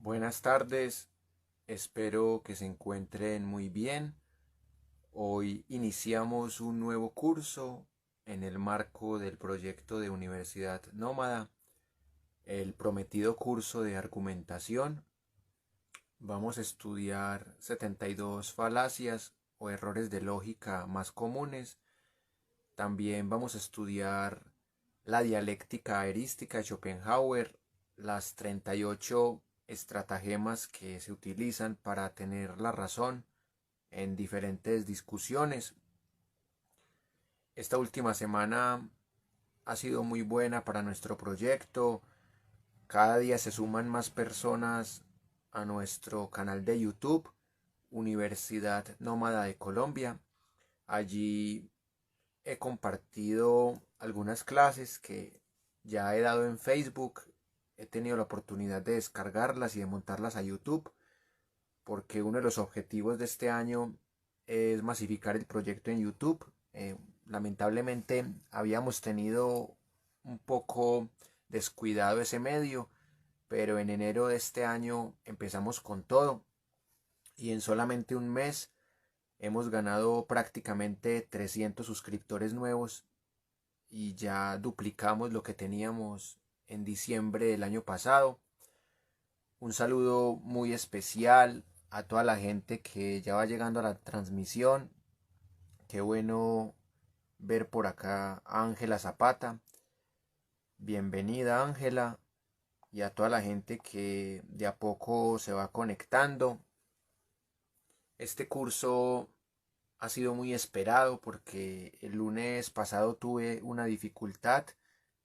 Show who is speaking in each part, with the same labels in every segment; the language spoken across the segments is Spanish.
Speaker 1: Buenas tardes, espero que se encuentren muy bien. Hoy iniciamos un nuevo curso en el marco del proyecto de Universidad Nómada, el prometido curso de argumentación. Vamos a estudiar 72 falacias o errores de lógica más comunes. También vamos a estudiar la dialéctica erística de Schopenhauer, las 38 estratagemas que se utilizan para tener la razón en diferentes discusiones. Esta última semana ha sido muy buena para nuestro proyecto. Cada día se suman más personas a nuestro canal de YouTube, Universidad Nómada de Colombia. Allí he compartido algunas clases que ya he dado en Facebook. He tenido la oportunidad de descargarlas y de montarlas a YouTube, porque uno de los objetivos de este año es masificar el proyecto en YouTube. Lamentablemente habíamos tenido un poco descuidado ese medio, pero en enero de este año empezamos con todo y en solamente un mes hemos ganado prácticamente 300 suscriptores nuevos y ya duplicamos lo que teníamos en diciembre del año pasado. Un saludo muy especial a toda la gente que ya va llegando a la transmisión. Qué bueno ver por acá a Ángela Zapata. Bienvenida, Ángela, y a toda la gente que de a poco se va conectando. Este curso ha sido muy esperado porque el lunes pasado tuve una dificultad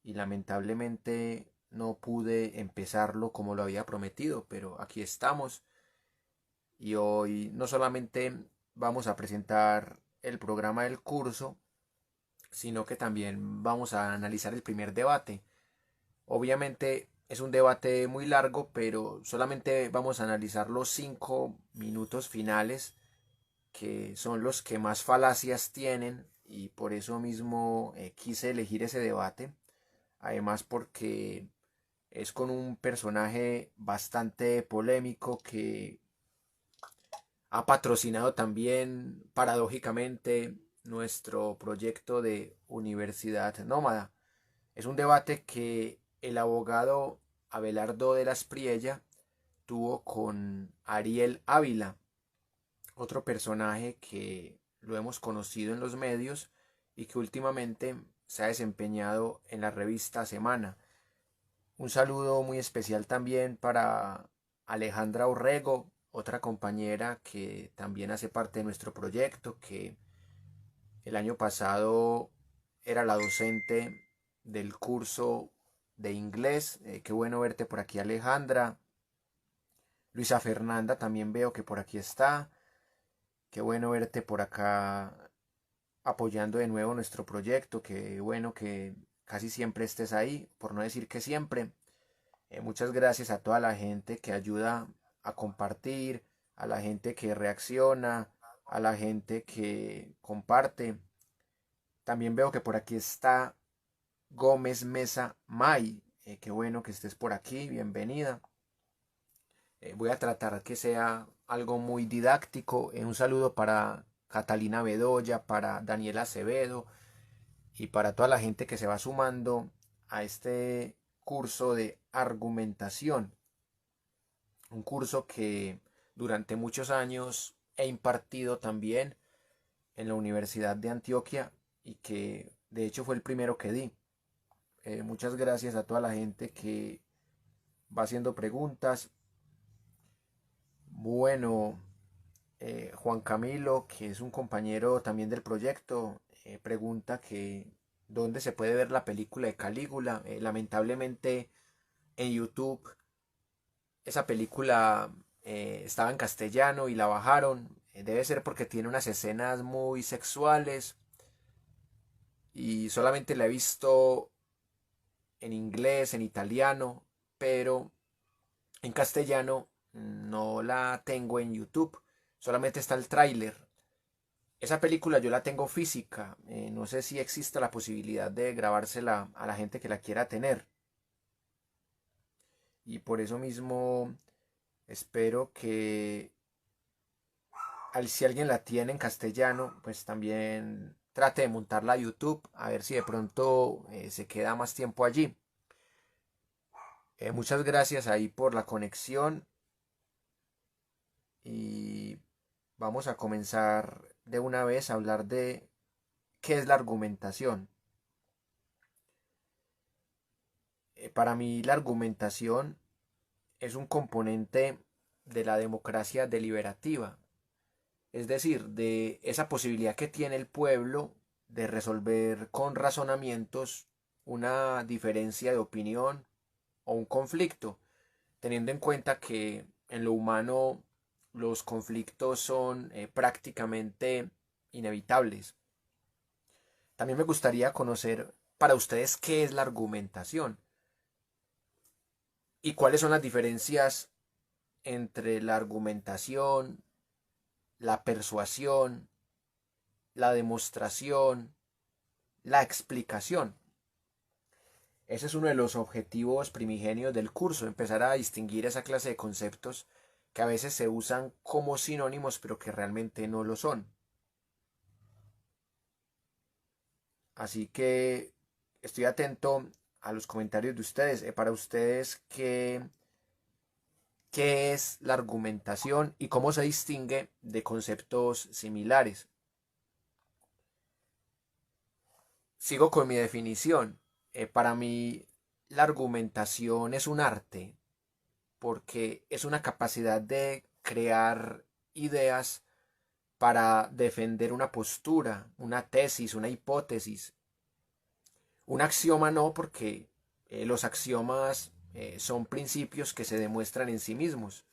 Speaker 1: y lamentablemente no pude empezarlo como lo había prometido, pero aquí estamos y hoy no solamente vamos a presentar el programa del curso, sino que también vamos a analizar el primer debate. Obviamente es un debate muy largo, pero solamente vamos a analizar los 5 minutos finales, que son los que más falacias tienen, y por eso mismo quise elegir ese debate. Además porque es con un personaje bastante polémico que ha patrocinado también paradójicamente nuestro proyecto de Universidad Nómada. Es un debate que el abogado Abelardo de las Priella tuvo con Ariel Ávila, otro personaje que lo hemos conocido en los medios y que últimamente se ha desempeñado en la revista Semana. Un saludo muy especial también para Alejandra Orrego, otra compañera que también hace parte de nuestro proyecto, que el año pasado era la docente del curso de inglés. Qué bueno verte por aquí, Alejandra. Luisa Fernanda también veo que por aquí está. Qué bueno verte por acá apoyando de nuevo nuestro proyecto. Qué bueno que casi siempre estés ahí, por no decir que siempre. Muchas gracias a toda la gente que ayuda a compartir, a la gente que reacciona, a la gente que comparte. También veo que por aquí está Gómez Mesa May. Qué bueno que estés por aquí, bienvenida. Voy a tratar que sea algo muy didáctico. Un saludo para Catalina Bedoya, para Daniela Acevedo y para toda la gente que se va sumando a este curso de argumentación. Un curso que durante muchos años he impartido también en la Universidad de Antioquia y que de hecho fue el primero que di. Muchas gracias a toda la gente que va haciendo preguntas. Bueno, Juan Camilo, que es un compañero también del proyecto, pregunta que dónde se puede ver la película de Calígula. Lamentablemente en YouTube esa película estaba en castellano y la bajaron. Debe ser porque tiene unas escenas muy sexuales y solamente la he visto en inglés, en italiano, pero en castellano no la tengo en YouTube, solamente está el tráiler. Esa película yo la tengo física, no sé si existe la posibilidad de grabársela a la gente que la quiera tener. Y por eso mismo Espero que si alguien la tiene en castellano, pues también trate de montarla a YouTube, a ver si de pronto se queda más tiempo allí. Muchas gracias ahí por la conexión y vamos a comenzar de una vez a hablar de qué es la argumentación. Para mí la argumentación es un componente de la democracia deliberativa, es decir, de esa posibilidad que tiene el pueblo de resolver con razonamientos una diferencia de opinión o un conflicto, teniendo en cuenta que en lo humano los conflictos son prácticamente inevitables. También me gustaría conocer para ustedes qué es la argumentación y cuáles son las diferencias entre la argumentación, la persuasión, la demostración, la explicación. Ese es uno de los objetivos primigenios del curso, empezar a distinguir esa clase de conceptos que a veces se usan como sinónimos pero que realmente no lo son. Así que estoy atento a los comentarios de ustedes. Para ustedes, ¿qué es la argumentación y cómo se distingue de conceptos similares? Sigo con mi definición. Para mí, la argumentación es un arte porque es una capacidad de crear ideas para defender una postura, una tesis, una hipótesis. Un axioma no, porque los axiomas son principios que se demuestran en sí mismos.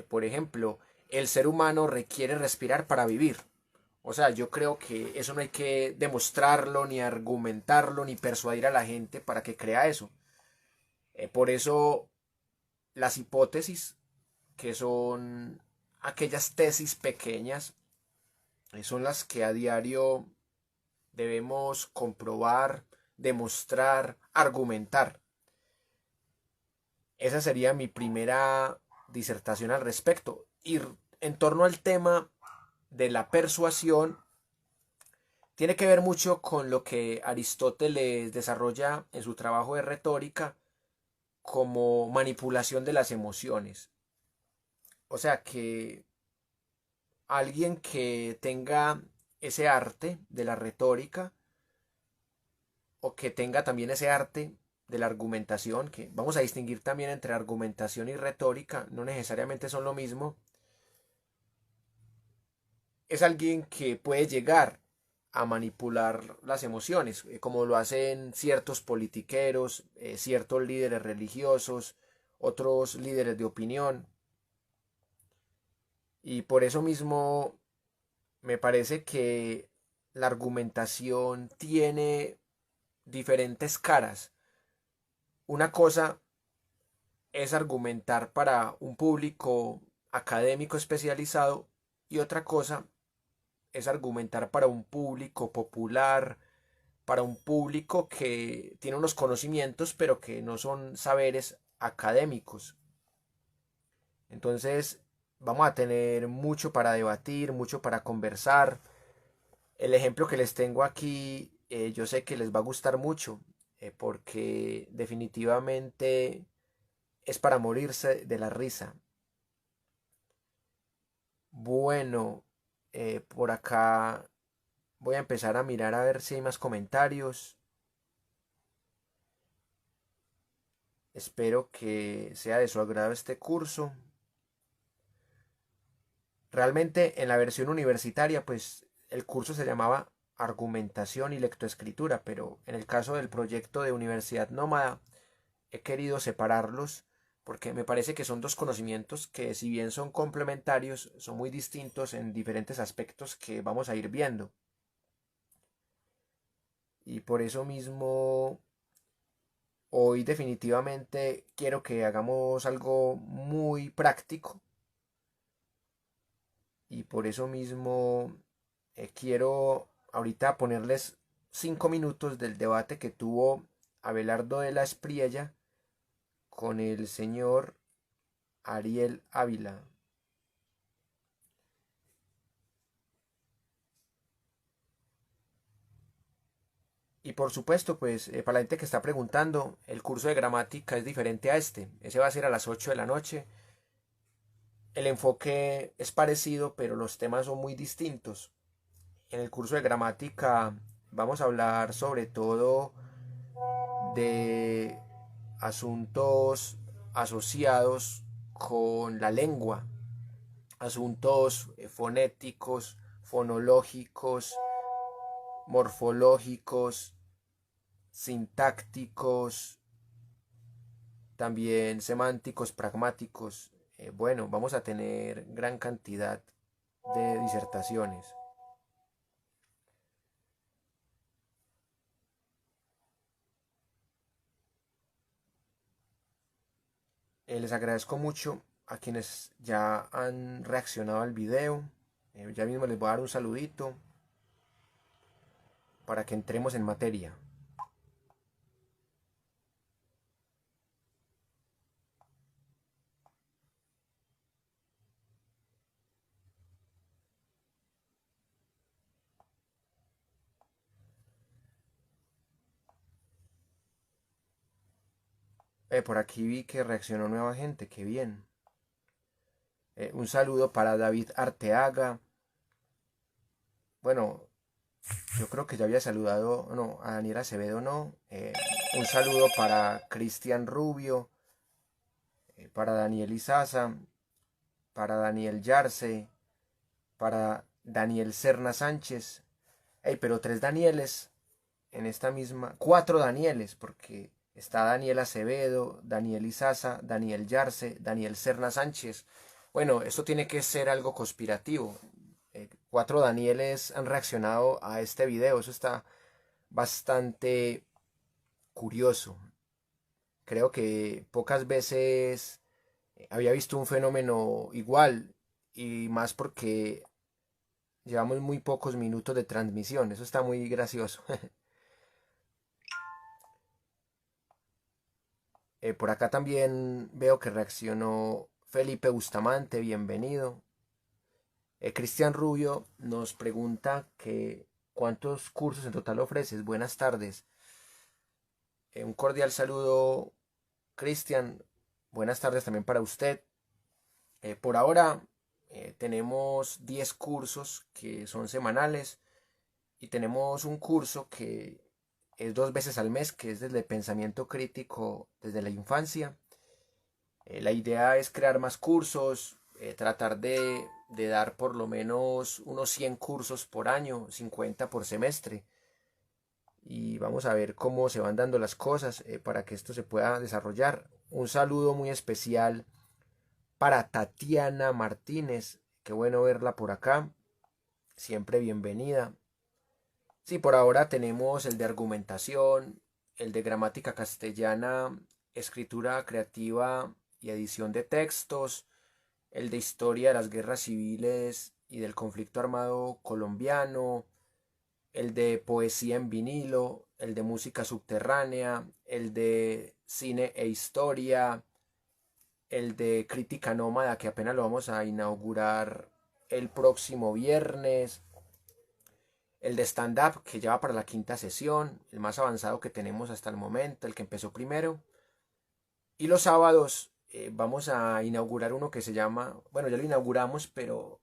Speaker 1: Por ejemplo, el ser humano requiere respirar para vivir. O sea, yo creo que eso no hay que demostrarlo, ni argumentarlo, ni persuadir a la gente para que crea eso. Por eso las hipótesis, que son aquellas tesis pequeñas, son las que a diario debemos comprobar, demostrar, argumentar. Esa sería mi primera disertación al respecto. Y en torno al tema de la persuasión, tiene que ver mucho con lo que Aristóteles desarrolla en su trabajo de retórica como manipulación de las emociones. O sea que alguien que tenga ese arte de la retórica o que tenga también ese arte de la argumentación, que vamos a distinguir también entre argumentación y retórica, no necesariamente son lo mismo, es alguien que puede llegar a manipular las emociones, como lo hacen ciertos politiqueros, ciertos líderes religiosos, otros líderes de opinión. Y por eso mismo me parece que la argumentación tiene diferentes caras. Una cosa es argumentar para un público académico especializado y otra cosa es argumentar para un público popular, para un público que tiene unos conocimientos pero que no son saberes académicos. Entonces vamos a tener mucho para debatir, mucho para conversar. El ejemplo que les tengo aquí, yo sé que les va a gustar mucho, porque definitivamente es para morirse de la risa. Bueno, por acá voy a empezar a mirar a ver si hay más comentarios. Espero que sea de su agrado este curso. Realmente en la versión universitaria, pues el curso se llamaba Argumentación y Lectoescritura, pero en el caso del proyecto de Universidad Nómada he querido separarlos porque me parece que son dos conocimientos que, si bien son complementarios, son muy distintos en diferentes aspectos que vamos a ir viendo. Y por eso mismo hoy definitivamente quiero que hagamos algo muy práctico y por eso mismo quiero ahorita ponerles 5 minutos del debate que tuvo Abelardo de la Espriella con el señor Ariel Ávila. Y por supuesto, pues para la gente que está preguntando, el curso de gramática es diferente a este. Ese va a ser a las 8 de la noche. El enfoque es parecido, pero los temas son muy distintos. En el curso de gramática vamos a hablar sobre todo de asuntos asociados con la lengua, asuntos fonéticos, fonológicos, morfológicos, sintácticos, también semánticos, pragmáticos. Bueno, vamos a tener gran cantidad de disertaciones. Les agradezco mucho a quienes ya han reaccionado al video. Ya mismo les voy a dar un saludito para que entremos en materia. Por aquí vi que reaccionó nueva gente, qué bien. Un saludo para David Arteaga. Bueno, yo creo que ya había saludado, no, a Daniel Acevedo no. Un saludo para Cristian Rubio, para Daniel Izaza, para Daniel Yarce, para Daniel Serna Sánchez. Hey, pero tres Danieles en esta misma, cuatro Danieles, porque está Daniel Acevedo, Daniel Izaza, Daniel Yarce, Daniel Serna Sánchez. Bueno, esto tiene que ser algo conspirativo. Cuatro Danieles han reaccionado a este video, eso está bastante curioso. Creo que pocas veces había visto un fenómeno igual y más porque llevamos muy pocos minutos de transmisión, eso está muy gracioso. Por acá también veo que reaccionó Felipe Bustamante, bienvenido. Cristian Rubio nos pregunta que cuántos cursos en total ofreces. Buenas tardes. Un cordial saludo, Cristian. Buenas tardes también para usted. Por ahora tenemos 10 cursos que son semanales y tenemos un curso que es 2 veces al mes, que es desde pensamiento crítico desde la infancia. La idea es crear más cursos, tratar de dar por lo menos unos 100 cursos por año, 50 por semestre. Y vamos a ver cómo se van dando las cosas para que esto se pueda desarrollar. Un saludo muy especial para Tatiana Martínez. Qué bueno verla por acá. Siempre bienvenida. Sí, por ahora tenemos el de argumentación, el de gramática castellana, escritura creativa y edición de textos, el de historia de las guerras civiles y del conflicto armado colombiano, el de poesía en vinilo, el de música subterránea, el de cine e historia, el de crítica nómada que apenas lo vamos a inaugurar el próximo viernes, el de stand-up que ya va para la quinta sesión, el más avanzado que tenemos hasta el momento, el que empezó primero. Y los sábados vamos a inaugurar uno que se llama, bueno, ya lo inauguramos, pero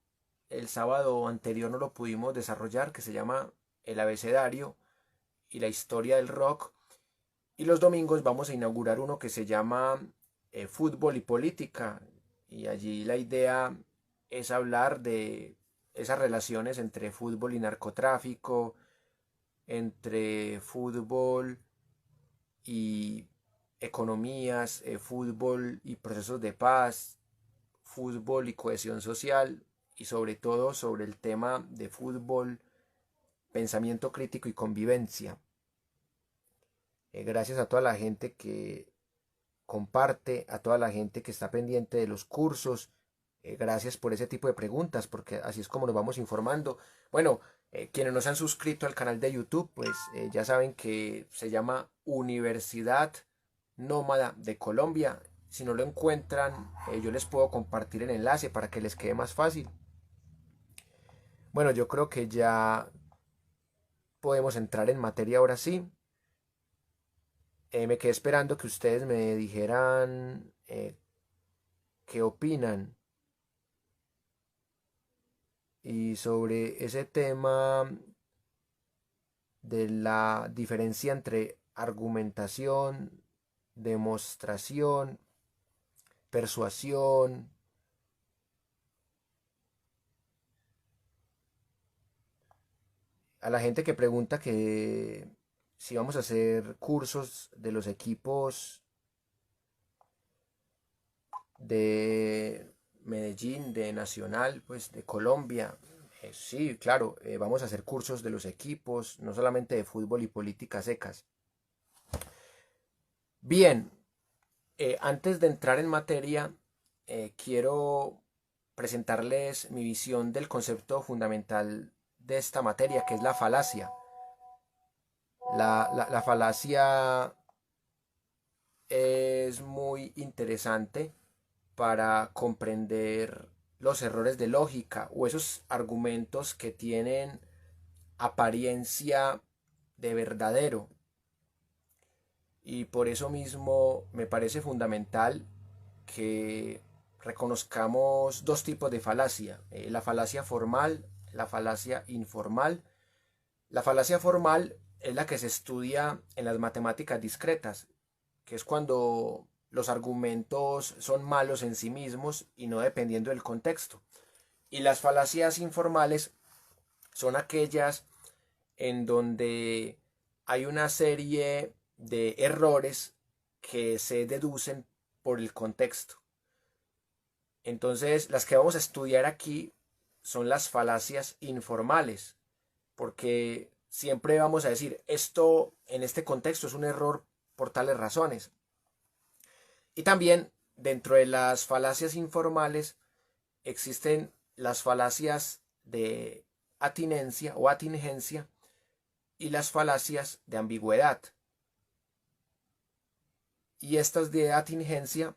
Speaker 1: el sábado anterior no lo pudimos desarrollar, que se llama El abecedario y la historia del rock. Y los domingos vamos a inaugurar uno que se llama Fútbol y Política. Y allí la idea es hablar de esas relaciones entre fútbol y narcotráfico, entre fútbol y economías, fútbol y procesos de paz, fútbol y cohesión social y sobre todo sobre el tema de fútbol, pensamiento crítico y convivencia. Gracias a toda la gente que comparte, a toda la gente que está pendiente de los cursos. Gracias por ese tipo de preguntas, porque así es como nos vamos informando. Bueno, quienes no se han suscrito al canal de YouTube, pues ya saben que se llama Universidad Nómada de Colombia Si no lo encuentran, yo les puedo compartir el enlace para que les quede más fácil. Bueno, yo creo que ya podemos entrar en materia ahora sí. Me quedé esperando que ustedes me dijeran qué opinan y sobre ese tema de la diferencia entre argumentación, demostración, persuasión. A la gente que pregunta que si vamos a hacer cursos de los equipos de Medellín, de Nacional, pues de Colombia. Sí, claro, vamos a hacer cursos de los equipos, no solamente de fútbol y políticas secas. Bien, antes de entrar en materia, quiero presentarles mi visión del concepto fundamental de esta materia, que es la falacia. La falacia es muy interesante para comprender los errores de lógica o esos argumentos que tienen apariencia de verdadero. Y por eso mismo me parece fundamental que reconozcamos dos tipos de falacia, la falacia formal, la falacia informal. La falacia formal es la que se estudia en las matemáticas discretas, que es cuando los argumentos son malos en sí mismos y no dependiendo del contexto. Y las falacias informales son aquellas en donde hay una serie de errores que se deducen por el contexto. Entonces, las que vamos a estudiar aquí son las falacias informales, porque siempre vamos a decir, esto en este contexto es un error por tales razones. Y también dentro de las falacias informales existen las falacias de atinencia o atingencia y las falacias de ambigüedad. Y estas de atingencia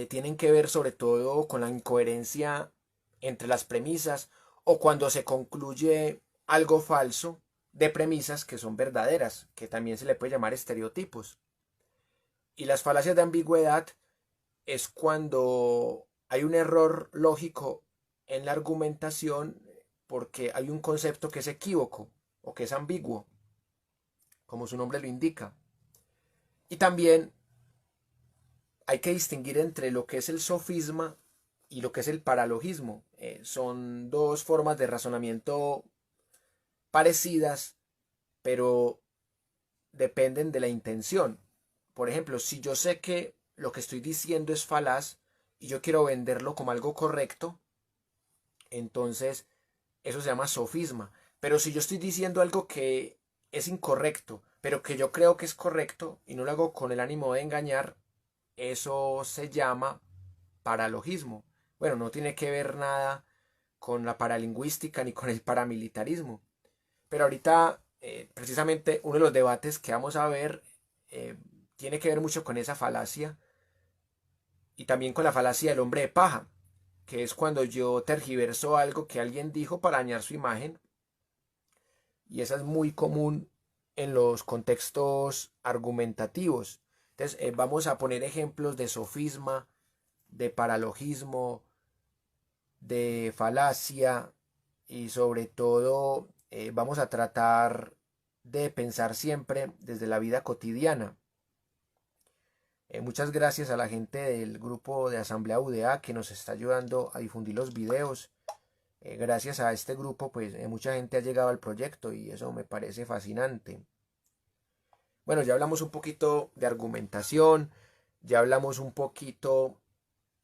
Speaker 1: tienen que ver sobre todo con la incoherencia entre las premisas o cuando se concluye algo falso de premisas que son verdaderas, que también se le puede llamar estereotipos. Y las falacias de ambigüedad es cuando hay un error lógico en la argumentación porque hay un concepto que es equívoco o que es ambiguo, como su nombre lo indica. Y también hay que distinguir entre lo que es el sofisma y lo que es el paralogismo. Son dos formas de razonamiento parecidas, pero dependen de la intención. Por ejemplo, si yo sé que lo que estoy diciendo es falaz y yo quiero venderlo como algo correcto, entonces eso se llama sofisma. Pero si yo estoy diciendo algo que es incorrecto, pero que yo creo que es correcto y no lo hago con el ánimo de engañar, eso se llama paralogismo. Bueno, no tiene que ver nada con la paralingüística ni con el paramilitarismo. Pero ahorita, precisamente, uno de los debates que vamos a ver tiene que ver mucho con esa falacia y también con la falacia del hombre de paja, que es cuando yo tergiverso algo que alguien dijo para dañar su imagen, y esa es muy común en los contextos argumentativos. Entonces, vamos a poner ejemplos de sofisma, de paralogismo, de falacia y sobre todo vamos a tratar de pensar siempre desde la vida cotidiana. Muchas gracias a la gente del grupo de Asamblea UDA que nos está ayudando a difundir los videos. Gracias a este grupo pues mucha gente ha llegado al proyecto y eso me parece fascinante. Bueno, ya hablamos un poquito de argumentación, ya hablamos un poquito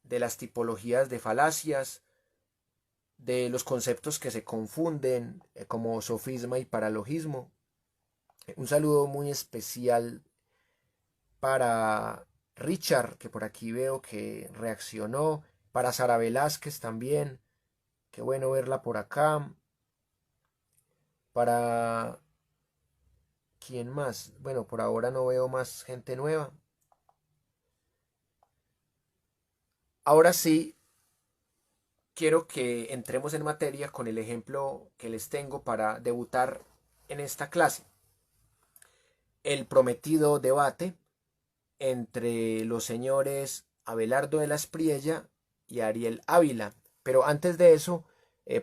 Speaker 1: de las tipologías de falacias, de los conceptos que se confunden como sofisma y paralogismo. Un saludo muy especial para Richard, que por aquí veo que reaccionó, para Sara Velázquez también, qué bueno verla por acá, para quién más, bueno, por ahora no veo más gente nueva. ahora sí, quiero que entremos en materia con el ejemplo que les tengo para debutar en esta clase. El prometido debate entre los señores Abelardo de la Espriella y Ariel Ávila. Pero antes de eso,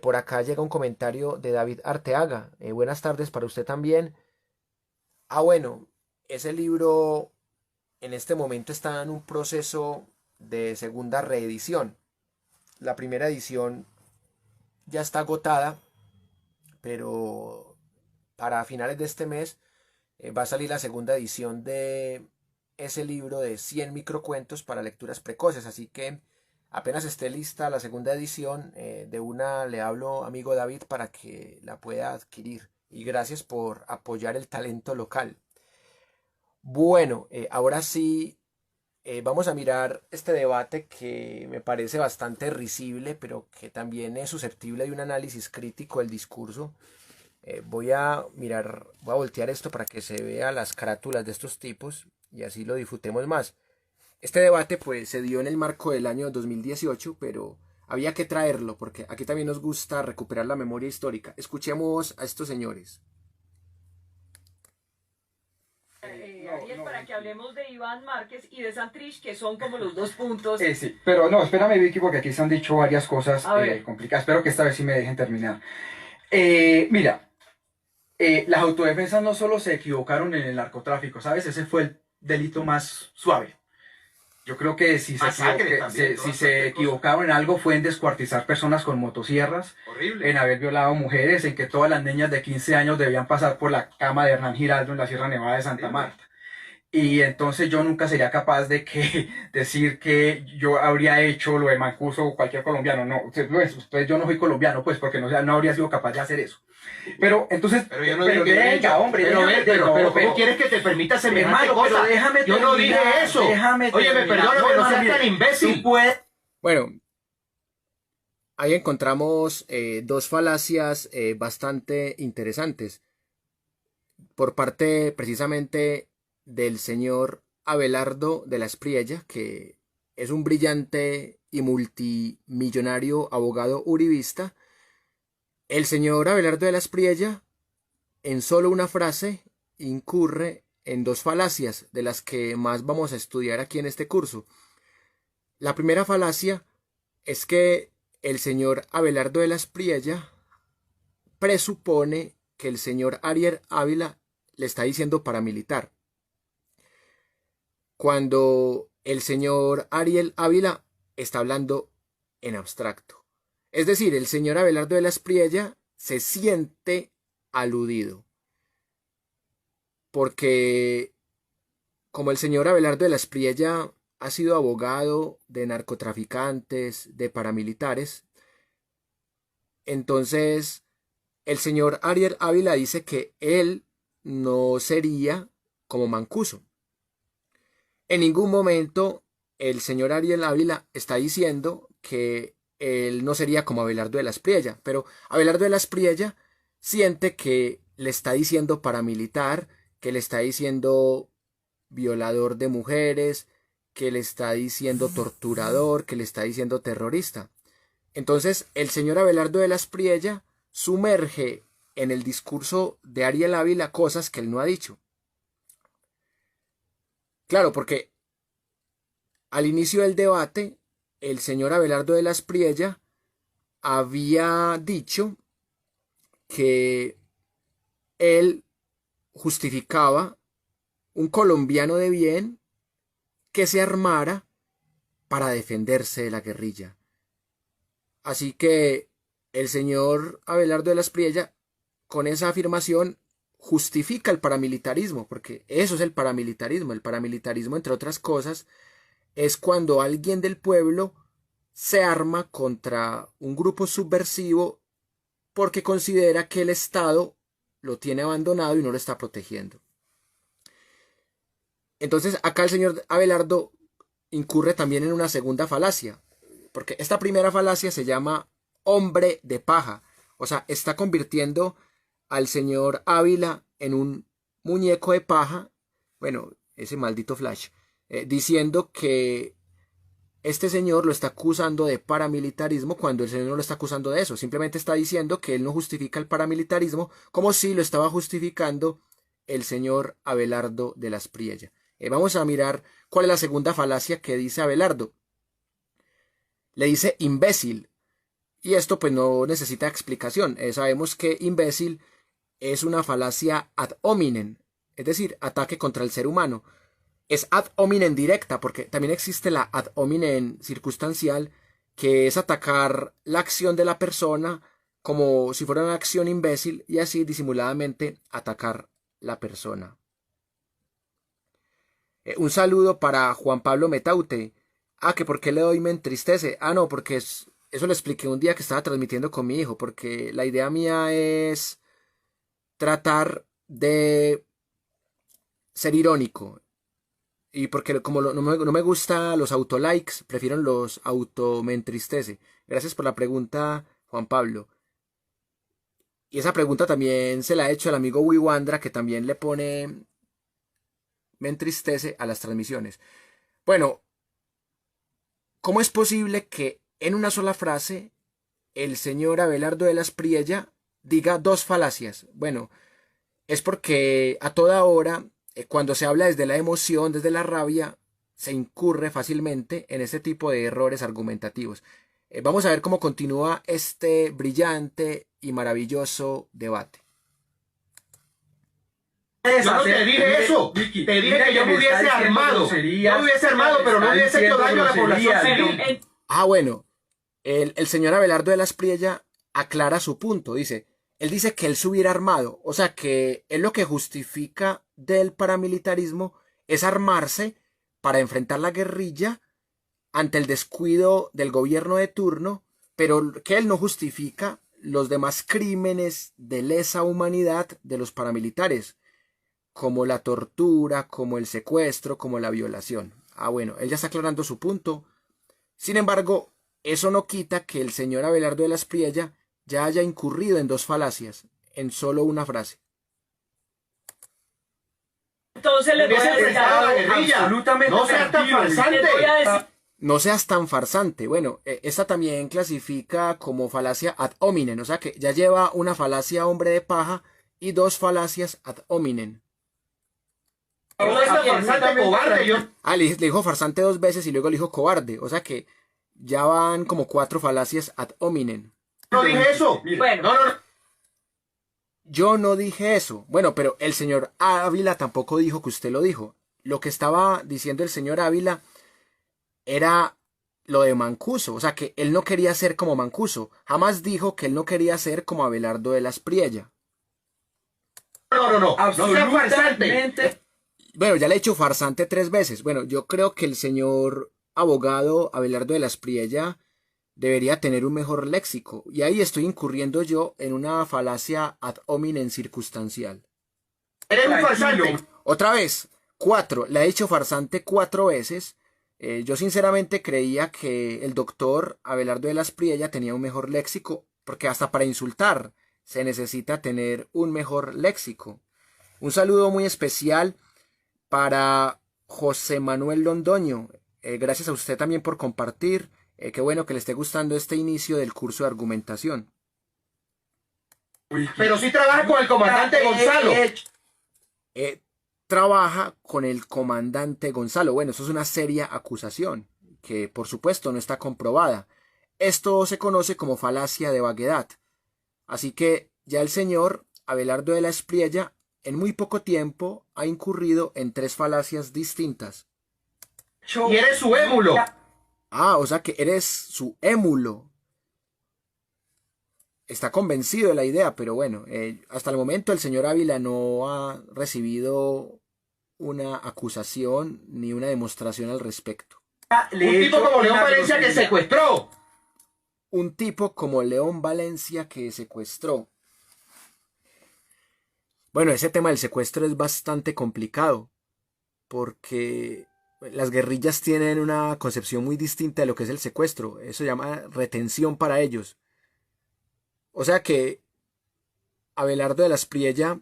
Speaker 1: por acá llega un comentario de David Arteaga. Buenas tardes para usted también. Bueno, ese libro en este momento está en un proceso de segunda reedición. La primera edición ya está agotada, pero para finales de este mes va a salir la segunda edición de ese libro de 100 microcuentos para lecturas precoces. Así que apenas esté lista la segunda edición, de una le hablo, amigo David, para que la pueda adquirir. Y gracias por apoyar el talento local. Bueno, ahora sí, vamos a mirar este debate que me parece bastante risible, pero que también es susceptible de un análisis crítico del discurso. Voy a voltear esto para que se vea las carátulas de estos tipos y así lo disfrutemos más. Este debate pues se dio en el marco del año 2018, pero había que traerlo porque aquí también nos gusta recuperar la memoria histórica. Escuchemos a estos señores.
Speaker 2: Ariel, para que hablemos de Iván Márquez y de Santrich, que son como los dos puntos.
Speaker 3: Sí, pero no, espérame, Vicky, porque aquí se han dicho varias cosas complicadas. Espero que esta vez sí me dejen terminar. Mira, las autodefensas no solo se equivocaron en el narcotráfico, ¿sabes? Ese fue el delito más suave. Yo creo que si se equivocaron en algo fue en descuartizar personas con motosierras, horrible, en haber violado mujeres, en que todas las niñas de 15 años debían pasar por la cama de Hernán Giraldo en la Sierra Nevada de Santa Marta. Y entonces yo nunca sería capaz de decir que yo habría hecho lo de Mancuso o cualquier colombiano. No, pues yo no soy colombiano, pues, porque no habría sido capaz de hacer eso. Pero entonces,
Speaker 4: pero yo no digo que venga, hombre, pero ¿cómo quieres que te permita semejante cosa?
Speaker 3: Pero déjame
Speaker 4: yo no dije eso. Oye, perdóname, no seas tan imbécil.
Speaker 1: Bueno, ahí encontramos dos falacias bastante interesantes por parte precisamente del señor Abelardo de la Espriella, que es un brillante y multimillonario abogado uribista. El señor Abelardo de la Espriella, en solo una frase, incurre en dos falacias, de las que más vamos a estudiar aquí en este curso. La primera falacia es que el señor Abelardo de la Espriella presupone que el señor Ariel Ávila le está diciendo paramilitar, cuando el señor Ariel Ávila está hablando en abstracto. Es decir, el señor Abelardo de la Espriella se siente aludido, porque como el señor Abelardo de la Espriella ha sido abogado de narcotraficantes, de paramilitares, entonces el señor Ariel Ávila dice que él no sería como Mancuso. En ningún momento el señor Ariel Ávila está diciendo que él no sería como Abelardo de la Espriella, pero Abelardo de la Espriella siente que le está diciendo paramilitar, que le está diciendo violador de mujeres, que le está diciendo torturador, que le está diciendo terrorista. Entonces el señor Abelardo de la Espriella sumerge en el discurso de Ariel Ávila cosas que él no ha dicho. Claro, porque al inicio del debate, el señor Abelardo de la Espriella había dicho que él justificaba un colombiano de bien que se armara para defenderse de la guerrilla. Así que el señor Abelardo de la Espriella, con esa afirmación, justifica el paramilitarismo, porque eso es el paramilitarismo. El paramilitarismo, entre otras cosas, es cuando alguien del pueblo se arma contra un grupo subversivo porque considera que el Estado lo tiene abandonado y no lo está protegiendo. Entonces acá el señor Abelardo incurre también en una segunda falacia, porque esta primera falacia se llama hombre de paja, o sea, está convirtiendo al señor Ávila en un muñeco de paja, bueno, ese maldito Flash, diciendo que
Speaker 5: este señor lo está acusando de paramilitarismo cuando el señor no lo está acusando de eso. Simplemente está diciendo que él no justifica el paramilitarismo como si lo estaba justificando el señor Abelardo de las Priella. Vamos a mirar cuál es la segunda falacia que dice Abelardo. Le dice imbécil. Y esto pues no necesita explicación. Sabemos que imbécil es una falacia ad hominem, es decir, ataque contra el ser humano. Es ad hominem directa, porque también existe la ad hominem circunstancial, que es atacar la acción de la persona como si fuera una acción imbécil y así disimuladamente atacar la persona. Un saludo para Juan Pablo Metaute. Que ¿por qué le doy me entristece? No, porque eso lo expliqué un día que estaba transmitiendo con mi hijo, porque la idea mía es tratar de ser irónico. Y porque como no me gustan los autolikes, prefiero los auto me entristece. Gracias por la pregunta, Juan Pablo. Y esa pregunta también se la ha hecho el amigo Wiwandra, que también le pone me entristece a las transmisiones. Bueno, ¿cómo es posible que en una sola frase el señor Abelardo de las Priella diga dos falacias? Bueno, es porque a toda hora, cuando se habla desde la emoción, desde la rabia, se incurre fácilmente en ese tipo de errores argumentativos. Vamos a ver cómo continúa este brillante y maravilloso debate.
Speaker 4: Yo no te dije eso. Te dije que yo me hubiese armado. Yo me hubiese armado, pero no hubiese hecho daño a la población civil.
Speaker 5: Bueno, el señor Abelardo de las Priella aclara su punto. Él dice que él se hubiera armado. O sea, que él lo que justifica del paramilitarismo es armarse para enfrentar la guerrilla ante el descuido del gobierno de turno, pero que él no justifica los demás crímenes de lesa humanidad de los paramilitares, como la tortura, como el secuestro, como la violación. Bueno, él ya está aclarando su punto. Sin embargo, eso no quita que el señor Abelardo de las Priella ya haya incurrido en dos falacias, en solo una frase.
Speaker 2: Entonces le voy a decir
Speaker 4: a la guerrilla. Absolutamente. No seas tan farsante.
Speaker 5: No seas tan farsante. Bueno, esta también clasifica como falacia ad hominem, o sea que ya lleva una falacia hombre de paja y dos falacias ad hominem.
Speaker 4: Farsante, cobarde.
Speaker 5: Le dijo farsante dos veces y luego le dijo cobarde, o sea que ya van como 4 falacias ad hominem.
Speaker 4: No dije eso.
Speaker 2: Bueno,
Speaker 4: no.
Speaker 5: Yo no dije eso. Bueno, pero el señor Ávila tampoco dijo que usted lo dijo. Lo que estaba diciendo el señor Ávila era lo de Mancuso. O sea, que él no quería ser como Mancuso. Jamás dijo que él no quería ser como Abelardo de las Priella.
Speaker 4: No.
Speaker 5: Absolutamente. Bueno, ya le he hecho farsante 3 veces. Bueno, yo creo que el señor abogado Abelardo de las Priella debería tener un mejor léxico. Y ahí estoy incurriendo yo en una falacia ad hominem circunstancial.
Speaker 4: Eres un farsante.
Speaker 5: Otra vez, 4. Le he hecho farsante 4 veces. Yo sinceramente creía que el doctor Abelardo de las Priella tenía un mejor léxico, porque hasta para insultar se necesita tener un mejor léxico. Un saludo muy especial para José Manuel Londoño. Gracias a usted también por compartir. Qué bueno que le esté gustando este inicio del curso de argumentación.
Speaker 4: Pero sí trabaja con el comandante Gonzalo.
Speaker 5: Trabaja con el comandante Gonzalo. Bueno, eso es una seria acusación, que por supuesto no está comprobada. Esto se conoce como falacia de vaguedad. Así que ya el señor Abelardo de las Priella en muy poco tiempo ha incurrido en 3 falacias distintas.
Speaker 4: Y eres su émulo.
Speaker 5: O sea que eres su émulo. Está convencido de la idea, pero bueno, hasta el momento el señor Ávila no ha recibido una acusación ni una demostración al respecto.
Speaker 4: Un tipo como León Valencia que secuestró.
Speaker 5: Un tipo como León Valencia que secuestró. Bueno, ese tema del secuestro es bastante complicado, porque las guerrillas tienen una concepción muy distinta de lo que es el secuestro. Eso se llama retención para ellos. O sea que Abelardo de las Priella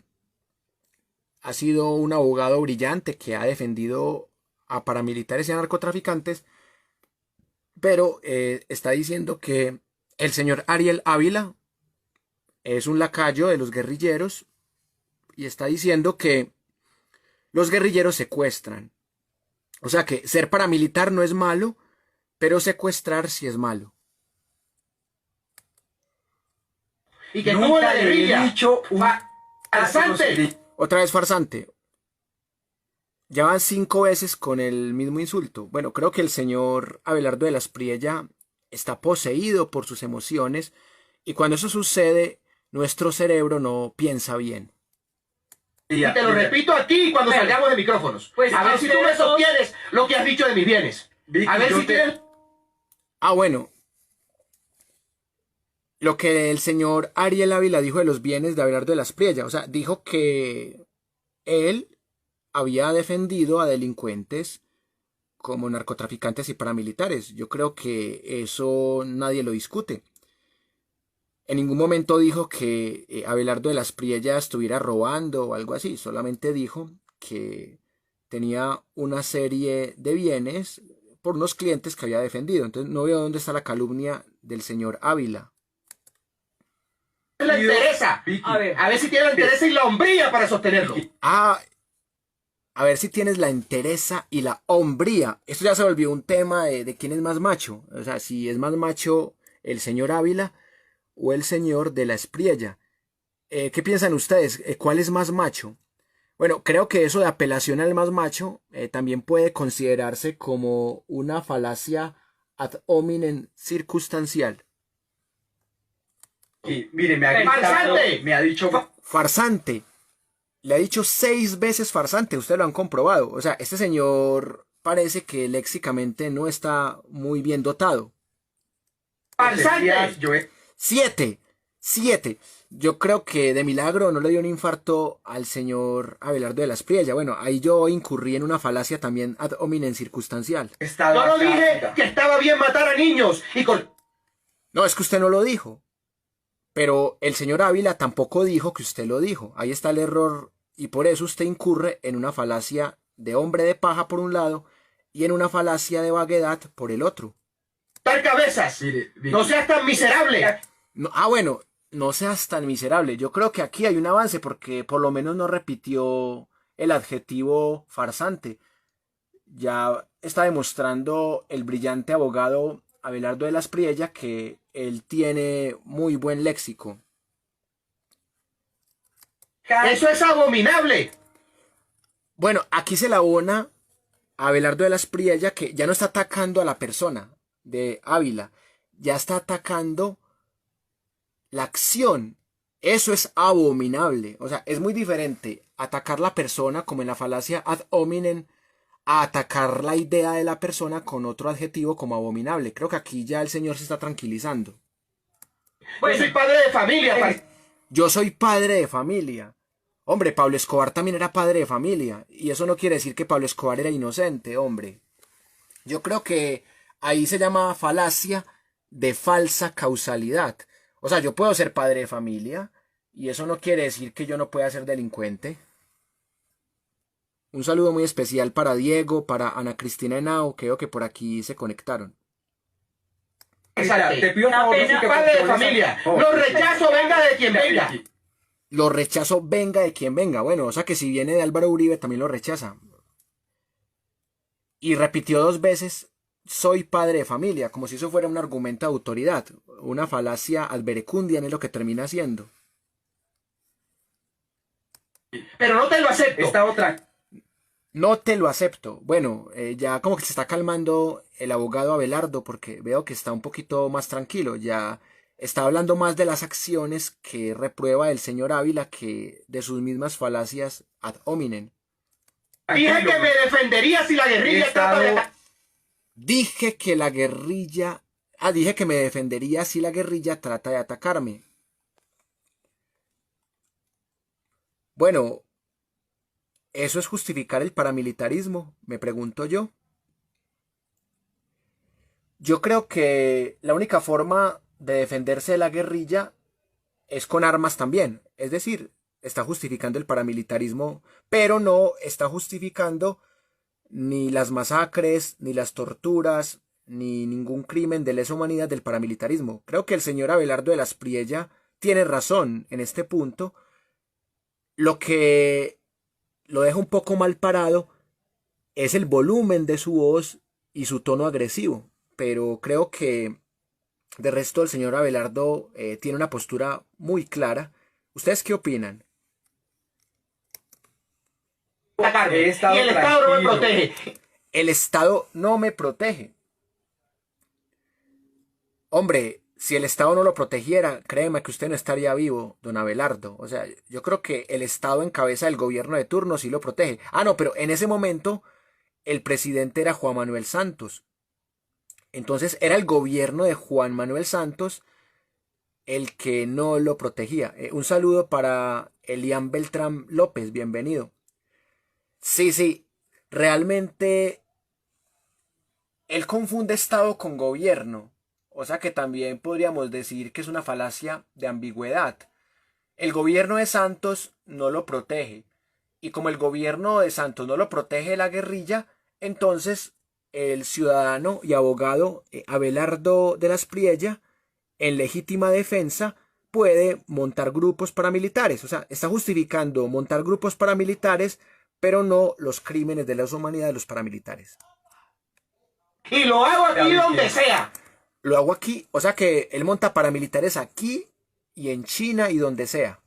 Speaker 5: ha sido un abogado brillante que ha defendido a paramilitares y a narcotraficantes, pero está diciendo que el señor Ariel Ávila es un lacayo de los guerrilleros y está diciendo que los guerrilleros secuestran. O sea que ser paramilitar no es malo, pero secuestrar sí es malo.
Speaker 4: Y que nunca la guerrilla.
Speaker 3: Farsante.
Speaker 5: Otra vez farsante. Ya van 5 veces con el mismo insulto. Bueno, creo que el señor Abelardo de las Priella está poseído por sus emociones y cuando eso sucede, nuestro cerebro no piensa bien.
Speaker 4: Y te lo repito a ti cuando salgamos de micrófonos.
Speaker 2: Pues
Speaker 4: a ver si tú me sostienes lo que has dicho de mis bienes.
Speaker 3: Vicky,
Speaker 4: a ver si tienes...
Speaker 5: Bueno. Lo que el señor Ariel Ávila dijo de los bienes de Abelardo de las Priella. O sea, dijo que él había defendido a delincuentes como narcotraficantes y paramilitares. Yo creo que eso nadie lo discute. En ningún momento dijo que Abelardo de las Priella estuviera robando o algo así. Solamente dijo que tenía una serie de bienes por unos clientes que había defendido. Entonces no veo dónde está la calumnia del señor Ávila.
Speaker 4: La interesa. A ver si tiene la interesa y la hombría para sostenerlo.
Speaker 5: A ver si tienes la entereza y la hombría. Esto ya se volvió un tema de quién es más macho. O sea, si es más macho el señor Ávila o el señor de la Espriella. ¿Qué piensan ustedes? ¿Cuál es más macho? Bueno, creo que eso de apelación al más macho también puede considerarse como una falacia ad hominem circunstancial.
Speaker 3: Y mire, me ha dicho
Speaker 5: farsante. Le ha dicho 6 veces farsante, ustedes lo han comprobado. O sea, este señor parece que léxicamente no está muy bien dotado.
Speaker 4: ¡Farsante!
Speaker 5: 7. Yo creo que de milagro no le dio un infarto al señor Abelardo de las Priella. Bueno, ahí yo incurrí en una falacia también ad hominem circunstancial.
Speaker 4: Yo no dije que estaba bien matar a niños y con...
Speaker 5: No, es que usted no lo dijo. Pero el señor Ávila tampoco dijo que usted lo dijo. Ahí está el error y por eso usted incurre en una falacia de hombre de paja por un lado y en una falacia de vaguedad por el otro.
Speaker 4: ¡Dar cabezas! ¡No seas tan miserable!
Speaker 5: No, bueno, no seas tan miserable. Yo creo que aquí hay un avance porque por lo menos no repitió el adjetivo farsante. Ya está demostrando el brillante abogado Abelardo de las Priella que él tiene muy buen léxico.
Speaker 4: ¡Eso es abominable!
Speaker 5: Bueno, aquí se la abona a Abelardo de las Priella que ya no está atacando a la persona de Ávila, ya está atacando la acción. Eso es abominable. O sea, es muy diferente atacar la persona como en la falacia ad hominem a atacar la idea de la persona con otro adjetivo como abominable. Creo que aquí ya el señor se está tranquilizando.
Speaker 4: Pues soy padre de familia.
Speaker 5: Yo soy padre de familia. Hombre, Pablo Escobar también era padre de familia. Y eso no quiere decir que Pablo Escobar era inocente, hombre. Yo creo que ahí se llama falacia de falsa causalidad. O sea, yo puedo ser padre de familia y eso no quiere decir que yo no pueda ser delincuente. Un saludo muy especial para Diego, para Ana Cristina Henao, que veo que por aquí se conectaron.
Speaker 4: Te pido padre de familia. Lo rechazo, venga de quien venga.
Speaker 5: Lo rechazo, venga de quien venga. Bueno, o sea que si viene de Álvaro Uribe también lo rechaza. Y repitió 2 veces, soy padre de familia, como si eso fuera un argumento de autoridad. Una falacia alberecundiana es lo que termina siendo.
Speaker 4: Pero no te lo acepto.
Speaker 3: Esta otra...
Speaker 5: No te lo acepto. Bueno, ya como que se está calmando el abogado Abelardo porque veo que está un poquito más tranquilo. Ya está hablando más de las acciones que reprueba el señor Ávila que de sus mismas falacias ad hominem.
Speaker 4: Dije que me defendería si la guerrilla trata de...
Speaker 5: Dije que la guerrilla... dije que me defendería si la guerrilla trata de atacarme. Bueno... ¿Eso es justificar el paramilitarismo? Me pregunto yo. Yo creo que la única forma de defenderse de la guerrilla es con armas también. Es decir, está justificando el paramilitarismo, pero no está justificando ni las masacres, ni las torturas, ni ningún crimen de lesa humanidad del paramilitarismo. Creo que el señor Abelardo de la Espriella tiene razón en este punto. Lo que lo deja un poco mal parado es el volumen de su voz y su tono agresivo, pero creo que de resto el señor Abelardo tiene una postura muy clara. ¿Ustedes qué opinan?
Speaker 4: Y el Estado no me protege.
Speaker 5: El Estado no me protege. Hombre, si el Estado no lo protegiera, créeme que usted no estaría vivo, don Abelardo. O sea, yo creo que el Estado en cabeza del gobierno de turno sí lo protege. Ah, no, pero en ese momento el presidente era Juan Manuel Santos. Entonces era el gobierno de Juan Manuel Santos el que no lo protegía. Un saludo para Elian Beltrán López, bienvenido. Sí, realmente él confunde Estado con gobierno. O sea que también podríamos decir que es una falacia de ambigüedad. El gobierno de Santos no lo protege. Y como el gobierno de Santos no lo protege la guerrilla, entonces el ciudadano y abogado Abelardo de la Espriella, en legítima defensa, puede montar grupos paramilitares. O sea, está justificando montar grupos paramilitares, pero no los crímenes de lesa humanidad de los paramilitares.
Speaker 4: Y lo hago aquí donde sea.
Speaker 5: Lo hago aquí, o sea que él monta paramilitares aquí y en China y donde sea.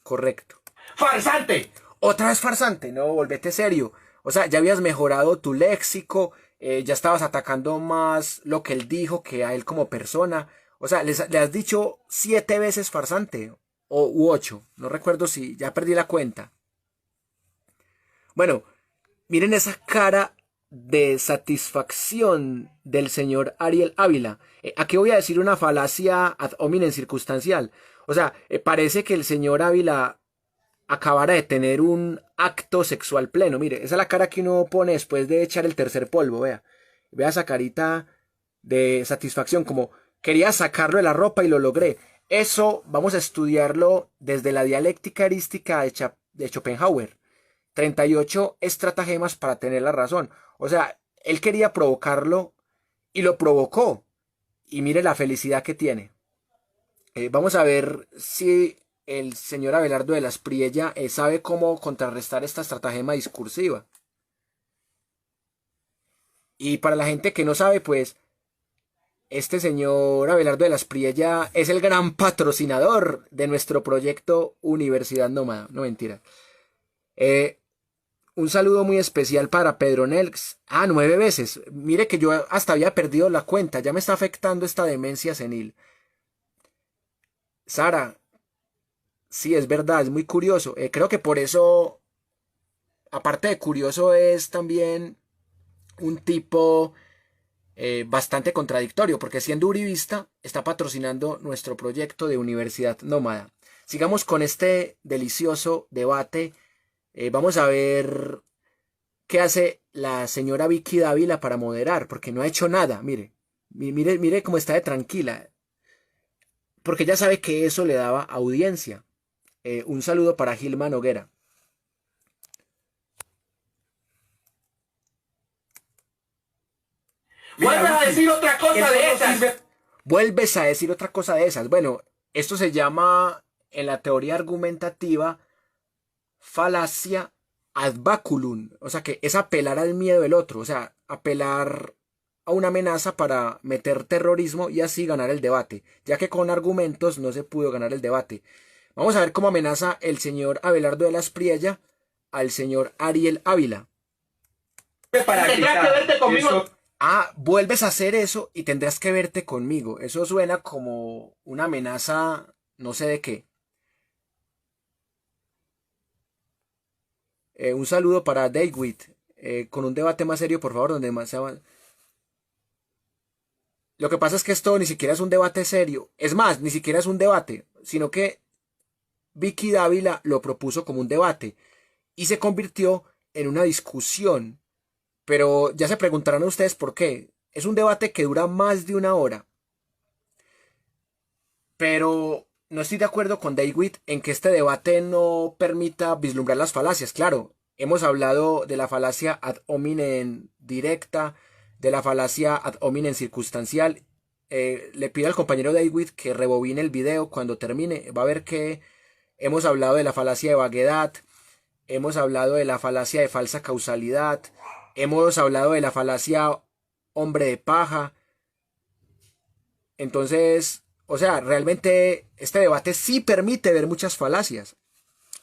Speaker 5: Correcto.
Speaker 4: ¡Farsante!
Speaker 5: Otra vez farsante, no, volvete serio. O sea, ya habías mejorado tu léxico, ya estabas atacando más lo que él dijo que a él como persona. O sea, le has dicho 7 veces farsante, u 8, no recuerdo si, ya perdí la cuenta. Bueno, miren esa cara de satisfacción del señor Ariel Ávila. Aquí voy a decir una falacia ad hominem circunstancial. O sea, parece que el señor Ávila acabara de tener un acto sexual pleno. Mire, esa es la cara que uno pone después de echar el tercer polvo, vea. Vea esa carita de satisfacción, como quería sacarlo de la ropa y lo logré. Eso vamos a estudiarlo desde la dialéctica erística de Schopenhauer. 38 estratagemas para tener la razón. O sea, él quería provocarlo y lo provocó. Y mire la felicidad que tiene. Vamos a ver si el señor Abelardo de la Espriella sabe cómo contrarrestar esta estratagema discursiva. Y para la gente que no sabe, pues, este señor Abelardo de la Espriella es el gran patrocinador de nuestro proyecto Universidad Nómada. No, mentira. Un saludo muy especial para Pedro Nelx. 9 veces. Mire que yo hasta había perdido la cuenta. Ya me está afectando esta demencia senil. Sara. Sí, es verdad, es muy curioso. Creo que por eso, aparte de curioso, es también un tipo bastante contradictorio, porque siendo uribista, está patrocinando nuestro proyecto de Universidad Nómada. Sigamos con este delicioso debate. Vamos a ver qué hace la señora Vicky Dávila para moderar, porque no ha hecho nada. Mire cómo está de tranquila, porque ya sabe que eso le daba audiencia. Un saludo para Gilma Noguera.
Speaker 4: Vuelves a decir otra cosa de esas.
Speaker 5: Vuelves a decir otra cosa de esas. Bueno, esto se llama en la teoría argumentativa falacia ad baculum. O sea que es apelar al miedo del otro. O sea, apelar a una amenaza para meter terrorismo y así ganar el debate. Ya que con argumentos no se pudo ganar el debate. Vamos a ver cómo amenaza el señor Abelardo de la Espriella al señor Ariel Ávila.
Speaker 4: Tendrás que verte conmigo.
Speaker 5: Vuelves a hacer eso y tendrás que verte conmigo. Eso suena como una amenaza, no sé de qué. Un saludo para David. Con un debate más serio, por favor, donde más se va. Lo que pasa es que esto ni siquiera es un debate serio. Es más, ni siquiera es un debate, sino que Vicky Dávila lo propuso como un debate y se convirtió en una discusión. Pero ya se preguntarán ustedes por qué. Es un debate que dura más de 1 hora. Pero no estoy de acuerdo con David en que este debate no permita vislumbrar las falacias. Claro, hemos hablado de la falacia ad hominem directa, de la falacia ad hominem circunstancial. Le pido al compañero David que rebobine el video cuando termine. Va a ver que hemos hablado de la falacia de vaguedad, hemos hablado de la falacia de falsa causalidad, hemos hablado de la falacia hombre de paja. Entonces, o sea, realmente este debate sí permite ver muchas falacias.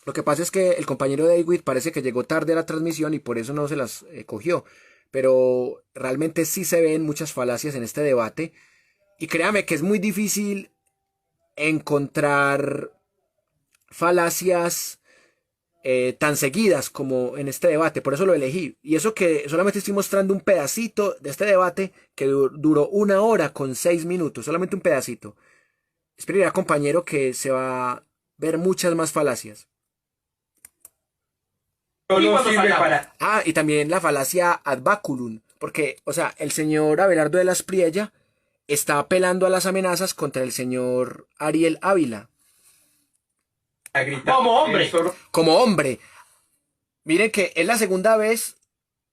Speaker 5: Lo que pasa es que el compañero David parece que llegó tarde a la transmisión y por eso no se las cogió. Pero realmente sí se ven muchas falacias en este debate. Y créame que es muy difícil encontrar falacias tan seguidas como en este debate. Por eso lo elegí. Y eso que solamente estoy mostrando un pedacito de este debate que duró 1 hora con 6 minutos. Solamente un pedacito. Espera, compañero, que se va a ver muchas más falacias. Y también la falacia ad baculum, porque, o sea, el señor Abelardo de las Priella está apelando a las amenazas contra el señor Ariel Ávila.
Speaker 4: Como hombre.
Speaker 5: Como hombre. Miren que es la segunda vez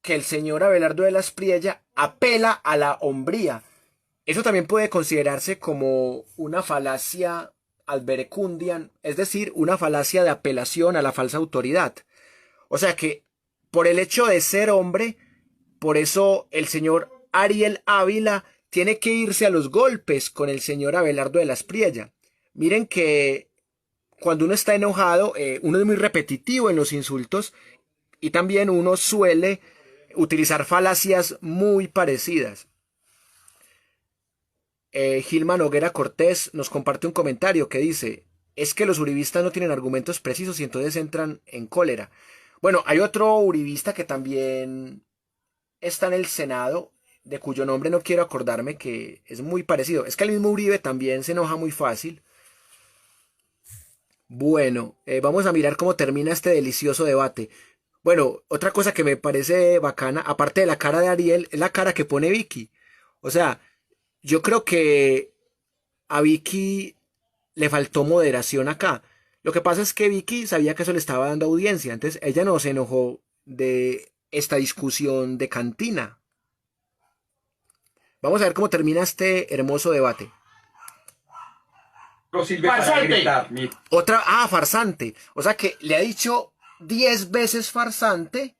Speaker 5: que el señor Abelardo de las Priella apela a la hombría. Eso también puede considerarse como una falacia ad verecundiam, es decir, una falacia de apelación a la falsa autoridad. O sea que por el hecho de ser hombre, por eso el señor Ariel Ávila tiene que irse a los golpes con el señor Abelardo de las Priella. Miren que cuando uno está enojado, uno es muy repetitivo en los insultos y también uno suele utilizar falacias muy parecidas. Gilman Noguera Cortés nos comparte un comentario que dice: es que los uribistas no tienen argumentos precisos y entonces entran en cólera. Bueno, hay otro uribista que también está en el Senado, de cuyo nombre no quiero acordarme, que es muy parecido. Es que el mismo Uribe también se enoja muy fácil. Bueno, vamos a mirar cómo termina este delicioso debate. Bueno, otra cosa que me parece bacana, aparte de la cara de Ariel, es la cara que pone Vicky. O sea, yo creo que a Vicky le faltó moderación acá. Lo que pasa es que Vicky sabía que eso le estaba dando audiencia, entonces ella no se enojó de esta discusión de cantina. Vamos a ver cómo termina este hermoso debate.
Speaker 4: Farsante.
Speaker 5: Farsante. O sea que le ha dicho 10 veces farsante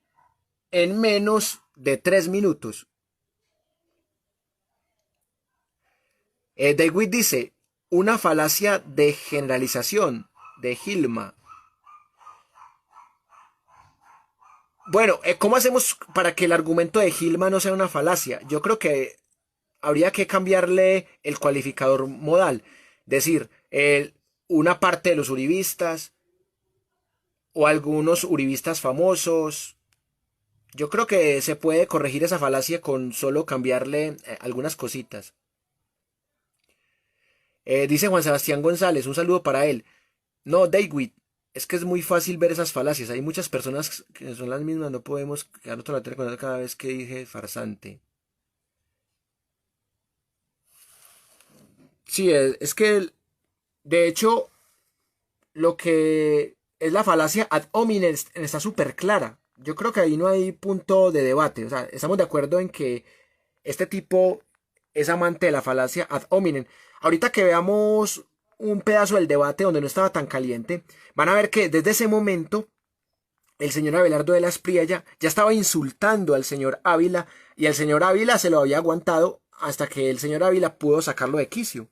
Speaker 5: en menos de 3 minutos. David dice, una falacia de generalización de Gilma. Bueno, ¿cómo hacemos para que el argumento de Gilma no sea una falacia? Yo creo que habría que cambiarle el cualificador modal. Decir, una parte de los uribistas o algunos uribistas famosos. Yo creo que se puede corregir esa falacia con solo cambiarle algunas cositas. Dice Juan Sebastián González, un saludo para él. No, David, es que es muy fácil ver esas falacias. Hay muchas personas que son las mismas, no podemos quedar otra la con cada vez que dije farsante. Sí, es que, de hecho, lo que es la falacia ad hominem está súper clara. Yo creo que ahí no hay punto de debate. O sea, estamos de acuerdo en que este tipo es amante de la falacia ad hominem. Ahorita que veamos un pedazo del debate donde no estaba tan caliente, van a ver que desde ese momento el señor Abelardo de las Priella ya estaba insultando al señor Ávila y el señor Ávila se lo había aguantado hasta que el señor Ávila pudo sacarlo de quicio.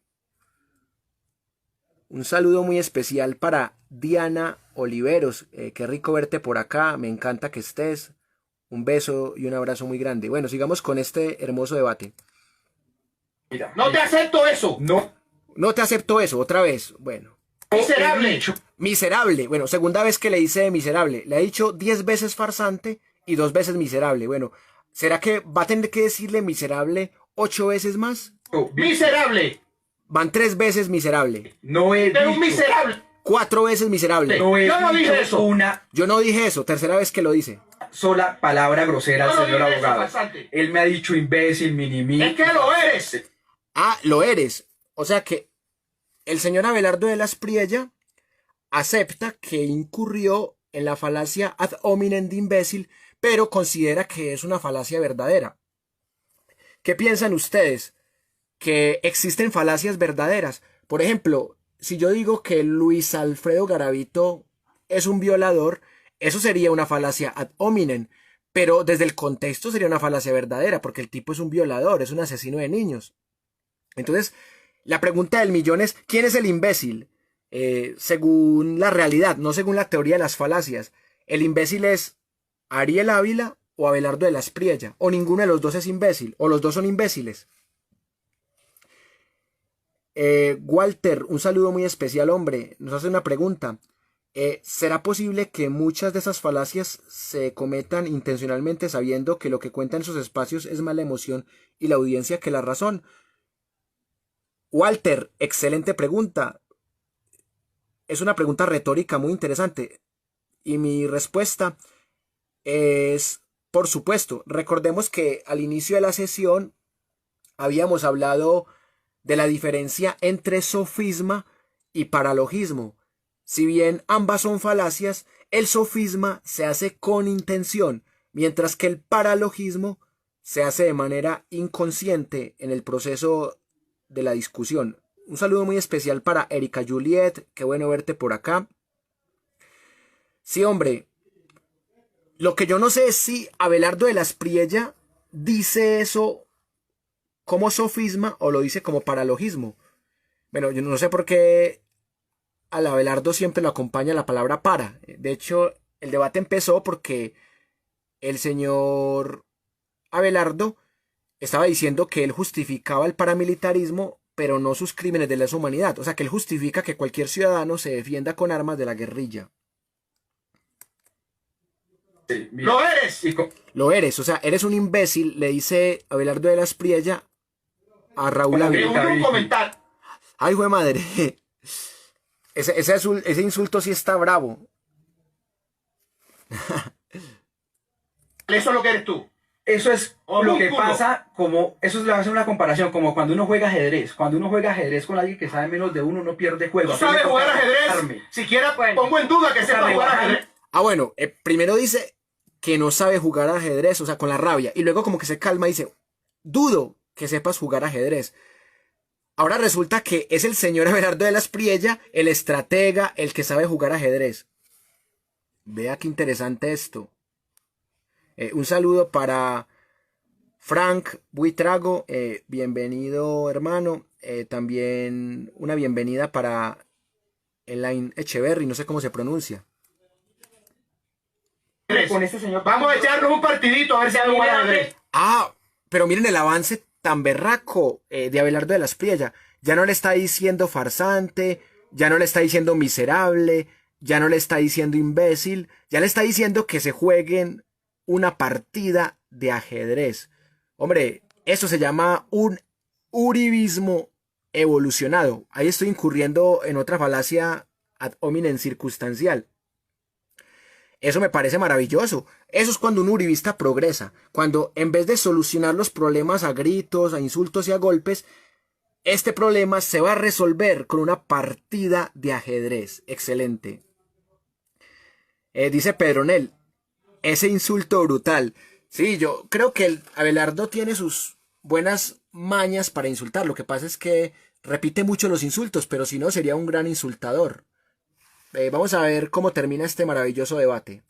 Speaker 5: Un saludo muy especial para Diana Oliveros. Qué rico verte por acá, me encanta que estés. Un beso y un abrazo muy grande. Bueno, sigamos con este hermoso debate.
Speaker 4: Mira, no te acepto eso.
Speaker 5: No te acepto eso, otra vez. Bueno.
Speaker 4: Miserable.
Speaker 5: Miserable. Bueno, segunda vez que le dice miserable. Le ha dicho 10 veces farsante y 2 veces miserable. Bueno, ¿será que va a tener que decirle miserable 8 veces más?
Speaker 4: Miserable.
Speaker 5: Van 3 veces miserable.
Speaker 3: No he
Speaker 4: Pero
Speaker 3: dicho.
Speaker 4: un miserable.
Speaker 5: 4 veces miserable.
Speaker 4: Yo no dije eso.
Speaker 5: Yo no dije eso. Tercera vez que lo dice.
Speaker 3: Sola palabra grosera al señor
Speaker 4: dije eso,
Speaker 3: abogado.
Speaker 4: farsante.
Speaker 3: Él me ha dicho imbécil, minimí.
Speaker 4: Es que lo eres.
Speaker 5: Ah, lo eres. O sea que el señor Abelardo de las Priella acepta que incurrió en la falacia ad hominem de imbécil, pero considera que es una falacia verdadera. ¿qué piensan ustedes? Que existen falacias verdaderas. Por ejemplo, si yo digo que Luis Alfredo Garavito es un violador, eso sería una falacia ad hominem, pero desde el contexto sería una falacia verdadera, porque el tipo es un violador, es un asesino de niños. Entonces, la pregunta del millón es, ¿quién es el imbécil? Según la realidad, no según la teoría de las falacias. ¿El imbécil es Ariel Ávila o Abelardo de la Espriella? ¿O ninguno de los dos es imbécil? ¿O los dos son imbéciles? Walter, un saludo muy especial, hombre. Nos hace una pregunta. ¿Será posible que muchas de esas falacias se cometan intencionalmente sabiendo que lo que cuenta en esos espacios es más la emoción y la audiencia que la razón? Walter, excelente pregunta. Es una pregunta retórica muy interesante. Y mi respuesta es, por supuesto. Recordemos que al inicio de la sesión habíamos hablado de la diferencia entre sofisma y paralogismo. Si bien ambas son falacias, el sofisma se hace con intención, mientras que el paralogismo se hace de manera inconsciente en el proceso de la discusión. Un saludo muy especial para Erika Juliet, qué bueno verte por acá. Sí, hombre, lo que yo no sé es si Abelardo de la Espriella dice eso como sofisma o lo dice como paralogismo. Bueno, yo no sé por qué al Abelardo siempre lo acompaña la palabra para. De hecho, el debate empezó porque el señor Abelardo estaba diciendo que él justificaba el paramilitarismo, pero no sus crímenes de lesa humanidad. O sea, que él justifica que cualquier ciudadano se defienda con armas de la guerrilla.
Speaker 4: Sí, ¡lo eres!
Speaker 5: Lo eres, o sea, eres un imbécil, le dice Abelardo de la Espriella a Raúl Ávila.
Speaker 4: Un comentario.
Speaker 5: Ay, jue madre. Ese insulto sí está bravo.
Speaker 4: Eso es lo que eres tú.
Speaker 3: Eso es lo que pasa, eso es hacer una comparación, como cuando uno juega ajedrez. Cuando uno juega ajedrez con alguien que sabe menos de uno, no pierde juego.
Speaker 4: ¿Tú sabes jugar ajedrez? Siquiera pongo en duda que sepa jugar ajedrez.
Speaker 5: Ah, bueno, primero dice que no sabe jugar ajedrez, o sea, con la rabia. Y luego como que se calma y dice, dudo que sepas jugar ajedrez. Ahora resulta que es el señor Abelardo de la Espriella, el estratega, el que sabe jugar ajedrez. Vea qué interesante esto. Un saludo para Frank Buitrago, bienvenido hermano. También una bienvenida para Elaine Echeverry, no sé cómo se pronuncia.
Speaker 3: Con este señor.
Speaker 4: Vamos a echarnos un partidito a ver si hay un ajedrez.
Speaker 5: Ah, pero miren el avance tan berraco de Abelardo de la Espriella. Ya no le está diciendo farsante, ya no le está diciendo miserable, ya no le está diciendo imbécil, ya le está diciendo que se jueguen una partida de ajedrez. Hombre, eso se llama un uribismo evolucionado. Ahí estoy incurriendo en otra falacia ad hominem circunstancial. Eso me parece maravilloso. Eso es cuando un uribista progresa. Cuando en vez de solucionar los problemas a gritos, a insultos y a golpes, este problema se va a resolver con una partida de ajedrez. Excelente. Dice Pedronel, ese insulto brutal. Sí, yo creo que el Abelardo tiene sus buenas mañas para insultar. Lo que pasa es que repite mucho los insultos, pero si no sería un gran insultador. Vamos a ver cómo termina este maravilloso debate.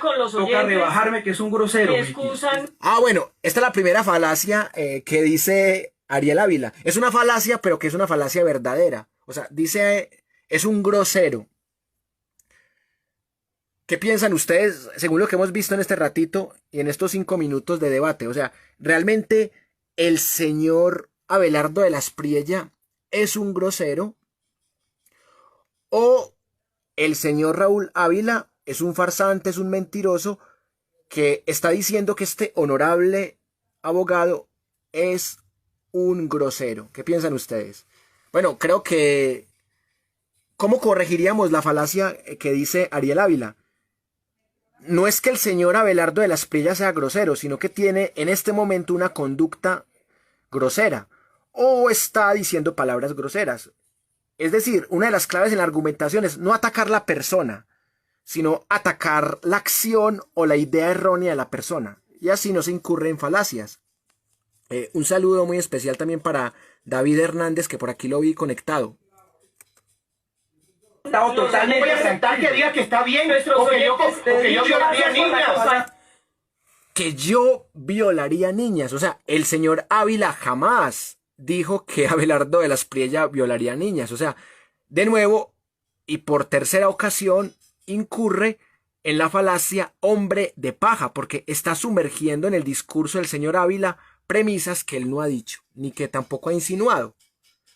Speaker 2: Con los oyentes,
Speaker 3: toca rebajarme que es un grosero.
Speaker 2: Me excusan.
Speaker 5: Ah, bueno, esta es la primera falacia que dice Ariel Ávila. Es una falacia, pero que es una falacia verdadera. O sea, dice, es un grosero. ¿Qué piensan ustedes, según lo que hemos visto en este ratito y en estos 5 minutos de debate? O sea, ¿realmente el señor Abelardo de la Espriella es un grosero? ¿O el señor Raúl Ávila es un farsante, es un mentiroso que está diciendo que este honorable abogado es un grosero? ¿Qué piensan ustedes? Bueno, creo que... ¿Cómo corregiríamos la falacia que dice Ariel Ávila? No es que el señor Abelardo de la Espriella sea grosero, sino que tiene en este momento una conducta grosera. O está diciendo palabras groseras. Es decir, una de las claves en la argumentación es no atacar la persona, sino atacar la acción o la idea errónea de la persona. y así no se incurre en falacias. Un saludo muy especial también para David Hernández, que por aquí lo vi conectado.
Speaker 4: Totalmente. Voy a aceptar que diga que está bien, porque yo violaría niñas.
Speaker 5: Que yo violaría niñas. O sea, el señor Ávila jamás dijo que Abelardo de las Priella violaría niñas. O sea, de nuevo y por tercera ocasión incurre en la falacia hombre de paja, porque está sumergiendo en el discurso del señor Ávila premisas que él no ha dicho, ni que tampoco ha insinuado.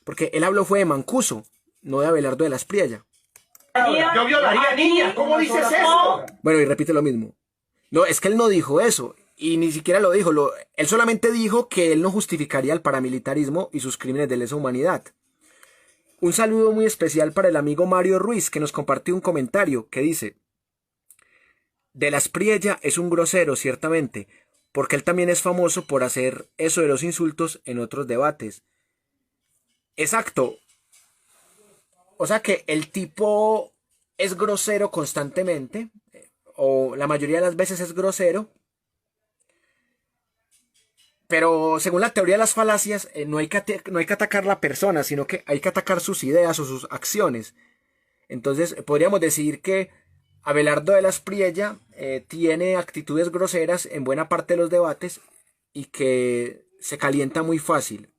Speaker 5: Porque él habló fue de Mancuso, no de Abelardo de las Priella.
Speaker 4: Yo violaría niñas, ¿cómo dices eso?
Speaker 5: Bueno, y repite lo mismo. No, es que él no dijo eso, y ni siquiera lo dijo. Él solamente dijo que él no justificaría el paramilitarismo y sus crímenes de lesa humanidad. Un saludo muy especial para el amigo Mario Ruiz, que nos compartió un comentario que dice: de las Priella es un grosero, ciertamente, porque él también es famoso por hacer eso de los insultos en otros debates. Exacto. O sea que el tipo es grosero constantemente, o la mayoría de las veces es grosero, pero según la teoría de las falacias, no hay que atacar la persona, sino que hay que atacar sus ideas o sus acciones. Entonces podríamos decir que Abelardo de las Priella tiene actitudes groseras en buena parte de los debates y que se calienta muy fácil.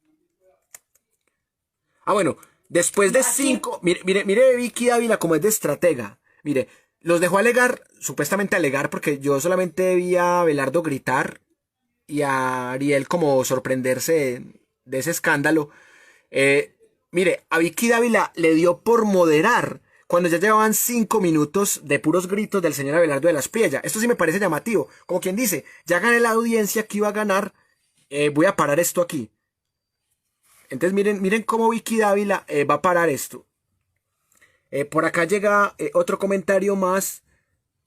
Speaker 5: Bueno, después de 5... Mire Vicky Dávila como es de estratega. Mire, los dejó alegar, supuestamente alegar, porque yo solamente vi a Abelardo gritar y a Ariel como sorprenderse de ese escándalo. Mire, a Vicky Dávila le dio por moderar cuando ya llevaban 5 minutos de puros gritos del señor Abelardo de las Priella. Esto sí me parece llamativo. Como quien dice, ya gané la audiencia que iba a ganar, voy a parar esto aquí. Entonces miren cómo Vicky Dávila va a parar esto. Por acá llega otro comentario más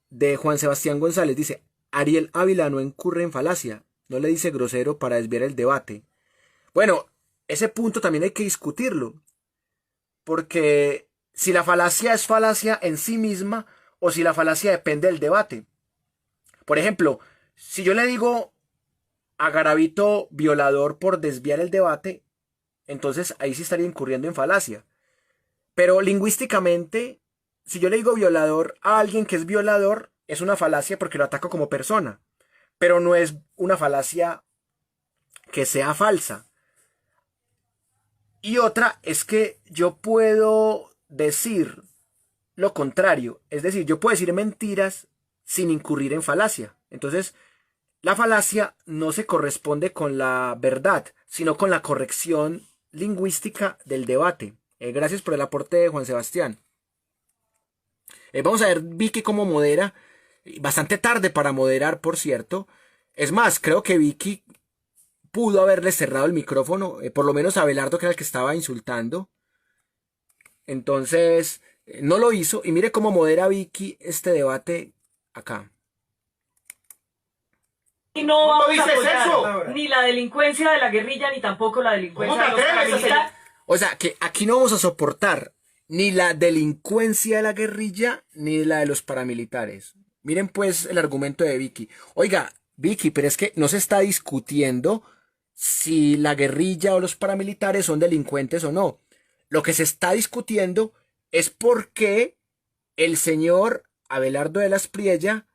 Speaker 5: de Juan Sebastián González. Dice: Ariel Ávila no incurre en falacia, no le dice grosero para desviar el debate. Bueno, ese punto también hay que discutirlo, porque si la falacia es falacia en sí misma o si la falacia depende del debate. Por ejemplo, si yo le digo a Garavito violador por desviar el debate, entonces ahí sí estaría incurriendo en falacia. Pero lingüísticamente, si yo le digo violador a alguien que es violador, es una falacia porque lo ataco como persona. Pero no es una falacia que sea falsa. Y otra es que yo puedo decir lo contrario. Es decir, yo puedo decir mentiras sin incurrir en falacia. Entonces, la falacia no se corresponde con la verdad, sino con la corrección lingüística del debate. Gracias por el aporte de Juan Sebastián. Vamos a ver Vicky cómo modera. Bastante tarde para moderar, por cierto. Es más, creo que Vicky pudo haberle cerrado el micrófono, por lo menos a Abelardo, que era el que estaba insultando. Entonces, no lo hizo. Y mire cómo modera Vicky este debate acá.
Speaker 2: Y no vamos a apoyar ni la delincuencia de la guerrilla, ni tampoco la delincuencia de los paramilitares.
Speaker 5: O sea, que aquí no vamos a soportar ni la delincuencia de la guerrilla, ni la de los paramilitares. Miren pues el argumento de Vicky. Oiga, Vicky, pero es que no se está discutiendo si la guerrilla o los paramilitares son delincuentes o no. Lo que se está discutiendo es por qué el señor Abelardo de las Priella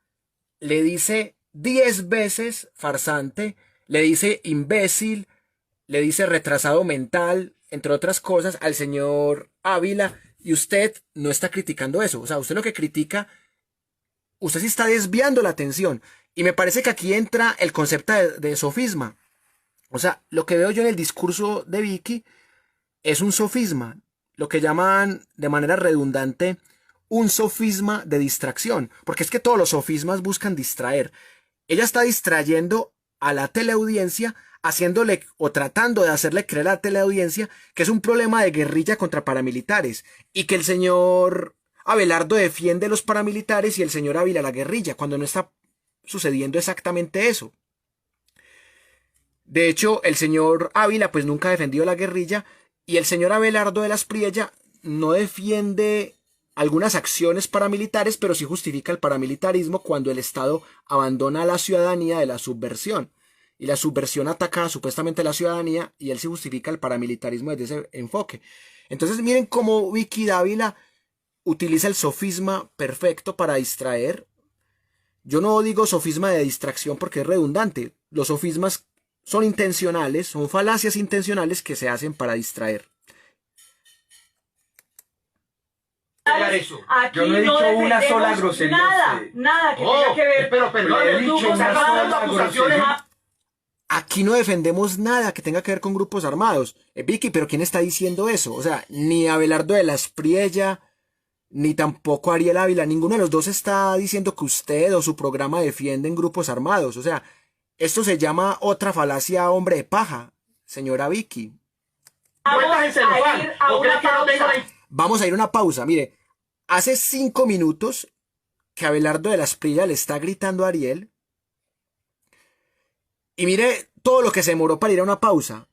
Speaker 5: le dice 10 veces farsante, le dice imbécil, le dice retrasado mental, entre otras cosas, al señor Ávila, y usted no está criticando eso. O sea, usted lo que critica, usted sí está desviando la atención. Y me parece que aquí entra el concepto de sofisma. O sea, lo que veo yo en el discurso de Vicky es un sofisma, lo que llaman de manera redundante un sofisma de distracción, porque es que todos los sofismas buscan distraer. Ella está distrayendo a la teleaudiencia, haciéndole o tratando de hacerle creer a la teleaudiencia que es un problema de guerrilla contra paramilitares y que el señor Abelardo defiende a los paramilitares y el señor Ávila la guerrilla, cuando no está sucediendo exactamente eso. De hecho, el señor Ávila pues nunca ha defendido la guerrilla y el señor Abelardo de las Priella no defiende algunas acciones paramilitares, pero sí justifica el paramilitarismo cuando el Estado abandona a la ciudadanía de la subversión. Y la subversión ataca supuestamente a la ciudadanía y él sí justifica el paramilitarismo desde ese enfoque. Entonces miren cómo Vicky Dávila utiliza el sofisma perfecto para distraer. Yo no digo sofisma de distracción porque es redundante. Los sofismas son intencionales, son falacias intencionales que se hacen para distraer.
Speaker 2: Aquí
Speaker 3: yo no he dicho una sola grosería.
Speaker 2: Nada que tenga que ver.
Speaker 4: Pero perdón, he dicho una sola grosería.
Speaker 5: Aquí no defendemos nada que tenga que ver con grupos armados. Vicky, pero ¿quién está diciendo eso? O sea, ni Abelardo de la Espriella, ni tampoco Ariel Ávila, ninguno de los dos está diciendo que usted o su programa defienden grupos armados. O sea, esto se llama otra falacia hombre de paja, señora Vicky. Vamos a ir a una pausa. Mire, hace 5 minutos que Abelardo de la Espriella le está gritando a Ariel. Y mire todo lo que se demoró para ir a una pausa.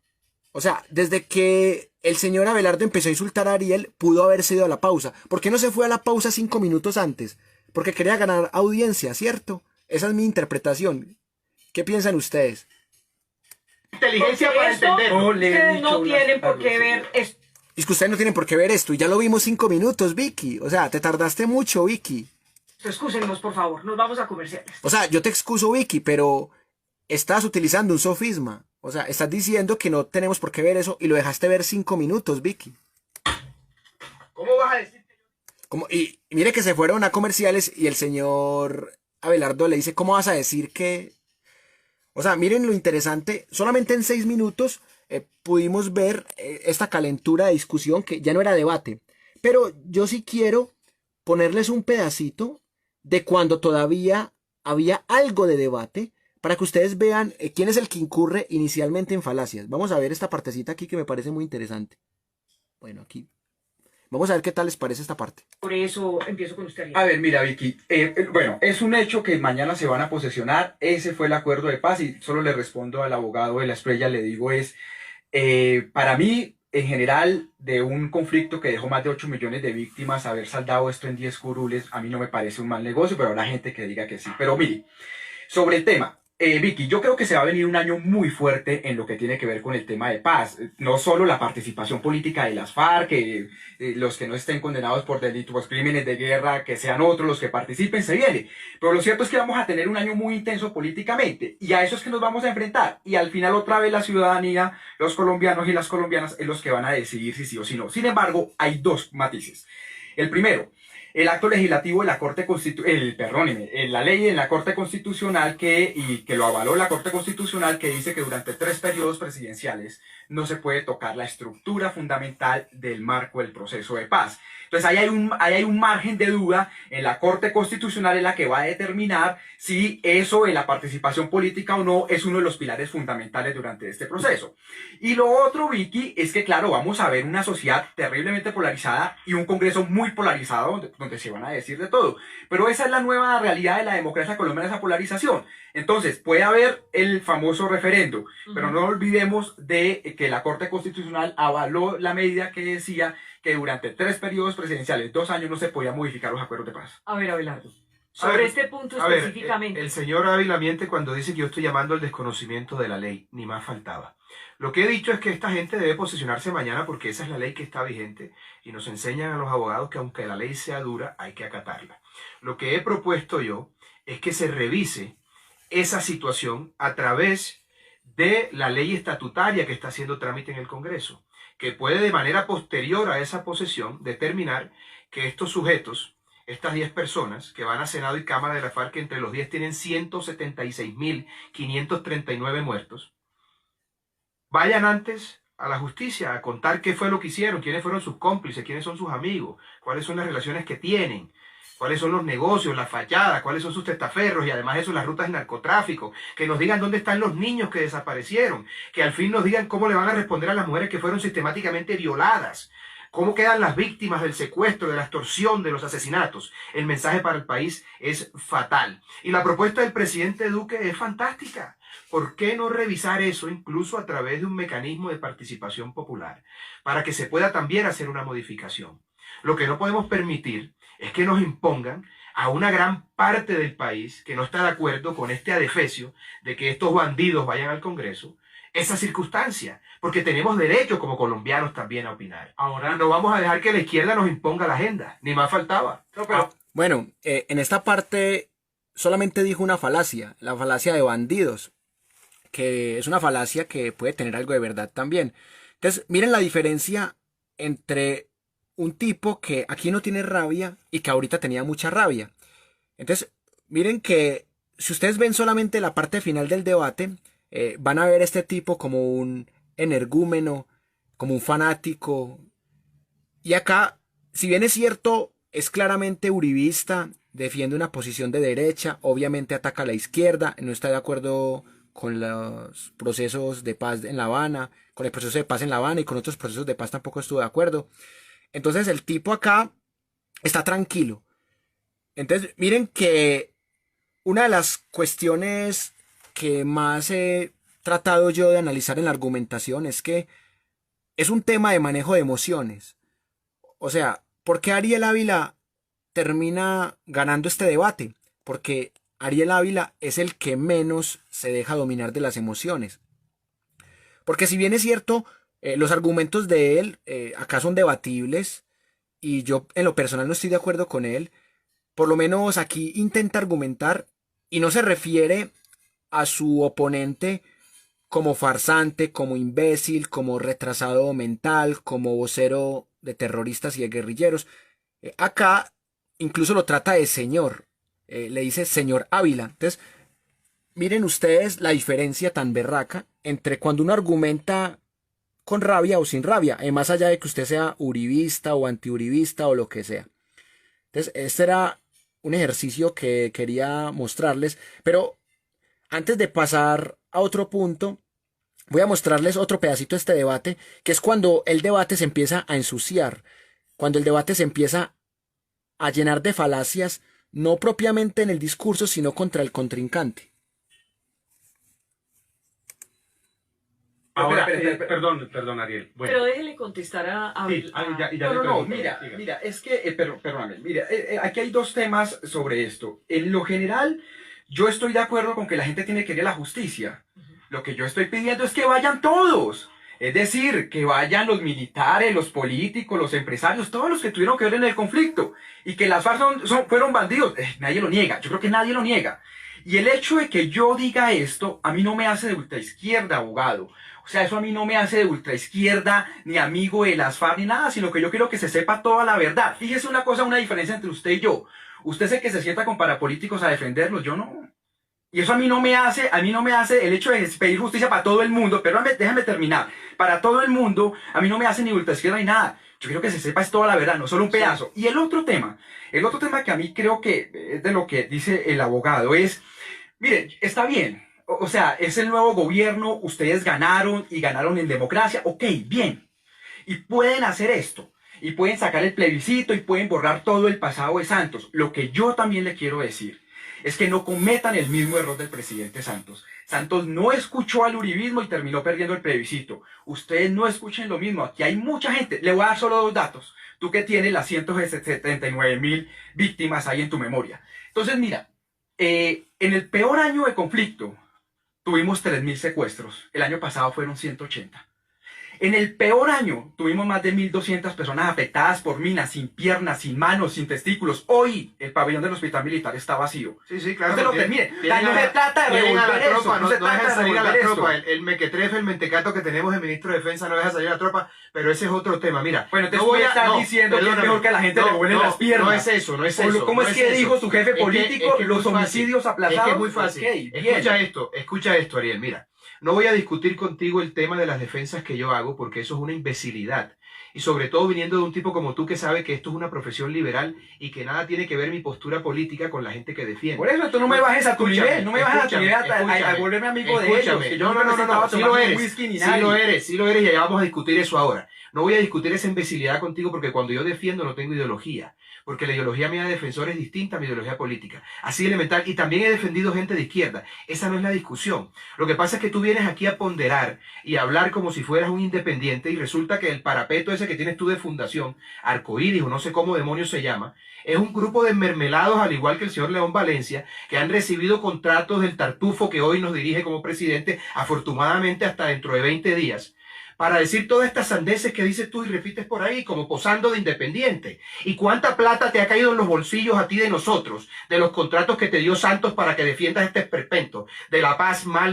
Speaker 5: O sea, desde que el señor Abelardo empezó a insultar a Ariel, pudo haberse ido a la pausa. ¿Por qué no se fue a la pausa 5 minutos antes? Porque quería ganar audiencia, ¿cierto? Esa es mi interpretación. ¿Qué piensan ustedes?
Speaker 4: Inteligencia para entender.
Speaker 2: Ustedes no tienen por qué ver esto.
Speaker 5: Es que ustedes no tienen por qué ver esto. Y ya lo vimos 5 minutos, Vicky. O sea, te tardaste mucho, Vicky.
Speaker 2: Excúsenos, por favor. Nos vamos a comerciales.
Speaker 5: O sea, yo te excuso, Vicky, pero estás utilizando un sofisma. O sea, estás diciendo que no tenemos por qué ver eso y lo dejaste ver 5 minutos, Vicky.
Speaker 4: ¿Cómo vas a decir?
Speaker 5: Y mire que se fueron a comerciales y el señor Abelardo le dice, ¿cómo vas a decir que...? O sea, miren lo interesante. Solamente en 6 minutos pudimos ver esta calentura de discusión que ya no era debate. Pero yo sí quiero ponerles un pedacito de cuando todavía había algo de debate, para que ustedes vean quién es el que incurre inicialmente en falacias. Vamos a ver esta partecita aquí que me parece muy interesante. Bueno, aquí. Vamos a ver qué tal les parece esta parte.
Speaker 2: Por eso empiezo con usted.
Speaker 3: A ver, mira, Vicky. Bueno, es un hecho que mañana se van a posesionar. Ese fue el acuerdo de paz y solo le respondo al abogado de la Espriella, le digo para mí, en general, de un conflicto que dejó más de 8 millones de víctimas, haber saldado esto en 10 curules, a mí no me parece un mal negocio, pero habrá gente que diga que sí. Pero mire, sobre el tema. Vicky, yo creo que se va a venir un año muy fuerte en lo que tiene que ver con el tema de paz. No solo la participación política de las FARC, los que no estén condenados por delitos, crímenes de guerra, que sean otros los que participen, se viene. Pero lo cierto es que vamos a tener un año muy intenso políticamente y a eso es que nos vamos a enfrentar. Y al final otra vez la ciudadanía, los colombianos y las colombianas es los que van a decidir si sí o si no. Sin embargo, hay 2 matices. El primero, el acto legislativo de la Corte Constitucional, la ley en la Corte Constitucional que lo avaló la Corte Constitucional, que dice que durante 3 periodos presidenciales no se puede tocar la estructura fundamental del marco del proceso de paz. Entonces ahí hay un margen de duda en la Corte Constitucional en la que va a determinar si eso en la participación política o no es uno de los pilares fundamentales durante este proceso. Y lo otro, Vicky, es que claro, vamos a ver una sociedad terriblemente polarizada y un Congreso muy polarizado donde se van a decir de todo. Pero esa es la nueva realidad de la democracia colombiana, esa polarización. Entonces puede haber el famoso referendo, pero no olvidemos de que la Corte Constitucional avaló la medida que decía que durante 3 periodos presidenciales, 2 años, no se podía modificar los acuerdos de paz.
Speaker 2: A ver, Abelardo, sobre este punto específicamente.
Speaker 4: El señor Ávila miente cuando dice que yo estoy llamando al desconocimiento de la ley, ni más faltaba. Lo que he dicho es que esta gente debe posicionarse mañana porque esa es la ley que está vigente y nos enseñan a los abogados que aunque la ley sea dura, hay que acatarla. Lo que he propuesto yo es que se revise esa situación a través de la ley estatutaria que está haciendo trámite en el Congreso, que puede de manera posterior a esa posesión determinar que estos sujetos, estas 10 personas que van a Senado y Cámara de la FARC, que entre los 10 tienen 176.539 muertos, vayan antes a la justicia a contar qué fue lo que hicieron, quiénes fueron sus cómplices, quiénes son sus amigos, cuáles son las relaciones que tienen, cuáles son los negocios, las fachadas, cuáles son sus testaferros y además eso las rutas de narcotráfico, que nos digan dónde están los niños que desaparecieron, que al fin nos digan cómo le van a responder a las mujeres que fueron sistemáticamente violadas, cómo quedan las víctimas del secuestro, de la extorsión, de los asesinatos. El mensaje para el país es fatal. Y la propuesta del presidente Duque es fantástica. ¿Por qué no revisar eso incluso a través de un mecanismo de participación popular para que se pueda también hacer una modificación? Lo que no podemos permitir es que nos impongan a una gran parte del país que no está de acuerdo con este adefesio de que estos bandidos vayan al Congreso, esa circunstancia, porque tenemos derecho como colombianos también a opinar. Ahora no vamos a dejar que la izquierda nos imponga la agenda, ni más faltaba.
Speaker 3: No, pero...
Speaker 5: Bueno, en esta parte solamente dijo una falacia, la falacia de bandidos, que es una falacia que puede tener algo de verdad también. Entonces, miren la diferencia entre un tipo que aquí no tiene rabia y que ahorita tenía mucha rabia. Entonces, miren que si ustedes ven solamente la parte final del debate, van a ver a este tipo como un energúmeno, como un fanático. Y acá, si bien es cierto, es claramente uribista, defiende una posición de derecha, obviamente ataca a la izquierda, no está de acuerdo con los procesos de paz en La Habana, con el proceso de paz en La Habana y con otros procesos de paz tampoco estuvo de acuerdo. Entonces el tipo acá está tranquilo. Entonces miren que una de las cuestiones que más he tratado yo de analizar en la argumentación es que es un tema de manejo de emociones. O sea, ¿por qué Ariel Ávila termina ganando este debate? Porque Ariel Ávila es el que menos se deja dominar de las emociones. Porque si bien es cierto, los argumentos de él acá son debatibles y yo en lo personal no estoy de acuerdo con él, por lo menos aquí intenta argumentar y no se refiere a su oponente como farsante, como imbécil, como retrasado mental, como vocero de terroristas y de guerrilleros. Acá incluso lo trata de señor, le dice señor Ávila. Entonces, miren ustedes la diferencia tan berraca entre cuando uno argumenta con rabia o sin rabia, más allá de que usted sea uribista o antiuribista o lo que sea. Entonces, este era un ejercicio que quería mostrarles, pero antes de pasar a otro punto, voy a mostrarles otro pedacito de este debate, que es cuando el debate se empieza a ensuciar, cuando el debate se empieza a llenar de falacias, no propiamente en el discurso, sino contra el contrincante.
Speaker 4: Ahora, perdón, Ariel. Bueno.
Speaker 2: Pero déjele contestar a
Speaker 4: Sí,
Speaker 3: No, mira, es que, perdóname, mira, aquí hay dos temas sobre esto. En lo general, yo estoy de acuerdo con que la gente tiene que ir a la justicia. Lo que yo estoy pidiendo es que vayan todos. Es decir, que vayan los militares, los políticos, los empresarios, todos los que tuvieron que ver en el conflicto. Y que las FARC fueron bandidos. Nadie lo niega. Yo creo que nadie lo niega. Y el hecho de que yo diga esto, a mí no me hace de ultraizquierda, abogado. O sea, eso a mí no me hace de ultraizquierda, ni amigo de las FARC, ni nada, sino que yo quiero que se sepa toda la verdad. Fíjese una cosa, una diferencia entre usted y yo. Usted es el que se sienta con parapolíticos a defenderlos, yo no. Y eso a mí no me hace el hecho de pedir justicia para todo el mundo, pero déjame terminar. Para todo el mundo, a mí no me hace ni ultraizquierda ni nada. Yo quiero que se sepa es toda la verdad, no solo un pedazo. Sí. Y el otro tema que a mí creo que es de lo que dice el abogado es, miren, está bien. O sea, es el nuevo gobierno, ustedes ganaron y ganaron en democracia. Ok, bien. Y pueden hacer esto. Y pueden sacar el plebiscito y pueden borrar todo el pasado de Santos. Lo que yo también le quiero decir es que no cometan el mismo error del presidente Santos. Santos no escuchó al uribismo y terminó perdiendo el plebiscito. Ustedes no escuchen lo mismo. Aquí hay mucha gente. Le voy a dar solo dos datos. Tú que tienes las 179.000 víctimas ahí en tu memoria. Entonces, mira, en el peor año de conflicto tuvimos 3.000 secuestros. El año pasado fueron 180. En el peor año tuvimos más de 1.200 personas afectadas por minas, sin piernas, sin manos, sin testículos. Hoy el pabellón del hospital militar está vacío.
Speaker 4: Sí, claro.
Speaker 3: No se trata de revolver eso.
Speaker 4: No deja salir a la tropa. El mequetrefe, el mentecato que tenemos el ministro de Defensa no deja salir a la tropa, pero ese es otro tema. Mira,
Speaker 3: bueno, entonces voy a estar diciendo que es mejor que a la gente le vuelen las piernas.
Speaker 4: No es eso.
Speaker 3: ¿Cómo es que dijo su jefe político? Los homicidios aplazados.
Speaker 4: Es que es muy fácil. Escucha esto, Ariel, mira. No voy a discutir contigo el tema de las defensas que yo hago porque eso es una imbecilidad. Y sobre todo viniendo de un tipo como tú que sabe que esto es una profesión liberal y que nada tiene que ver mi postura política con la gente que defiende.
Speaker 3: Por eso tú no me bajes a tu nivel, no me bajes a tu nivel a volverme amigo de ellos. Que yo
Speaker 4: no, sí lo eres y ya vamos a discutir eso ahora. No voy a discutir esa imbecilidad contigo porque cuando yo defiendo no tengo ideología. Porque la ideología mía de defensor es distinta a mi ideología política. Así elemental. Y también he defendido gente de izquierda. Esa no es la discusión. Lo que pasa es que tú vienes aquí a ponderar y a hablar como si fueras un independiente y resulta que el parapeto areto ese que tienes tú de fundación, Arcoíris o no sé cómo demonios se llama, es un grupo de mermelados, al igual que el señor León Valencia, que han recibido contratos del Tartufo que hoy nos dirige como presidente, afortunadamente hasta dentro de 20 días, para decir todas estas sandeces que dices tú y repites por ahí, como posando de independiente. ¿Y cuánta plata te ha caído en los bolsillos a ti de nosotros, de los contratos que te dio Santos para que defiendas este esperpento, de la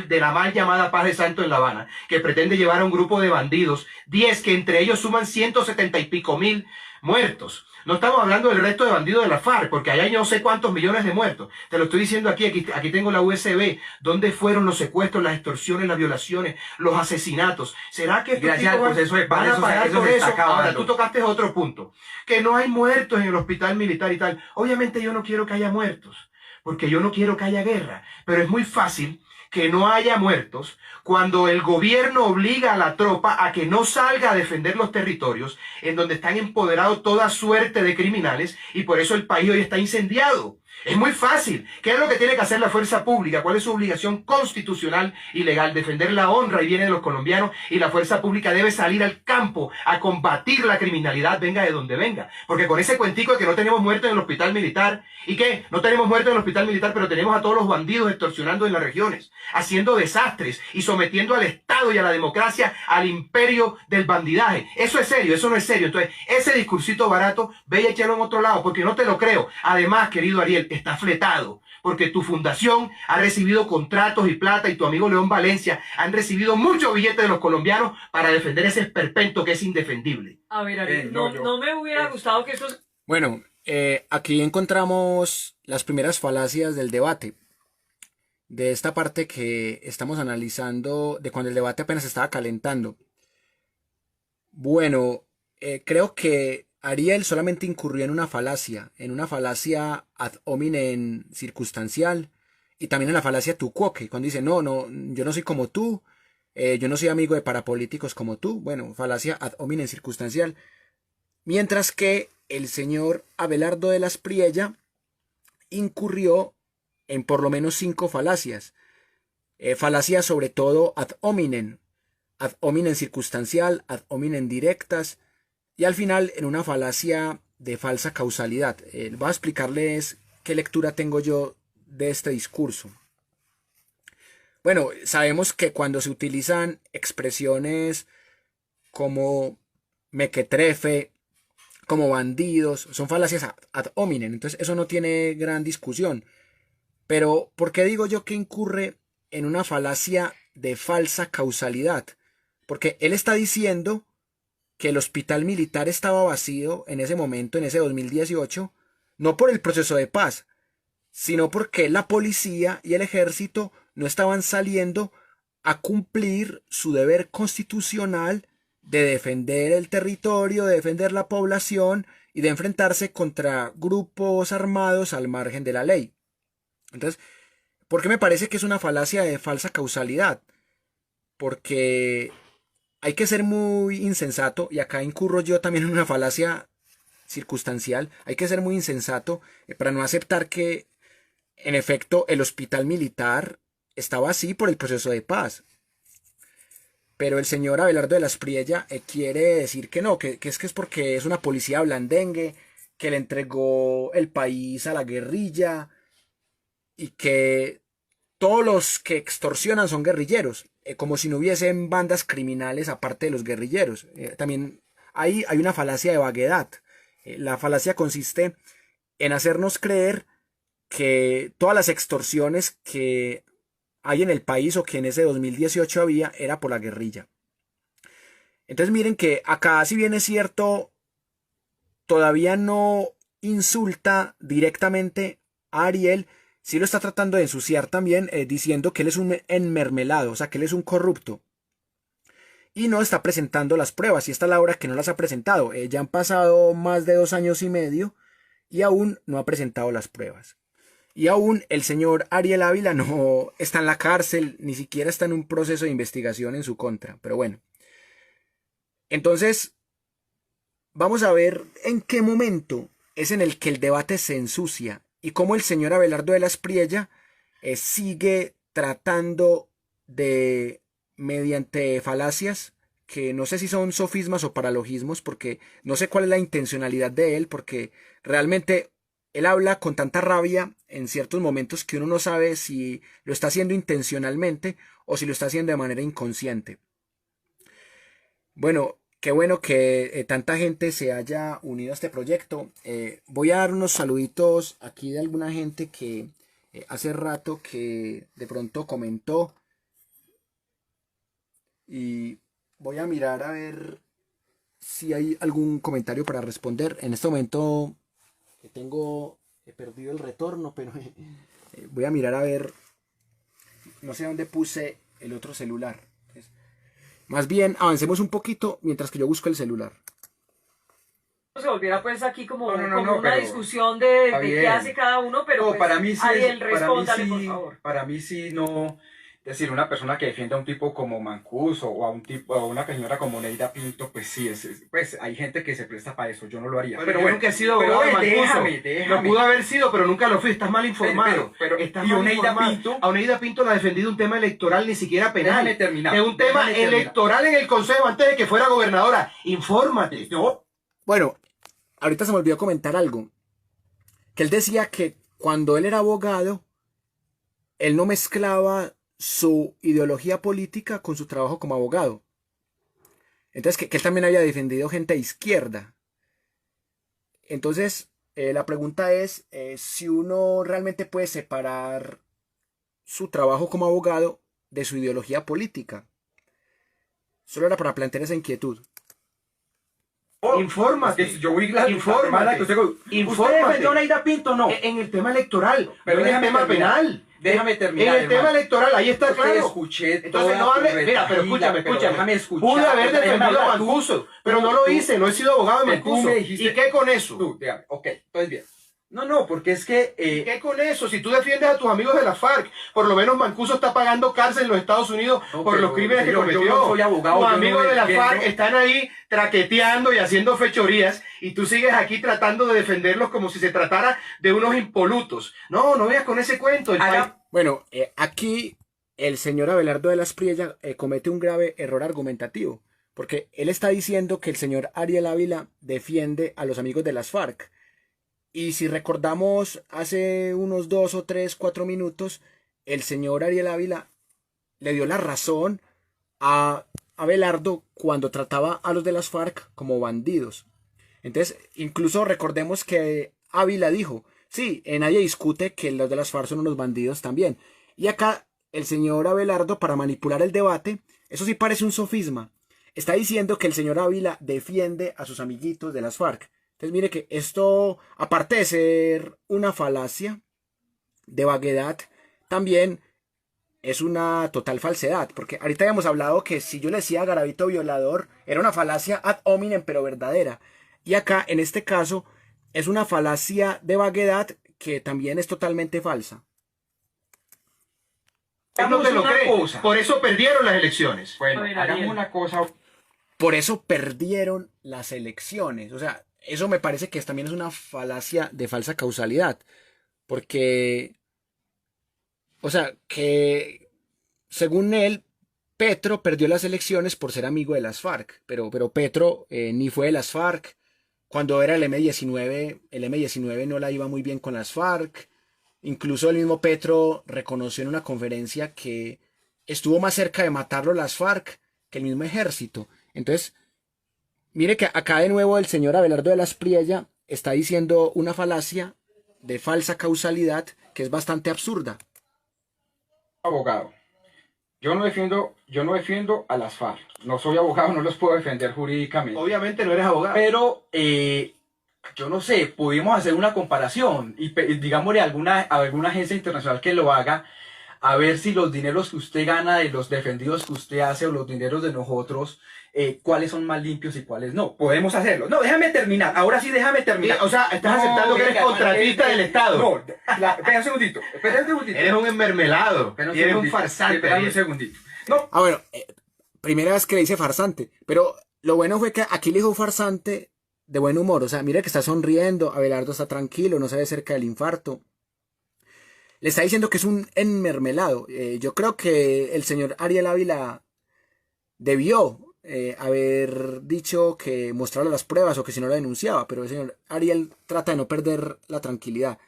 Speaker 4: de la mal llamada paz de Santos en La Habana, que pretende llevar a un grupo de bandidos, 10 que entre ellos suman 170 y pico mil muertos? No estamos hablando del resto de bandidos de la FARC, porque allá hay no sé cuántos millones de muertos. Te lo estoy diciendo aquí tengo la USB. ¿Dónde fueron los secuestros, las extorsiones, las violaciones, los asesinatos? ¿Será que estos tipos van a pagar por eso? Ahora, tú tocaste otro punto. Que no hay muertos en el hospital militar y tal. Obviamente yo no quiero que haya muertos, porque yo no quiero que haya guerra. Pero es muy fácil que no haya muertos cuando el gobierno obliga a la tropa a que no salga a defender los territorios en donde están empoderados toda suerte de criminales, y por eso el país hoy está incendiado. Es muy fácil. ¿Qué es lo que tiene que hacer la fuerza pública? ¿Cuál es su obligación constitucional y legal? Defender la honra y bienes de los colombianos, y la fuerza pública debe salir al campo a combatir la criminalidad, venga de donde venga. Porque con ese cuentico de que no tenemos muertos en el hospital militar, ¿y qué? No tenemos muertos en el hospital militar, pero tenemos a todos los bandidos extorsionando en las regiones, haciendo desastres y sometiendo al Estado y a la democracia al imperio del bandidaje. Eso es serio, eso no es serio. Entonces, ese discursito barato, ve y échalo en otro lado, porque no te lo creo. Además, querido Ariel, está fletado, porque tu fundación ha recibido contratos y plata, y tu amigo León Valencia han recibido muchos billetes de los colombianos para defender ese esperpento que es indefendible.
Speaker 2: A ver, Ariel, no me hubiera gustado que esto...
Speaker 5: Bueno, aquí encontramos las primeras falacias del debate, de esta parte que estamos analizando, de cuando el debate apenas estaba calentando. Bueno, creo que Ariel solamente incurrió en una falacia ad hominem circunstancial, y también en la falacia tu quoque, cuando dice, no, yo no soy como tú, yo no soy amigo de parapolíticos como tú. Bueno, falacia ad hominem circunstancial. Mientras que el señor Abelardo de la Espriella incurrió en por lo menos 5 falacias. Falacias sobre todo ad hominem circunstancial, ad hominem directas, y al final en una falacia de falsa causalidad. Voy a explicarles qué lectura tengo yo de este discurso. Bueno, sabemos que cuando se utilizan expresiones como mequetrefe, como bandidos, son falacias ad hominem, entonces eso no tiene gran discusión. Pero, ¿por qué digo yo que incurre en una falacia de falsa causalidad? Porque él está diciendo que el hospital militar estaba vacío en ese momento, en ese 2018, no por el proceso de paz, sino porque la policía y el ejército no estaban saliendo a cumplir su deber constitucional de defender el territorio, de defender la población y de enfrentarse contra grupos armados al margen de la ley. Entonces, ¿por qué me parece que es una falacia de falsa causalidad? Porque hay que ser muy insensato, y acá incurro yo también en una falacia circunstancial. Hay que ser muy insensato para no aceptar que, en efecto, el hospital militar estaba así por el proceso de paz. Pero el señor Abelardo de la Espriella quiere decir que no, que es porque es una policía blandengue, que le entregó el país a la guerrilla, y que todos los que extorsionan son guerrilleros, como si no hubiesen bandas criminales aparte de los guerrilleros. También hay una falacia de vaguedad. La falacia consiste en hacernos creer que todas las extorsiones que hay en el país, o que en ese 2018 había, era por la guerrilla. Entonces miren que acá, si bien es cierto, todavía no insulta directamente a Ariel, sí lo está tratando de ensuciar también, diciendo que él es un enmermelado, o sea, que él es un corrupto. Y no está presentando las pruebas, y esta es la hora que no las ha presentado. Ya han pasado más de 2 años y medio y aún no ha presentado las pruebas. Y aún el señor Ariel Ávila no está en la cárcel, ni siquiera está en un proceso de investigación en su contra. Pero bueno. Entonces, vamos a ver en qué momento es en el que el debate se ensucia, y cómo el señor Abelardo de la Espriella sigue tratando de, mediante falacias, que no sé si son sofismas o paralogismos, porque no sé cuál es la intencionalidad de él, porque realmente él habla con tanta rabia en ciertos momentos que uno no sabe si lo está haciendo intencionalmente o si lo está haciendo de manera inconsciente. Bueno, qué bueno que tanta gente se haya unido a este proyecto. Voy a dar unos saluditos aquí de alguna gente que hace rato que de pronto comentó. Y voy a mirar a ver si hay algún comentario para responder. En este momento he perdido el retorno, pero voy a mirar a ver. No sé dónde puse el otro celular. Más bien, avancemos un poquito mientras que yo busco el celular.
Speaker 2: Se volviera pues aquí como,
Speaker 3: No,
Speaker 2: una
Speaker 3: pero
Speaker 2: discusión de qué hace cada uno, pero
Speaker 3: no,
Speaker 2: pues,
Speaker 3: para mí sí
Speaker 2: Ariel, respóndale, por favor.
Speaker 3: para mí sí no, es decir, una persona que defienda a un tipo como Mancuso o a un tipo, o a una señora como Neida Pinto, pues sí, pues hay gente que se presta para eso, yo no lo haría.
Speaker 4: Pero yo nunca he sido abogado de Mancuso.
Speaker 3: Déjame.
Speaker 4: Lo pudo haber sido, pero nunca lo fui, estás mal informado.
Speaker 3: Estás
Speaker 4: y
Speaker 3: mal
Speaker 4: Oneida
Speaker 3: informado.
Speaker 4: Pinto, a Oneida Pinto la ha defendido un tema electoral, ni siquiera penal.
Speaker 3: Déjame terminar.
Speaker 4: Es un tema electoral en el Consejo antes de que fuera gobernadora. Infórmate.
Speaker 3: No.
Speaker 5: Bueno, ahorita se me olvidó comentar algo. Que él decía que cuando él era abogado, él no mezclaba su ideología política con su trabajo como abogado. Entonces, que él también había defendido gente de izquierda. Entonces, la pregunta es si uno realmente puede separar su trabajo como abogado de su ideología política. Solo era para plantear esa inquietud.
Speaker 4: Infórmate.
Speaker 3: Yo voy a
Speaker 4: Infórmate.
Speaker 3: ¿Usted
Speaker 4: Infórmate.
Speaker 3: defendió a Neida Pinto o no?
Speaker 4: En el tema electoral,
Speaker 3: Pero
Speaker 4: no en el
Speaker 3: déjame
Speaker 4: tema
Speaker 3: terminar.
Speaker 4: penal.
Speaker 3: Déjame terminar,
Speaker 4: En el tema
Speaker 3: hermano.
Speaker 4: electoral, ahí está
Speaker 3: Yo te
Speaker 4: claro.
Speaker 3: escuché
Speaker 4: Entonces
Speaker 3: toda
Speaker 4: no
Speaker 3: tu
Speaker 4: hable. Mira, pero
Speaker 3: retahíla,
Speaker 4: escúchame.
Speaker 3: déjame escuchar.
Speaker 4: Pude haber
Speaker 3: Déjame
Speaker 4: defendido a
Speaker 3: hablar tú.
Speaker 4: Mancuso, pero no lo hice, no he sido abogado de
Speaker 3: Que tú
Speaker 4: Mancuso.
Speaker 3: me dijiste-
Speaker 4: ¿Y qué con eso?
Speaker 3: Tú, déjame. Ok, entonces bien. No, porque es que...
Speaker 4: ¿Qué con eso? Si tú defiendes a tus amigos de la FARC, por lo menos Mancuso está pagando cárcel en los Estados Unidos
Speaker 3: No,
Speaker 4: por
Speaker 3: pero,
Speaker 4: los crímenes que
Speaker 3: señor, yo
Speaker 4: cometió.
Speaker 3: no soy abogado,
Speaker 4: Tus
Speaker 3: yo
Speaker 4: amigos
Speaker 3: no
Speaker 4: de la
Speaker 3: defiendo.
Speaker 4: FARC están ahí traqueteando y haciendo fechorías y tú sigues aquí tratando de defenderlos como si se tratara de unos impolutos. No veas con ese cuento.
Speaker 5: Bueno, aquí el señor Abelardo de las Priella comete un grave error argumentativo, porque él está diciendo que el señor Ariel Ávila defiende a los amigos de las FARC. Y si recordamos hace unos 2 o 3, 4 minutos, el señor Ariel Ávila le dio la razón a Abelardo cuando trataba a los de las FARC como bandidos. Entonces, incluso recordemos que Ávila dijo, sí, nadie discute que los de las FARC son unos bandidos también. Y acá el señor Abelardo, para manipular el debate, eso sí parece un sofisma, está diciendo que el señor Ávila defiende a sus amiguitos de las FARC. Entonces mire que esto, aparte de ser una falacia de vaguedad, también es una total falsedad. Porque ahorita habíamos hablado que si yo le decía Garavito violador, era una falacia ad hominem pero verdadera. Y acá, en este caso, es una falacia de vaguedad que también es totalmente falsa.
Speaker 4: No te lo
Speaker 3: una
Speaker 4: crees.
Speaker 3: cosa.
Speaker 4: Por eso perdieron las elecciones.
Speaker 3: Bueno,
Speaker 2: A ver,
Speaker 3: hagamos
Speaker 2: Ariel.
Speaker 3: una cosa.
Speaker 5: Por eso perdieron las elecciones. O sea, eso me parece que también es una falacia de falsa causalidad. Porque, o sea, que según él, Petro perdió las elecciones por ser amigo de las FARC. Pero Petro ni fue de las FARC. Cuando era el M-19 no la iba muy bien con las FARC. Incluso el mismo Petro reconoció en una conferencia que estuvo más cerca de matarlo las FARC que el mismo ejército. Entonces, mire que acá de nuevo el señor Abelardo de las Priella está diciendo una falacia de falsa causalidad que es bastante absurda.
Speaker 3: Abogado. Yo no defiendo a las FARC. No soy abogado, no los puedo defender jurídicamente.
Speaker 4: Obviamente no eres abogado.
Speaker 3: Pero, yo no sé, pudimos hacer una comparación y digámosle a alguna agencia internacional que lo haga, a ver si los dineros que usted gana de los defendidos que usted hace o los dineros de nosotros, cuáles son más limpios y cuáles no. Podemos hacerlo. No, déjame terminar. Ahora sí, déjame terminar.
Speaker 4: O sea, estás aceptando que eres contratista del Estado.
Speaker 3: No, espera un segundito.
Speaker 4: Eres un enmermelado.
Speaker 3: Espera
Speaker 4: Y eres un farsante.
Speaker 3: Espera un segundito. No,
Speaker 5: Ah, bueno, primera vez que le dice farsante. Pero lo bueno fue que aquí le dijo farsante de buen humor. O sea, mira que está sonriendo, Abelardo está tranquilo, no se ve cerca del infarto. Le está diciendo que es un enmermelado. Yo creo que el señor Ariel Ávila debió haber dicho que mostrara las pruebas o que si no la denunciaba, pero el señor Ariel trata de no perder la tranquilidad.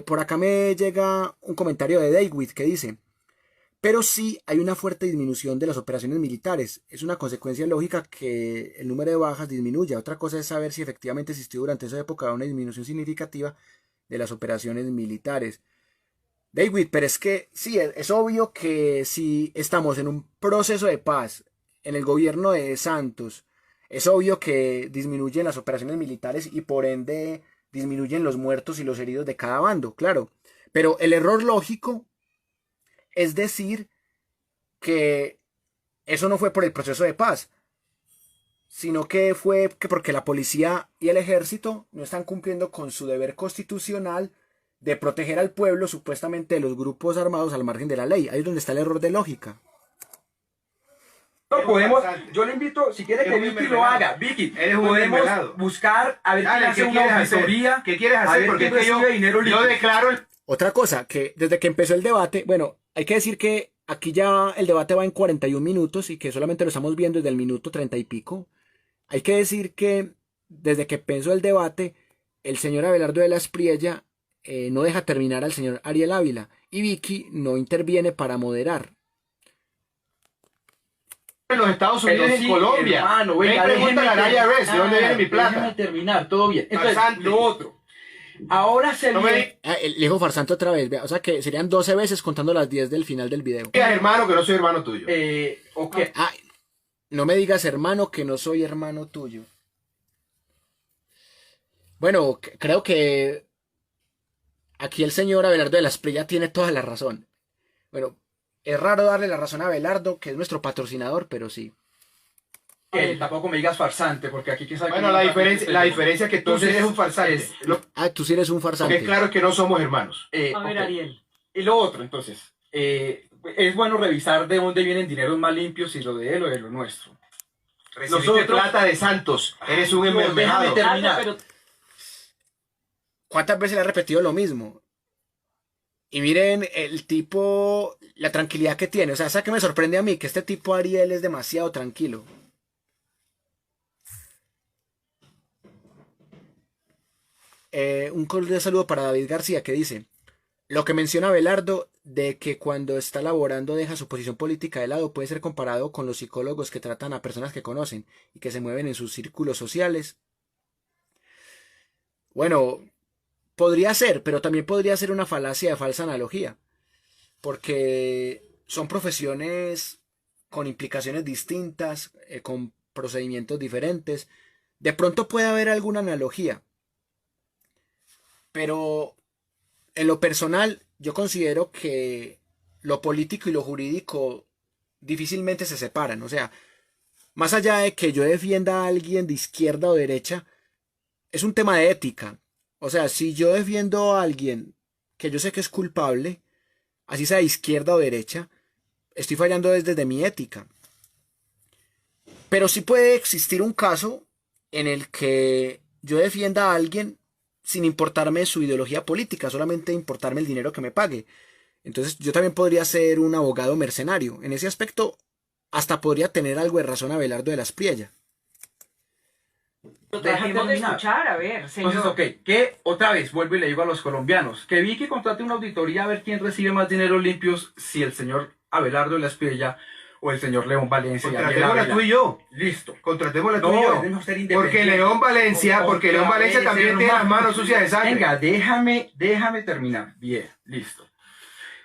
Speaker 5: Por acá me llega un comentario de David que dice: pero sí hay una fuerte disminución de las operaciones militares. Es una consecuencia lógica que el número de bajas disminuya. Otra cosa es saber si efectivamente existió durante esa época una disminución significativa de las operaciones militares. David, pero es que sí, es obvio que si estamos en un proceso de paz en el gobierno de Santos, es obvio que disminuyen las operaciones militares y por ende disminuyen los muertos y los heridos de cada bando, claro. Pero el error lógico es decir que eso no fue por el proceso de paz, sino que fue que porque la policía y el ejército no están cumpliendo con su deber constitucional de proteger al pueblo supuestamente de los grupos armados al margen de la ley. Ahí es donde está el error de lógica.
Speaker 3: Podemos, yo le invito, si quiere que Vicky lo haga, Vicky, podemos buscar a ver quién hace una auditoría.
Speaker 4: ¿Qué quieres hacer? Porque es que yo declaro el...
Speaker 5: Otra cosa, que desde que empezó el debate, bueno, hay que decir que aquí ya el debate va en 41 minutos y que solamente lo estamos viendo desde el minuto 30 y pico. Hay que decir que desde que empezó el debate, el señor Abelardo de la Espriella no deja terminar al señor Ariel Ávila y Vicky no interviene para moderar.
Speaker 4: En los Estados Unidos y en Colombia.
Speaker 3: Hermano, venga,
Speaker 4: pregúntale a la IRS de dónde viene mi plata.
Speaker 3: Déjame terminar, todo bien. Entonces,
Speaker 4: Farsante.
Speaker 3: lo otro. Ahora se viene...
Speaker 5: El hijo farsante otra vez, vea, o sea que serían 12 veces contando las 10 del final del video.
Speaker 4: Hermano, que no soy hermano tuyo.
Speaker 3: Okay.
Speaker 5: No me digas, hermano, que no soy hermano tuyo. Bueno, creo que aquí el señor Abelardo de la Espriella tiene toda la razón. Bueno, es raro darle la razón a Abelardo, que es nuestro patrocinador, pero sí.
Speaker 3: Tampoco me digas farsante, porque aquí quién sabe.
Speaker 4: Bueno, la diferencia es que tú sí eres un farsante.
Speaker 5: Tú sí eres un farsante.
Speaker 4: Porque claro que no somos hermanos.
Speaker 2: A ver, Ariel.
Speaker 3: Y lo otro, entonces, es bueno revisar de dónde vienen dineros más limpios, y lo de él o de lo nuestro.
Speaker 4: Recibiste plata de Santos. Eres un envergonzado.
Speaker 3: Déjame terminar.
Speaker 5: ¿Cuántas veces le ha repetido lo mismo? Y miren el tipo, la tranquilidad que tiene. O sea, ¿sabes qué me sorprende a mí? Que este tipo Ariel es demasiado tranquilo. Un cordial saludo para David García que dice: lo que menciona Abelardo de que cuando está laborando deja su posición política de lado puede ser comparado con los psicólogos que tratan a personas que conocen y que se mueven en sus círculos sociales. Bueno, podría ser, pero también podría ser una falacia de falsa analogía, porque son profesiones con implicaciones distintas, con procedimientos diferentes. De pronto puede haber alguna analogía, pero en lo personal yo considero que lo político y lo jurídico difícilmente se separan. O sea, más allá de que yo defienda a alguien de izquierda o derecha, es un tema de ética. O sea, si yo defiendo a alguien que yo sé que es culpable, así sea de izquierda o derecha, estoy fallando desde mi ética. Pero sí puede existir un caso en el que yo defienda a alguien sin importarme su ideología política, solamente importarme el dinero que me pague. Entonces yo también podría ser un abogado mercenario. En ese aspecto, hasta podría tener algo de razón Abelardo de la Espriella.
Speaker 2: Dejemos de escuchar, a ver, señor.
Speaker 3: Entonces, que otra vez vuelvo y le digo a los colombianos, que Vicky contrate una auditoría a ver quién recibe más dinero limpios, si el señor Abelardo de la Espriella o el señor León Valencia.
Speaker 4: Contratémosla tú y yo.
Speaker 3: Listo.
Speaker 4: Contratémosla tú y yo. Porque León Valencia, también tiene las manos sucias de sangre.
Speaker 3: Venga, déjame terminar. Bien, listo.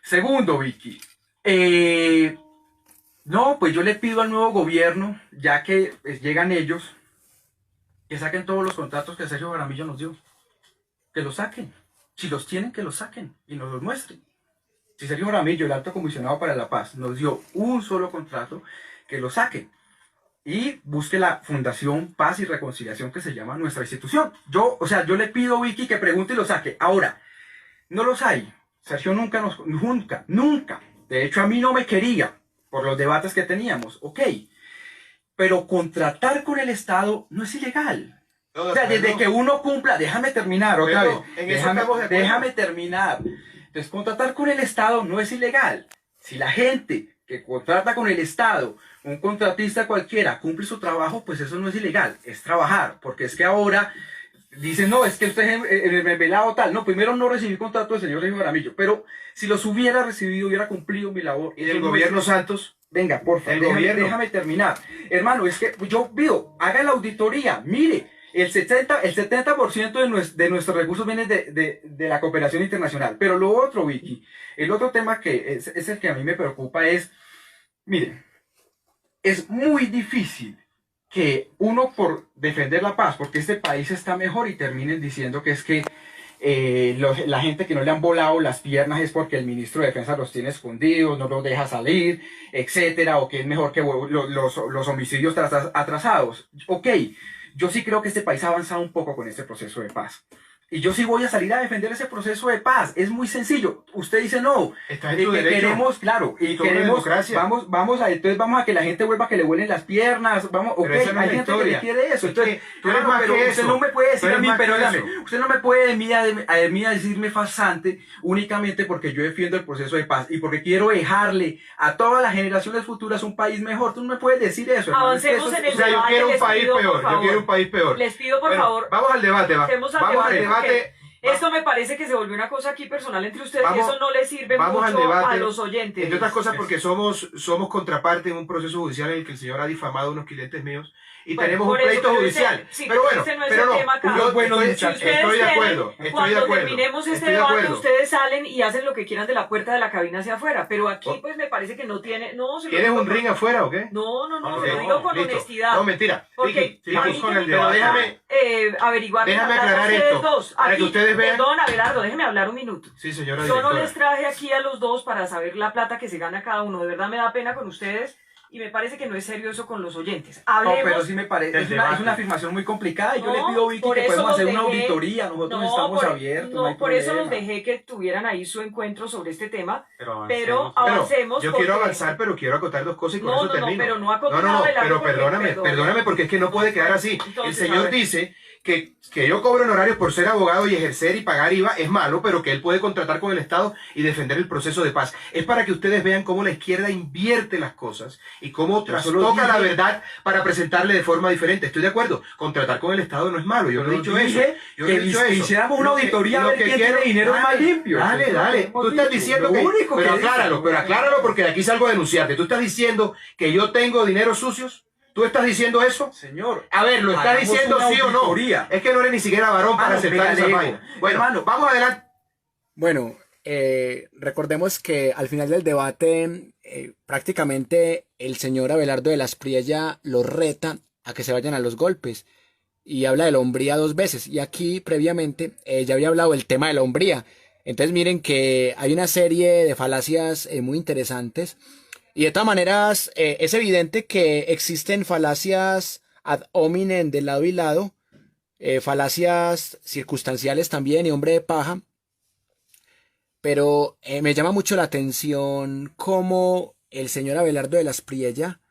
Speaker 3: Segundo, Vicky. No, pues yo le pido al nuevo gobierno, ya que llegan ellos, que saquen todos los contratos que Sergio Jaramillo nos dio. Que los saquen. Si los tienen, que los saquen y nos los muestren. Si Sergio Jaramillo, el alto comisionado para la paz, nos dio un solo contrato, que lo saquen. Y busque la Fundación Paz y Reconciliación, que se llama nuestra institución. Yo le pido a Vicky que pregunte y lo saque. Ahora, no los hay. Sergio nunca. De hecho, a mí no me quería por los debates que teníamos. Ok. Pero contratar con el Estado no es ilegal. O sea, desde que uno cumpla, déjame terminar otra vez. Déjame terminar. Entonces, contratar con el Estado no es ilegal. Si la gente que contrata con el Estado un contratista cualquiera cumple su trabajo, pues eso no es ilegal, es trabajar, porque es que ahora dicen, no, es que usted es velado tal. No, primero no recibí contrato del señor Sergio Jaramillo, pero si los hubiera recibido, hubiera cumplido mi labor.
Speaker 4: ¿Y del gobierno Santos?
Speaker 3: Venga, por favor, déjame terminar. Hermano, es que yo pido, haga la auditoría, mire, el 70% de nuestros recursos vienen de la cooperación internacional. Pero lo otro, Vicky, el otro tema que es el que a mí me preocupa es, mire, es muy difícil que uno por defender la paz, porque este país está mejor y terminen diciendo que es que la gente que no le han volado las piernas es porque el ministro de Defensa los tiene escondidos, no los deja salir, etcétera, o que es mejor que los homicidios atrasados. Ok, yo sí creo que este país ha avanzado un poco con este proceso de paz. Y yo sí voy a salir a defender ese proceso de paz. Es muy sencillo. Usted dice no. Queremos, claro, y queremos, entonces vamos a que la gente vuelva, que le vuelen las piernas. Vamos, ok, hay gente que le quiere eso. Entonces, pero usted no me puede decir a mí, usted no me puede a mí decirme farsante únicamente porque yo defiendo el proceso de paz y porque quiero dejarle a todas las generaciones futuras un país mejor. Tú no me puedes decir eso.
Speaker 2: Avancemos en el debate.
Speaker 4: Yo quiero un país peor. Yo quiero un país peor.
Speaker 2: Les pido por favor.
Speaker 4: Vamos al debate,
Speaker 2: Vamos al debate. Esto me parece que se volvió una cosa aquí personal entre ustedes y eso no le sirve mucho a los oyentes.
Speaker 4: Entre otras cosas porque somos contraparte en un proceso judicial en el que el señor ha difamado a unos clientes míos y tenemos un pleito judicial.
Speaker 2: Pero bueno, estoy de acuerdo. Cuando terminemos este debate, ustedes salen y hacen lo que quieran de la puerta de la cabina hacia afuera. Pero aquí pues me parece que no tiene...
Speaker 4: ¿Tienes un ring afuera o qué?
Speaker 2: No, se lo digo con honestidad.
Speaker 4: No, mentira.
Speaker 2: Porque
Speaker 4: vamos con el debate. Déjame
Speaker 2: averiguar.
Speaker 4: Déjame aclarar esto. Para que ustedes vean.
Speaker 2: Perdón, Abelardo, déjeme hablar un minuto.
Speaker 4: Sí, señora
Speaker 2: directora. Yo no
Speaker 4: directora.
Speaker 2: les traje aquí a los dos para saber la plata que se gana cada uno. De verdad me da pena con ustedes. Y me parece que no es serio eso con los oyentes. Hablemos,
Speaker 3: no, pero sí me parece, es una afirmación muy complicada y yo le pido a Vicky que podemos hacer una auditoría, nosotros estamos abiertos.
Speaker 2: No, por eso los dejé que tuvieran ahí su encuentro sobre este tema, pero avancemos.
Speaker 4: Yo quiero avanzar, pero quiero acotar dos cosas y con eso termino.
Speaker 2: Pero no acotar
Speaker 4: pero perdóname porque es que no puede quedar así. Entonces, el señor dice que yo cobro honorarios por ser abogado y ejercer y pagar IVA es malo, pero que él puede contratar con el Estado y defender el proceso de paz. Es para que ustedes vean cómo la izquierda invierte las cosas y cómo trastoca la verdad para presentarle de forma diferente. Estoy de acuerdo, contratar con el Estado no es malo, yo no he dicho eso. Yo no he dicho eso.
Speaker 3: Hiciéramos una auditoría a ver quién tiene dinero más limpio.
Speaker 4: Dale. Tú estás diciendo que... Pero acláralo porque de aquí salgo a denunciarte. Tú estás diciendo que yo tengo dinero sucios. ¿Tú estás diciendo eso?
Speaker 3: Señor.
Speaker 4: A ver, ¿lo estás diciendo sí o no? Es que no eres ni siquiera varón para aceptar esa vaina. Bueno, hermano, vamos adelante.
Speaker 5: Bueno, recordemos que al final del debate prácticamente el señor Abelardo de las Priella los reta a que se vayan a los golpes y habla de la hombría 2 veces. Y aquí previamente ya había hablado del tema de la hombría. Entonces miren que hay una serie de falacias muy interesantes. Y de todas maneras, es evidente que existen falacias ad hominem de lado y lado, falacias circunstanciales también y hombre de paja, pero me llama mucho la atención cómo el señor Abelardo de las Priella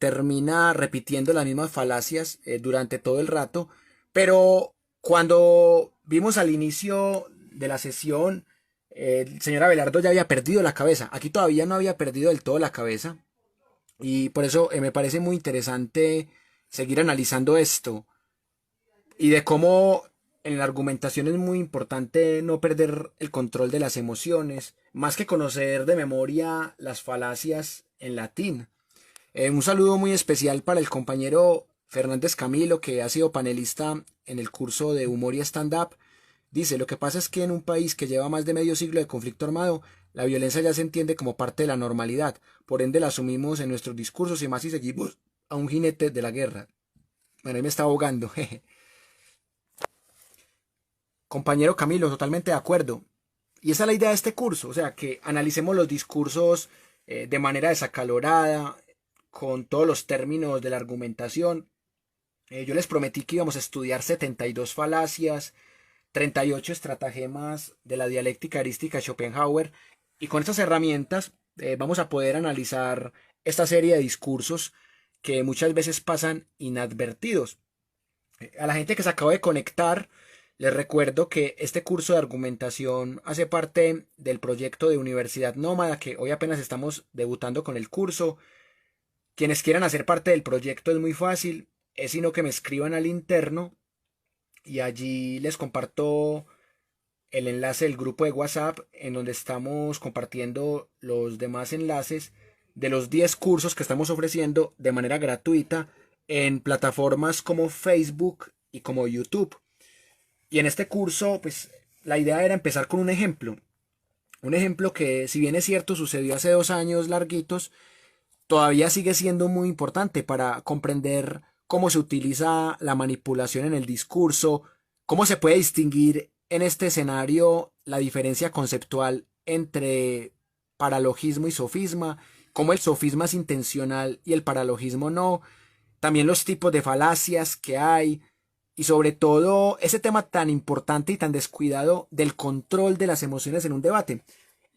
Speaker 5: termina repitiendo las mismas falacias durante todo el rato, pero cuando vimos al inicio de la sesión, el señor Abelardo ya había perdido la cabeza. Aquí todavía no había perdido del todo la cabeza. Y por eso me parece muy interesante seguir analizando esto. Y de cómo en la argumentación es muy importante no perder el control de las emociones. Más que conocer de memoria las falacias en latín. Un saludo muy especial para el compañero Fernández Camilo, que ha sido panelista en el curso de humor y stand-up. Dice, lo que pasa es que en un país que lleva más de medio siglo de conflicto armado, la violencia ya se entiende como parte de la normalidad, por ende la asumimos en nuestros discursos y más si seguimos a un jinete de la guerra. Bueno, ahí me está ahogando. Compañero Camilo, totalmente de acuerdo. Y esa es la idea de este curso, o sea, que analicemos los discursos de manera desacalorada, con todos los términos de la argumentación. Yo les prometí que íbamos a estudiar 72 falacias, 38 estratagemas de la dialéctica erística de Schopenhauer, y con estas herramientas vamos a poder analizar esta serie de discursos que muchas veces pasan inadvertidos. A la gente que se acaba de conectar, les recuerdo que este curso de argumentación hace parte del proyecto de Universidad Nómada, que hoy apenas estamos debutando con el curso, Quienes quieran hacer parte del proyecto es muy fácil, es sino que me escriban al interno y allí les comparto el enlace del grupo de WhatsApp en donde estamos compartiendo los demás enlaces de los 10 cursos que estamos ofreciendo de manera gratuita en plataformas como Facebook y como YouTube. Y en este curso, pues la idea era empezar con un ejemplo que, si bien es cierto, sucedió hace 2 años larguitos, todavía sigue siendo muy importante para comprender cómo se utiliza la manipulación en el discurso, cómo se puede distinguir en este escenario la diferencia conceptual entre paralogismo y sofisma, cómo el sofisma es intencional y el paralogismo no, también los tipos de falacias que hay, y sobre todo ese tema tan importante y tan descuidado del control de las emociones en un debate.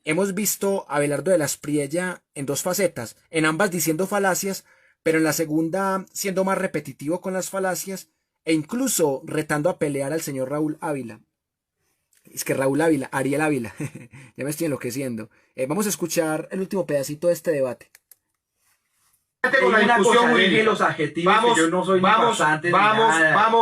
Speaker 5: Hemos visto a Abelardo de la Espriella en 2 facetas, en ambas diciendo falacias, pero en la segunda siendo más repetitivo con las falacias e incluso retando a pelear al señor Raúl Ávila. Es que Raúl Ávila, Ariel Ávila, ya me estoy enloqueciendo. Vamos a escuchar el último pedacito de este debate.
Speaker 4: Con la discusión jurídica.
Speaker 3: Los adjetivos, vamos, que yo no soy
Speaker 4: vamos.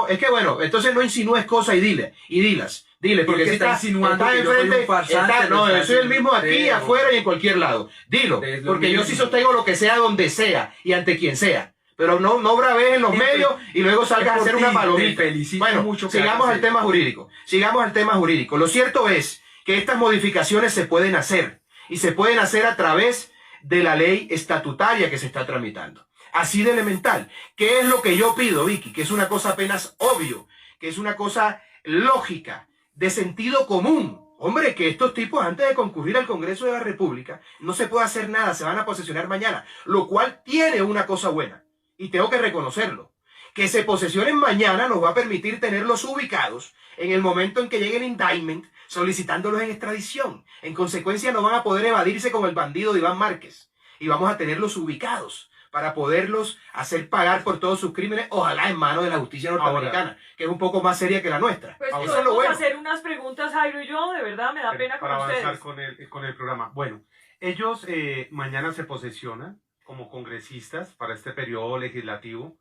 Speaker 4: Es que bueno, entonces no insinúes cosas y dilas. Dile, porque si
Speaker 3: está insinuando
Speaker 4: que
Speaker 3: yo soy un farsante,
Speaker 4: no, yo soy el mismo aquí, afuera y en cualquier lado. Dilo, porque yo sí sostengo lo que sea, donde sea y ante quien sea. Pero no braves en los medios y luego salgas a hacer una palomita. Bueno, sigamos al tema jurídico. Lo cierto es que estas modificaciones se pueden hacer y se pueden hacer a través de la ley estatutaria que se está tramitando. Así de elemental. ¿Qué es lo que yo pido, Vicky? Que es una cosa apenas obvio, que es una cosa lógica, de sentido común. Hombre, que estos tipos antes de concurrir al Congreso de la República no se puede hacer nada, se van a posesionar mañana, lo cual tiene una cosa buena y tengo que reconocerlo. Que se posesionen mañana nos va a permitir tenerlos ubicados en el momento en que llegue el indictment solicitándolos en extradición. En consecuencia no van a poder evadirse como el bandido de Iván Márquez y vamos a tenerlos ubicados para poderlos hacer pagar por todos sus crímenes, ojalá en manos de la justicia norteamericana, que es un poco más seria que la nuestra.
Speaker 2: Pues podemos hacer unas preguntas, Jairo y yo, de verdad me da pena con ustedes.
Speaker 6: Para avanzar con el programa. Bueno, ellos mañana se posesionan como congresistas para este periodo legislativo.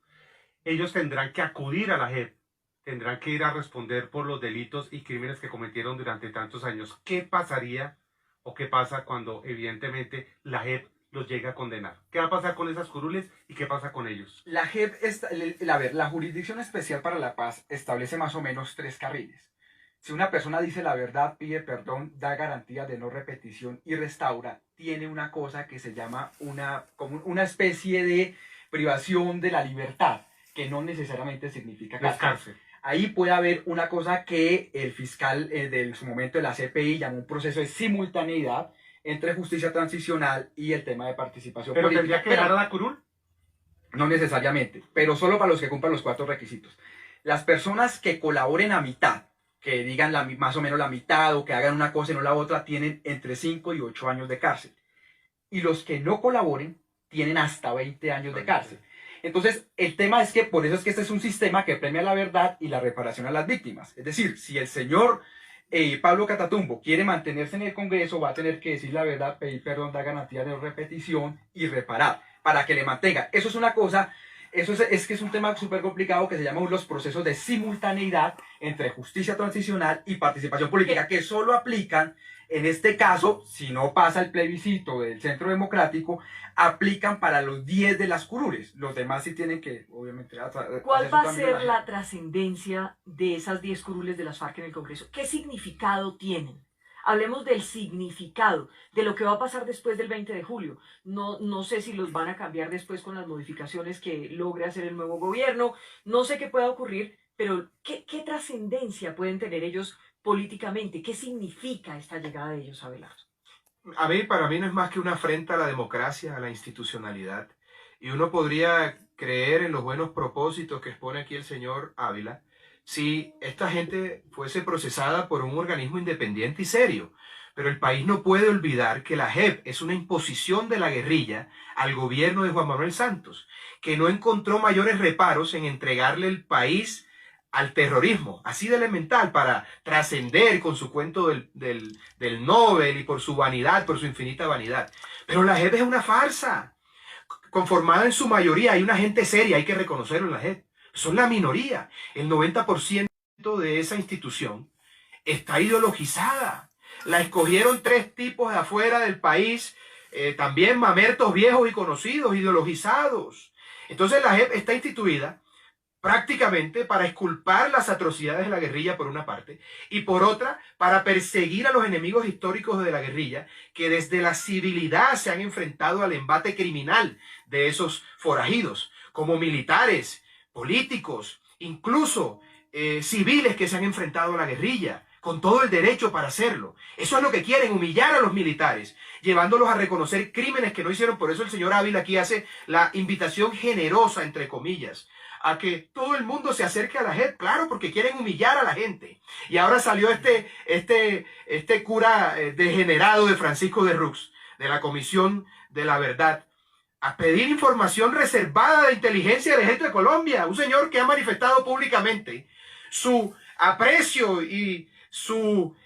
Speaker 6: Ellos tendrán que acudir a la JEP, tendrán que ir a responder por los delitos y crímenes que cometieron durante tantos años. ¿Qué pasaría o qué pasa cuando evidentemente la JEP los llega a condenar? ¿Qué va a pasar con esas curules y qué pasa con ellos?
Speaker 3: La JEP, la Jurisdicción Especial para la Paz establece más o menos 3 carriles. Si una persona dice la verdad, pide perdón, da garantía de no repetición y restaura, tiene una cosa que se llama como una especie de privación de la libertad, que no necesariamente significa cárcel. Ahí puede haber una cosa que el fiscal en su momento de la CPI llamó un proceso de simultaneidad entre justicia transicional y el tema de participación
Speaker 6: política.
Speaker 3: ¿Pero
Speaker 6: tendría que dejar a la curul?
Speaker 3: No necesariamente, pero solo para los que cumplan los 4 requisitos. Las personas que colaboren a mitad, que digan más o menos la mitad o que hagan una cosa y no la otra, tienen entre 5 y 8 años de cárcel. Y los que no colaboren tienen hasta 20 años de cárcel. Entonces, el tema es que por eso es que este es un sistema que premia la verdad y la reparación a las víctimas. Es decir, si el señor Pablo Catatumbo quiere mantenerse en el Congreso, va a tener que decir la verdad, pedir perdón, dar garantía de no repetición y reparar para que le mantenga. Eso es una cosa, es que es un tema súper complicado que se llama los procesos de simultaneidad entre justicia transicional y participación política, que solo aplican, en este caso, si no pasa el plebiscito del Centro Democrático, aplican para los 10 de las curules. Los demás sí tienen que, obviamente...
Speaker 2: ¿Cuál va a ser la trascendencia de esas 10 curules de las FARC en el Congreso? ¿Qué significado tienen? Hablemos del significado, de lo que va a pasar después del 20 de julio. No sé si los van a cambiar después con las modificaciones que logre hacer el nuevo gobierno. No sé qué pueda ocurrir, pero ¿qué trascendencia pueden tener ellos políticamente? ¿Qué significa esta llegada de ellos, Abelardo?
Speaker 4: Para mí no es más que una afrenta a la democracia, a la institucionalidad. Y uno podría creer en los buenos propósitos que expone aquí el señor Ávila si esta gente fuese procesada por un organismo independiente y serio. Pero el país no puede olvidar que la JEP es una imposición de la guerrilla al gobierno de Juan Manuel Santos, que no encontró mayores reparos en entregarle el país al terrorismo, así de elemental, para trascender con su cuento del Nobel y por su vanidad, por su infinita vanidad. Pero la JEP es una farsa. conformada en su mayoría, hay una gente seria, hay que reconocerlo en la JEP. Son la minoría. El 90% de esa institución está ideologizada. La escogieron 3 tipos de afuera del país, también mamertos viejos y conocidos, ideologizados. Entonces la JEP está instituida prácticamente para exculpar las atrocidades de la guerrilla por una parte y por otra para perseguir a los enemigos históricos de la guerrilla que desde la civilidad se han enfrentado al embate criminal de esos forajidos, como militares, políticos, incluso civiles que se han enfrentado a la guerrilla con todo el derecho para hacerlo. Eso es lo que quieren, humillar a los militares, llevándolos a reconocer crímenes que no hicieron. Por eso el señor Ávila aquí hace la invitación generosa, entre comillas, a que todo el mundo se acerque a la JEP, claro, porque quieren humillar a la gente. Y ahora salió este cura degenerado de Francisco de Rux, de la Comisión de la Verdad, a pedir información reservada de inteligencia del Ejército de Colombia, un señor que ha manifestado públicamente su aprecio y su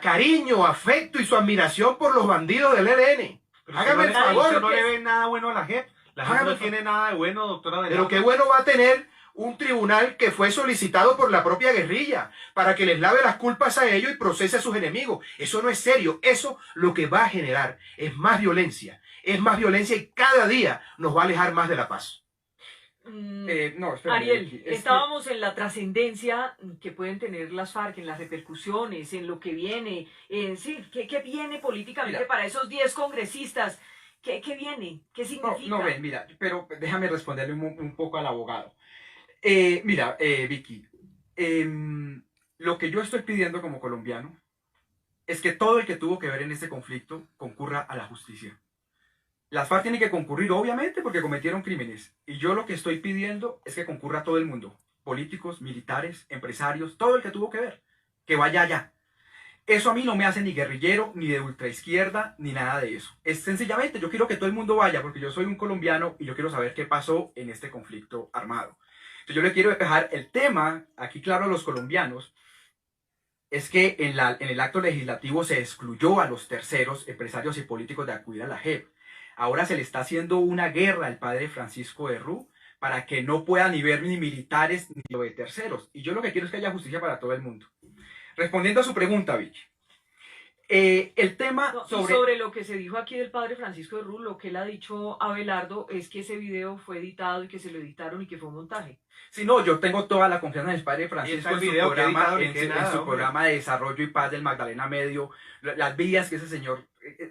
Speaker 4: cariño, afecto y su admiración por los bandidos del ELN. Hágame el favor.
Speaker 6: Usted no le ve nada bueno a la JEP. La gente no tiene nada de bueno, doctora Abelardo.
Speaker 4: Pero qué bueno va a tener un tribunal que fue solicitado por la propia guerrilla para que les lave las culpas a ellos y procese a sus enemigos. Eso no es serio. Eso lo que va a generar es más violencia. Es más violencia y cada día nos va a alejar más de la paz.
Speaker 3: No, espérame,
Speaker 2: Ariel,
Speaker 3: Vicky,
Speaker 2: estábamos en la trascendencia que pueden tener las FARC, en las repercusiones, en lo que viene, sí, ¿qué viene políticamente? Mira, para esos 10 congresistas? ¿Qué viene? ¿Qué significa?
Speaker 3: No, ven, mira, pero déjame responderle un poco al abogado. Mira, Vicky, lo que yo estoy pidiendo como colombiano es que todo el que tuvo que ver en este conflicto concurra a la justicia. Las FARC tienen que concurrir, obviamente, porque cometieron crímenes. Y yo lo que estoy pidiendo es que concurra todo el mundo. Políticos, militares, empresarios, todo el que tuvo que ver. Que vaya allá. Eso a mí no me hace ni guerrillero, ni de ultraizquierda, ni nada de eso. Es sencillamente, yo quiero que todo el mundo vaya, porque yo soy un colombiano y yo quiero saber qué pasó en este conflicto armado. Entonces yo le quiero dejar el tema, aquí claro a los colombianos, es que en el acto legislativo se excluyó a los terceros, empresarios y políticos de acudir a la JEP. Ahora se le está haciendo una guerra al padre Francisco de Rux para que no pueda ni ver ni militares ni lo de terceros. Y yo lo que quiero es que haya justicia para todo el mundo. Respondiendo a su pregunta, Vicky. El tema
Speaker 2: sobre lo que se dijo aquí del padre Francisco de Rux, lo que él ha dicho Abelardo es que ese video fue editado y que se lo editaron y que fue un montaje.
Speaker 3: Sí, no, yo tengo toda la confianza en el padre Francisco en su programa de desarrollo y paz del Magdalena Medio, las vidas que ese señor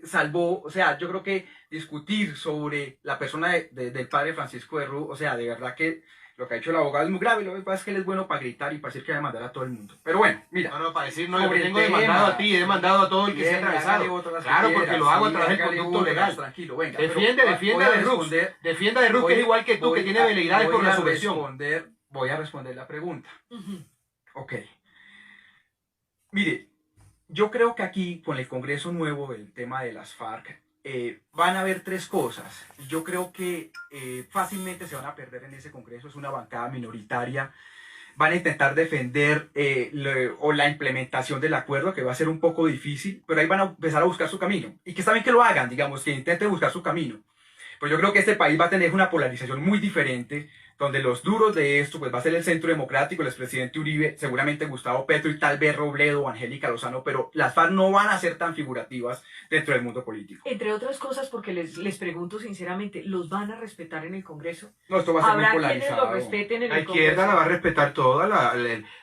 Speaker 3: salvó. O sea, yo creo que discutir sobre la persona del padre Francisco de Rux, o sea, de verdad que lo que ha hecho el abogado es muy grave. Lo que pasa es que él es bueno para gritar y para decir que va a demandar a todo el mundo. Pero bueno, mira.
Speaker 4: No, para decir, no, yo tengo demandado a ti, he demandado a todo el que se ha atravesado. Claro, porque lo hago a través del conducto legal. Tranquilo, venga. Defienda de Rux. Defienda de Rux, que es igual que tú, que tiene veleidades por la subversión.
Speaker 3: Voy a responder la pregunta. Ok. Mire, yo creo que aquí, con el Congreso nuevo, el tema de las FARC, van a haber 3 cosas. Yo creo que fácilmente se van a perder en ese Congreso. Es una bancada minoritaria. Van a intentar defender la implementación del acuerdo, que va a ser un poco difícil, pero ahí van a empezar a buscar su camino. Y que está bien que lo hagan, digamos, que intenten buscar su camino. Pero yo creo que este país va a tener una polarización muy diferente, donde los duros de esto pues va a ser el Centro Democrático, el expresidente Uribe, seguramente Gustavo Petro y tal vez Robledo o Angélica Lozano, pero las FARC no van a ser tan figurativas dentro del mundo político.
Speaker 2: Entre otras cosas, porque les pregunto sinceramente, ¿los van a respetar en el Congreso?
Speaker 3: No, esto va a ser muy polarizado.
Speaker 2: Lo respeten en
Speaker 4: la
Speaker 2: el Congreso?
Speaker 4: Izquierda la va a respetar toda,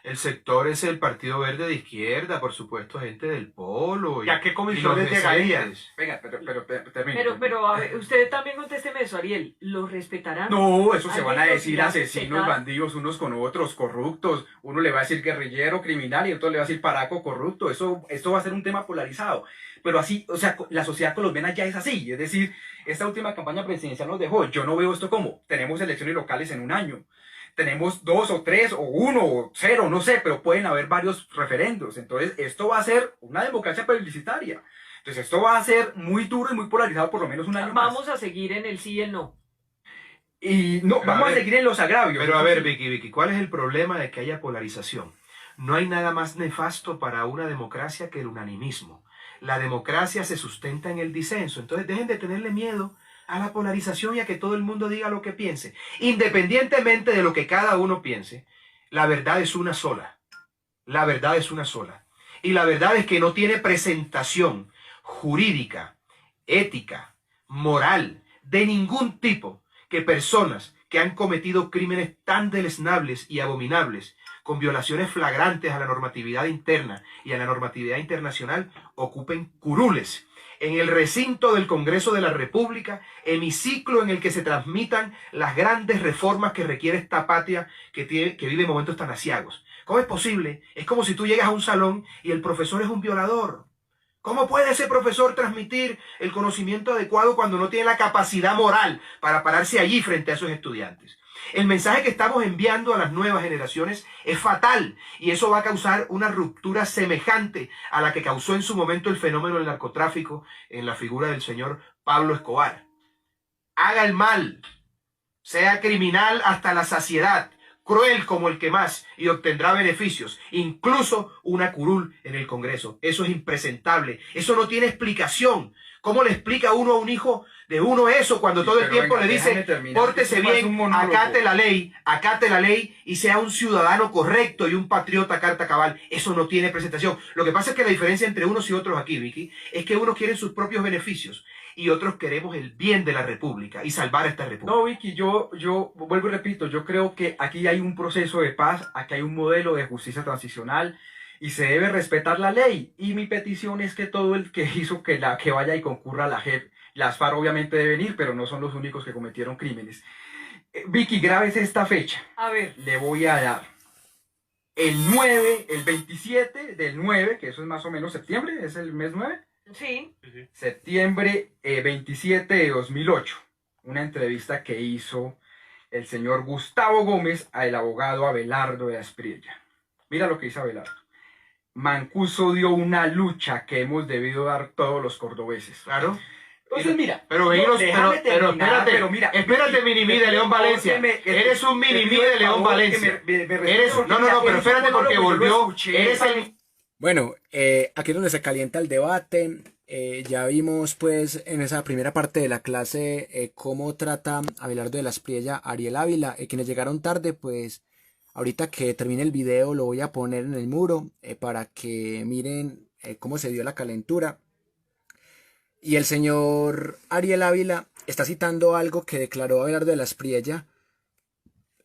Speaker 4: el sector es el Partido Verde de izquierda, por supuesto, gente del Polo.
Speaker 6: ¿Y a qué comisiones llegarían?
Speaker 3: Venga, pero termine.
Speaker 2: Pero a ver, usted también contésteme eso, Ariel, ¿los respetarán?
Speaker 3: No, eso se van a decir asesinos, bandidos unos con otros, corruptos. Uno le va a decir guerrillero, criminal, y otro le va a decir paraco, corrupto. Esto va a ser un tema polarizado. Pero así, o sea, la sociedad colombiana ya es así. Es decir, esta última campaña presidencial nos dejó. Yo no veo esto como, tenemos elecciones locales en un año. Tenemos 2 o 3 o 1 o 0, no sé, pero pueden haber varios referendos. Entonces, esto va a ser una democracia plebiscitaria. Entonces, esto va a ser muy duro y muy polarizado por lo menos un año más.
Speaker 2: Vamos a seguir en el sí y el no.
Speaker 3: Y no, vamos a seguir en los agravios.
Speaker 4: Pero a ver, Vicky, ¿cuál es el problema de que haya polarización? No hay nada más nefasto para una democracia que el unanimismo. La democracia se sustenta en el disenso. Entonces dejen de tenerle miedo a la polarización y a que todo el mundo diga lo que piense. Independientemente de lo que cada uno piense, la verdad es una sola. La verdad es una sola. Y la verdad es que no tiene presentación jurídica, ética, moral, de ningún tipo, que personas que han cometido crímenes tan deleznables y abominables, con violaciones flagrantes a la normatividad interna y a la normatividad internacional, ocupen curules en el recinto del Congreso de la República, hemiciclo en el que se transmitan las grandes reformas que requiere esta patria que vive momentos tan aciagos. ¿Cómo es posible? Es como si tú llegas a un salón y el profesor es un violador. ¿Cómo puede ese profesor transmitir el conocimiento adecuado cuando no tiene la capacidad moral para pararse allí frente a esos estudiantes? El mensaje que estamos enviando a las nuevas generaciones es fatal y eso va a causar una ruptura semejante a la que causó en su momento el fenómeno del narcotráfico en la figura del señor Pablo Escobar. Haga el mal, sea criminal hasta la saciedad, cruel como el que más, y obtendrá beneficios, incluso una curul en el Congreso. Eso es impresentable, eso no tiene explicación. ¿Cómo le explica uno a un hijo de uno eso cuando todo el tiempo le dice, pórtese bien, acate la ley y sea un ciudadano correcto y un patriota carta cabal? Eso no tiene presentación. Lo que pasa es que la diferencia entre unos y otros aquí, Vicky, es que unos quieren sus propios beneficios y otros queremos el bien de la República y salvar a esta República.
Speaker 3: No, Vicky, yo vuelvo y repito, yo creo que aquí hay un proceso de paz, aquí hay un modelo de justicia transicional y se debe respetar la ley. Y mi petición es que todo el que hizo que vaya y concurra a la JEP, las FARC obviamente deben ir, pero no son los únicos que cometieron crímenes. Vicky, grábese esta fecha.
Speaker 2: A ver.
Speaker 3: Le voy a dar el 9, el 27 del 9, que eso es más o menos septiembre, es el mes 9.
Speaker 2: Sí.
Speaker 3: Septiembre 27 de 2008, una entrevista que hizo el señor Gustavo Gómez al abogado Abelardo de Aspriella. Mira lo que dice Abelardo. Mancuso dio una lucha que hemos debido dar todos los cordobeses.
Speaker 4: Claro.
Speaker 3: Entonces, mira,
Speaker 4: pero espérate, mini-mí de León Valencia. Eres un mini-mí de León Valencia. Pero espérate porque volvió. Eres el...
Speaker 5: Bueno, aquí es donde se calienta el debate. Ya vimos pues en esa primera parte de la clase cómo trata Abelardo de la Aspriella a Ariel Ávila. Quienes llegaron tarde, pues ahorita que termine el video lo voy a poner en el muro para que miren cómo se dio la calentura. Y el señor Ariel Ávila está citando algo que declaró Abelardo de la Aspriella,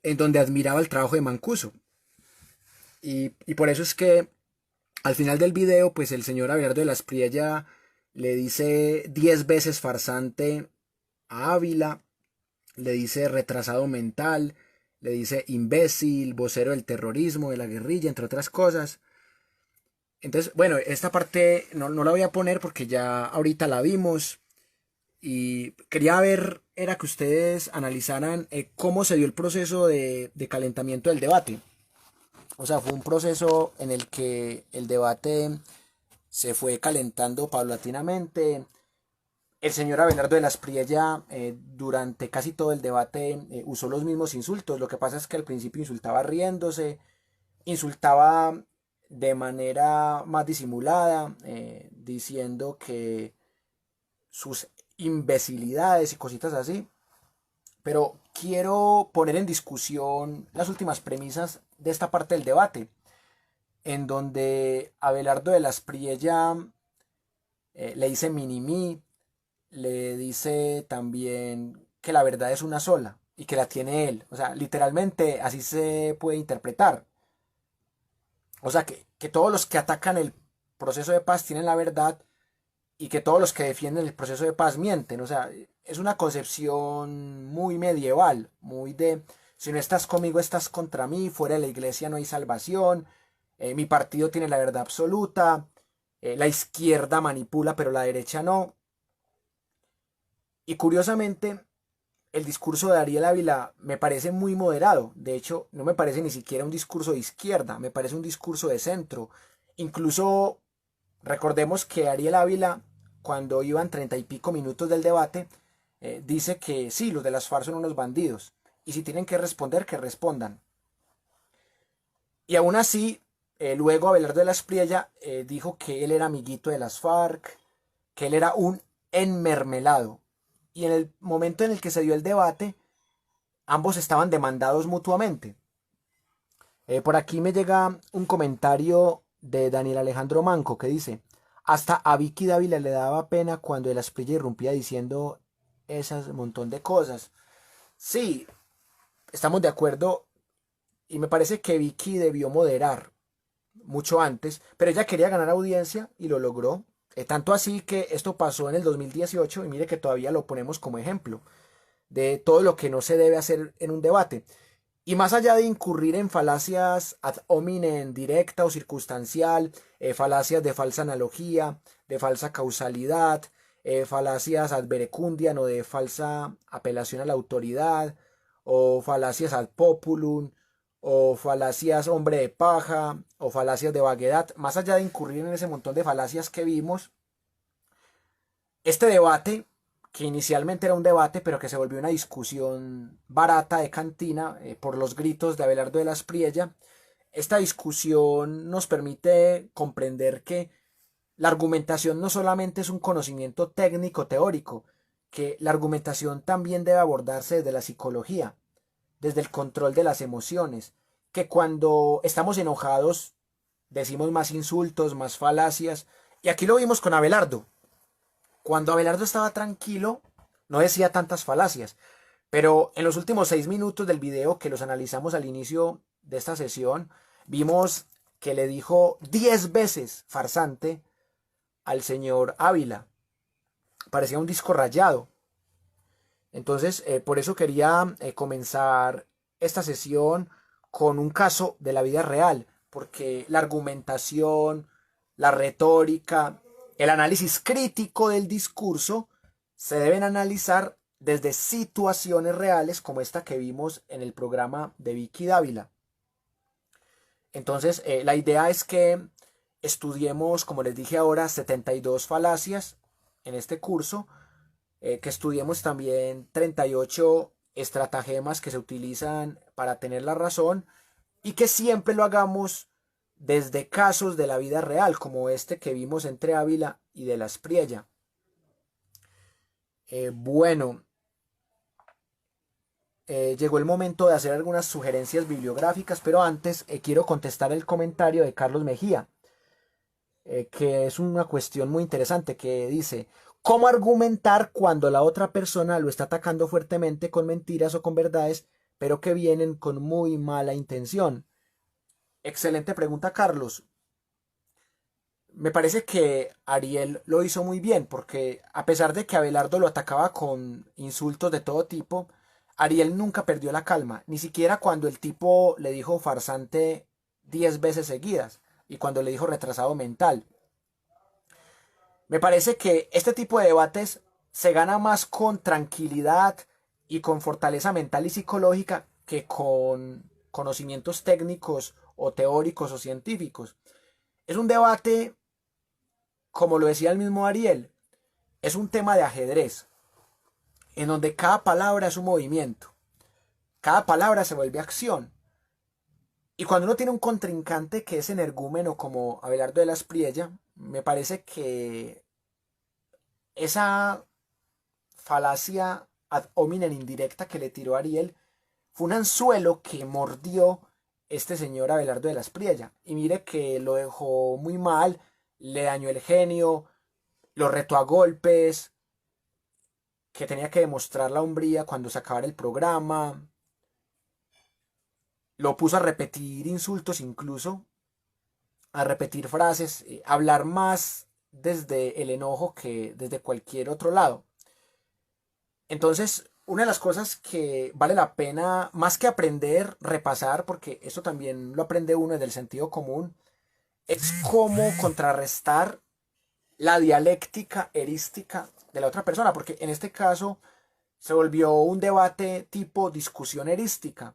Speaker 5: en donde admiraba el trabajo de Mancuso. Y por eso es que al final del video, pues el señor Abelardo de la Aspriella le dice 10 veces farsante a Ávila, le dice retrasado mental, le dice imbécil, vocero del terrorismo, de la guerrilla, entre otras cosas. Entonces, bueno, esta parte no la voy a poner porque ya ahorita la vimos y quería ver, era que ustedes analizaran cómo se dio el proceso de calentamiento del debate. O sea, fue un proceso en el que el debate se fue calentando paulatinamente. El señor Abelardo de la Aspriella durante casi todo el debate usó los mismos insultos. Lo que pasa es que al principio insultaba riéndose, insultaba de manera más disimulada, diciendo que sus imbecilidades y cositas así. Pero quiero poner en discusión las últimas premisas de esta parte del debate, en donde Abelardo de la Aspriella le dice mini-mí, le dice también que la verdad es una sola y que la tiene él. O sea, literalmente así se puede interpretar. O sea, que todos los que atacan el proceso de paz tienen la verdad y que todos los que defienden el proceso de paz mienten. O sea, es una concepción muy medieval, muy de si no estás conmigo estás contra mí, fuera de la iglesia no hay salvación, mi partido tiene la verdad absoluta, la izquierda manipula pero la derecha no. Y curiosamente, el discurso de Ariel Ávila me parece muy moderado. De hecho, no me parece ni siquiera un discurso de izquierda, me parece un discurso de centro. Incluso recordemos que Ariel Ávila, cuando iban 30 y pico minutos del debate, dice que sí, los de las FARC son unos bandidos. Y si tienen que responder, que respondan. Y aún así, luego Abelardo de la Aspriella dijo que él era amiguito de las FARC, que él era un enmermelado. y en el momento en el que se dio el debate, ambos estaban demandados mutuamente. Por aquí me llega un comentario de Daniel Alejandro Manco que dice: hasta a Vicky Dávila le daba pena cuando el Asprilla irrumpía diciendo esas montón de cosas. Sí, estamos de acuerdo, y me parece que Vicky debió moderar mucho antes, pero ella quería ganar audiencia y lo logró. Tanto así que esto pasó en el 2018 y mire que todavía lo ponemos como ejemplo de todo lo que no se debe hacer en un debate. Y más allá de incurrir en falacias ad hominem directa o circunstancial, falacias de falsa analogía, de falsa causalidad, falacias ad verecundiam o de falsa apelación a la autoridad, o falacias ad populum, o falacias hombre de paja, o falacias de vaguedad, más allá de incurrir en ese montón de falacias que vimos, este debate, que inicialmente era un debate, pero que se volvió una discusión barata de cantina por los gritos de Abelardo de la Espriella, esta discusión nos permite comprender que la argumentación no solamente es un conocimiento técnico teórico, que la argumentación también debe abordarse desde la psicología, desde el control de las emociones, que cuando estamos enojados decimos más insultos, más falacias, y aquí lo vimos con Abelardo. Cuando Abelardo estaba tranquilo, no decía tantas falacias, pero en los últimos 6 minutos del video que los analizamos al inicio de esta sesión, vimos que le dijo 10 veces farsante al señor Ávila. Parecía un disco rayado. Entonces, por eso quería comenzar esta sesión con un caso de la vida real, porque la argumentación, la retórica, el análisis crítico del discurso se deben analizar desde situaciones reales como esta que vimos en el programa de Vicky Dávila. Entonces, la idea es que estudiemos, como les dije ahora, 72 falacias en este curso, que estudiemos también 38 estratagemas que se utilizan para tener la razón y que siempre lo hagamos desde casos de la vida real, como este que vimos entre Ávila y de la Espriella. Llegó el momento de hacer algunas sugerencias bibliográficas, pero antes quiero contestar el comentario de Carlos Mejía, que es una cuestión muy interesante, que dice: ¿cómo argumentar cuando la otra persona lo está atacando fuertemente con mentiras o con verdades, pero que vienen con muy mala intención? Excelente pregunta, Carlos. Me parece que Ariel lo hizo muy bien, porque a pesar de que Abelardo lo atacaba con insultos de todo tipo, Ariel nunca perdió la calma, ni siquiera cuando el tipo le dijo farsante 10 veces seguidas y cuando le dijo retrasado mental. Me parece que este tipo de debates se gana más con tranquilidad y con fortaleza mental y psicológica que con conocimientos técnicos o teóricos o científicos. Es un debate, como lo decía el mismo Ariel, es un tema de ajedrez, en donde cada palabra es un movimiento, cada palabra se vuelve acción. Y cuando uno tiene un contrincante que es energúmeno como Abelardo de la Espriella, me parece que esa falacia ad hominem indirecta que le tiró Ariel fue un anzuelo que mordió este señor Abelardo de la Espriella. Y mire que lo dejó muy mal, le dañó el genio, lo retó a golpes, que tenía que demostrar la hombría cuando se acabara el programa. Lo puso a repetir insultos incluso, a repetir frases, hablar más desde el enojo que desde cualquier otro lado. Entonces, una de las cosas que vale la pena, más que aprender, repasar, porque eso también lo aprende uno desde el sentido común, es cómo contrarrestar la dialéctica erística de la otra persona, porque en este caso se volvió un debate tipo discusión erística,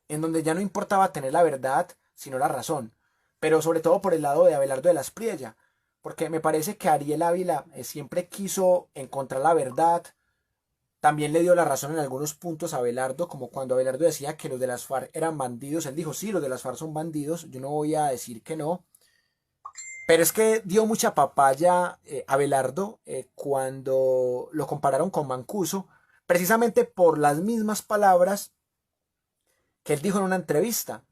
Speaker 5: en donde ya no importaba tener la verdad, sino la razón, pero sobre todo por el lado de Abelardo de la Espriella, porque me parece que Ariel Ávila siempre quiso encontrar la verdad. También le dio la razón en algunos puntos a Abelardo, como cuando Abelardo decía que los de las FARC eran bandidos. Él dijo, sí, los de las FARC son bandidos, yo no voy a decir que no. Pero es que dio mucha papaya Abelardo cuando lo compararon con Mancuso, precisamente por las mismas palabras que él dijo en una entrevista,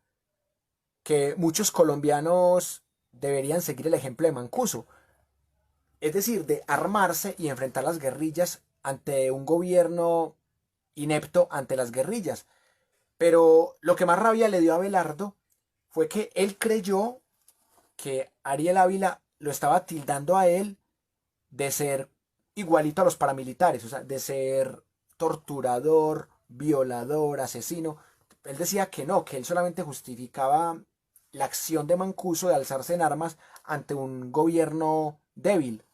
Speaker 5: que muchos colombianos deberían seguir el ejemplo de Mancuso, es decir, de armarse y enfrentar las guerrillas ante un gobierno inepto ante las guerrillas. Pero lo que más rabia le dio a Abelardo fue que él creyó que Ariel Ávila lo estaba tildando a él de ser igualito a los paramilitares, o sea, de ser torturador, violador, asesino. Él decía que no, que él solamente justificaba la acción de Mancuso de alzarse en armas ante un gobierno débil.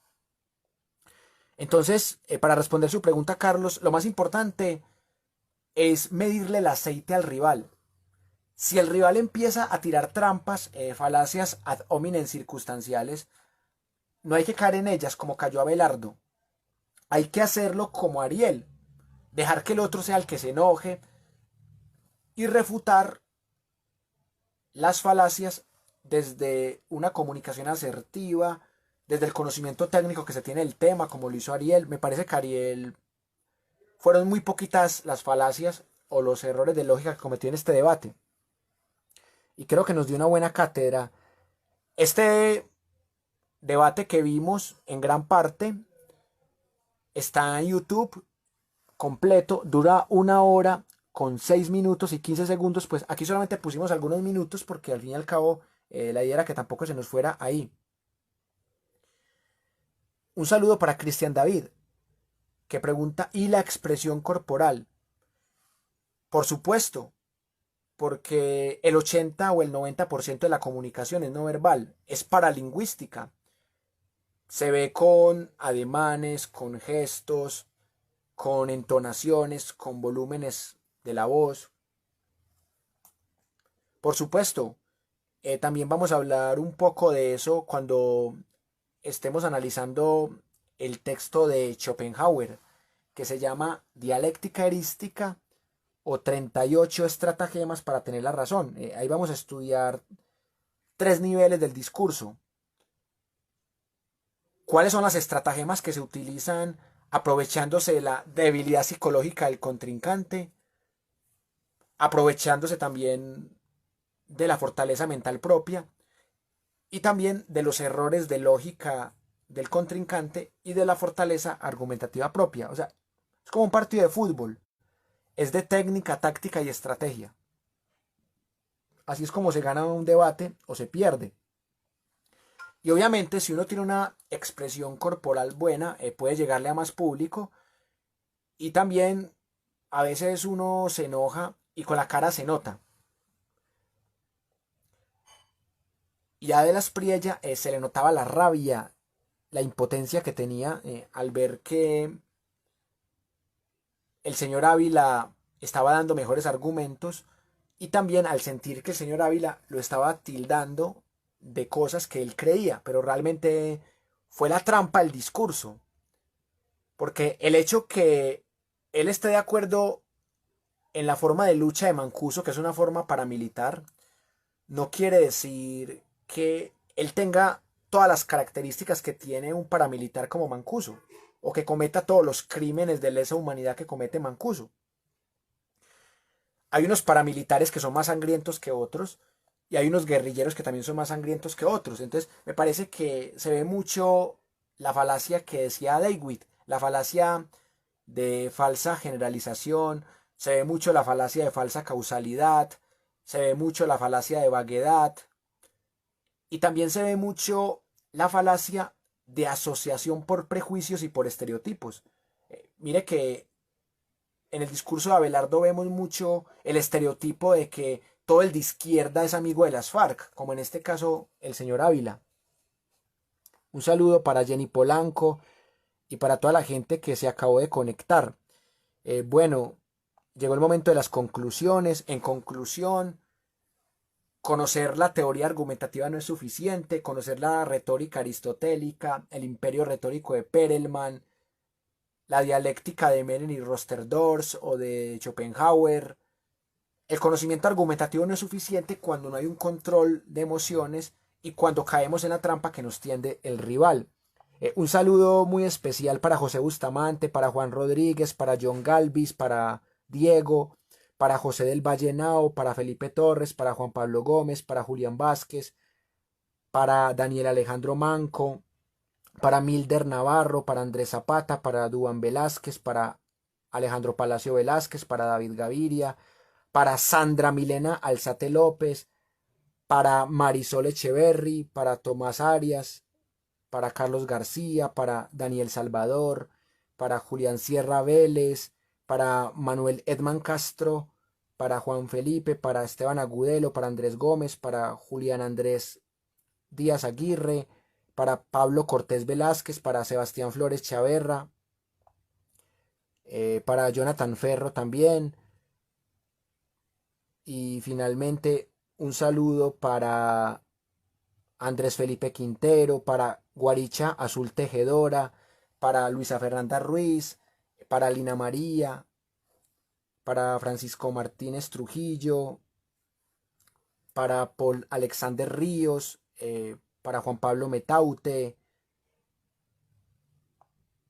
Speaker 5: Entonces, para responder su pregunta, Carlos, lo más importante es medirle el aceite al rival. Si el rival empieza a tirar trampas, falacias ad hominem circunstanciales, no hay que caer en ellas como cayó Abelardo. Hay que hacerlo como Ariel, dejar que el otro sea el que se enoje y refutar las falacias desde una comunicación asertiva, desde el conocimiento técnico que se tiene del tema, como lo hizo Ariel. Me parece que Ariel fueron muy poquitas las falacias o los errores de lógica que cometió en este debate. Y creo que nos dio una buena cátedra. Este debate que vimos en gran parte está en YouTube completo, dura 1 hora con 6 minutos y 15 segundos. Pues aquí solamente pusimos algunos minutos porque al fin y al cabo la idea era que tampoco se nos fuera ahí. Un saludo para Cristian David, que pregunta, ¿y la expresión corporal? Por supuesto, porque el 80 o el 90% de la comunicación es no verbal, es paralingüística. Se ve con ademanes, con gestos, con entonaciones, con volúmenes de la voz. Por supuesto, también vamos a hablar un poco de eso cuando estemos analizando el texto de Schopenhauer, que se llama Dialéctica Erística o 38 estratagemas para tener la razón. Ahí vamos a estudiar 3 niveles del discurso. ¿Cuáles son las estratagemas que se utilizan aprovechándose de la debilidad psicológica del contrincante? Aprovechándose también de la fortaleza mental propia y también de los errores de lógica del contrincante y de la fortaleza argumentativa propia. O sea, es como un partido de fútbol. Es de técnica, táctica y estrategia. Así es como se gana un debate o se pierde. Y obviamente si uno tiene una expresión corporal buena, puede llegarle a más público. Y también a veces uno se enoja y con la cara se nota. Y a De las Priella se le notaba la rabia, la impotencia que tenía al ver que el señor Ávila estaba dando mejores argumentos y también al sentir que el señor Ávila lo estaba tildando de cosas que él creía, pero realmente fue la trampa del discurso. Porque el hecho que él esté de acuerdo en la forma de lucha de Mancuso, que es una forma paramilitar, no quiere decir que él tenga todas las características que tiene un paramilitar como Mancuso, o que cometa todos los crímenes de lesa humanidad que comete Mancuso. Hay unos paramilitares que son más sangrientos que otros, y hay unos guerrilleros que también son más sangrientos que otros. Entonces me parece que se ve mucho la falacia que decía David, la falacia de falsa generalización, se ve mucho la falacia de falsa causalidad, se ve mucho la falacia de vaguedad, y también se ve mucho la falacia de asociación por prejuicios y por estereotipos. Mire que en el discurso de Abelardo vemos mucho el estereotipo de que todo el de izquierda es amigo de las FARC, como en este caso el señor Ávila. Un saludo para Jenny Polanco y para toda la gente que se acabó de conectar. Bueno, llegó el momento de las conclusiones. En conclusión, conocer la teoría argumentativa no es suficiente, conocer la retórica aristotélica, el imperio retórico de Perelman, la dialéctica de Menem y Rosterdorf o de Schopenhauer. El conocimiento argumentativo no es suficiente cuando no hay un control de emociones y cuando caemos en la trampa que nos tiende el rival. Un saludo muy especial para José Bustamante, para Juan Rodríguez, para John Galvis, para Diego, para José del Vallenao, para Felipe Torres, para Juan Pablo Gómez, para Julián Vázquez, para Daniel Alejandro Manco, para Milder Navarro, para Andrés Zapata, para Duan Velázquez, para Alejandro Palacio Velázquez, para David Gaviria, para Sandra Milena Alzate López, para Marisol Echeverry, para Tomás Arias, para Carlos García, para Daniel Salvador, para Julián Sierra Vélez, para Manuel Edman Castro, para Juan Felipe, para Esteban Agudelo, para Andrés Gómez, para Julián Andrés Díaz Aguirre, para Pablo Cortés Velázquez, para Sebastián Flores Chaverra, para Jonathan Ferro también. Y finalmente un saludo para Andrés Felipe Quintero, para Guaricha Azul Tejedora, para Luisa Fernanda Ruiz, para Lina María, para Francisco Martínez Trujillo, para Paul Alexander Ríos, para Juan Pablo Metaute,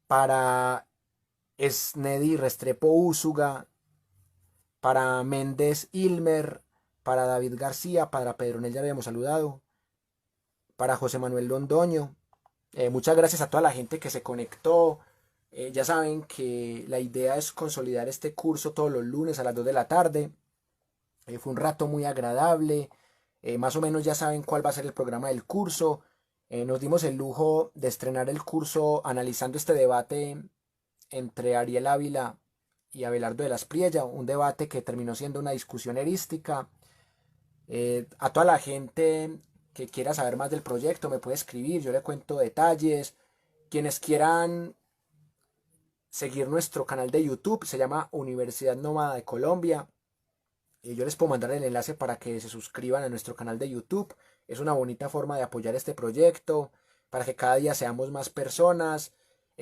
Speaker 5: para Snedy Restrepo Úsuga, para Méndez Ilmer, para David García, para Pedronel ya lo habíamos saludado, para José Manuel Londoño. Muchas gracias a toda la gente que se conectó. Ya saben que la idea es consolidar este curso todos los lunes a las 2 de la tarde. Fue un rato muy agradable. Más o menos ya saben cuál va a ser el programa del curso. Nos dimos el lujo de estrenar el curso analizando este debate entre Ariel Ávila y Abelardo de las Priella, un debate que terminó siendo una discusión erística. A toda la gente que quiera saber más del proyecto me puede escribir, yo le cuento detalles. Quienes quieran seguir nuestro canal de YouTube, se llama Universidad Nómada de Colombia. Yo les puedo mandar el enlace para que se suscriban a nuestro canal de YouTube. Es una bonita forma de apoyar este proyecto, para que cada día seamos más personas.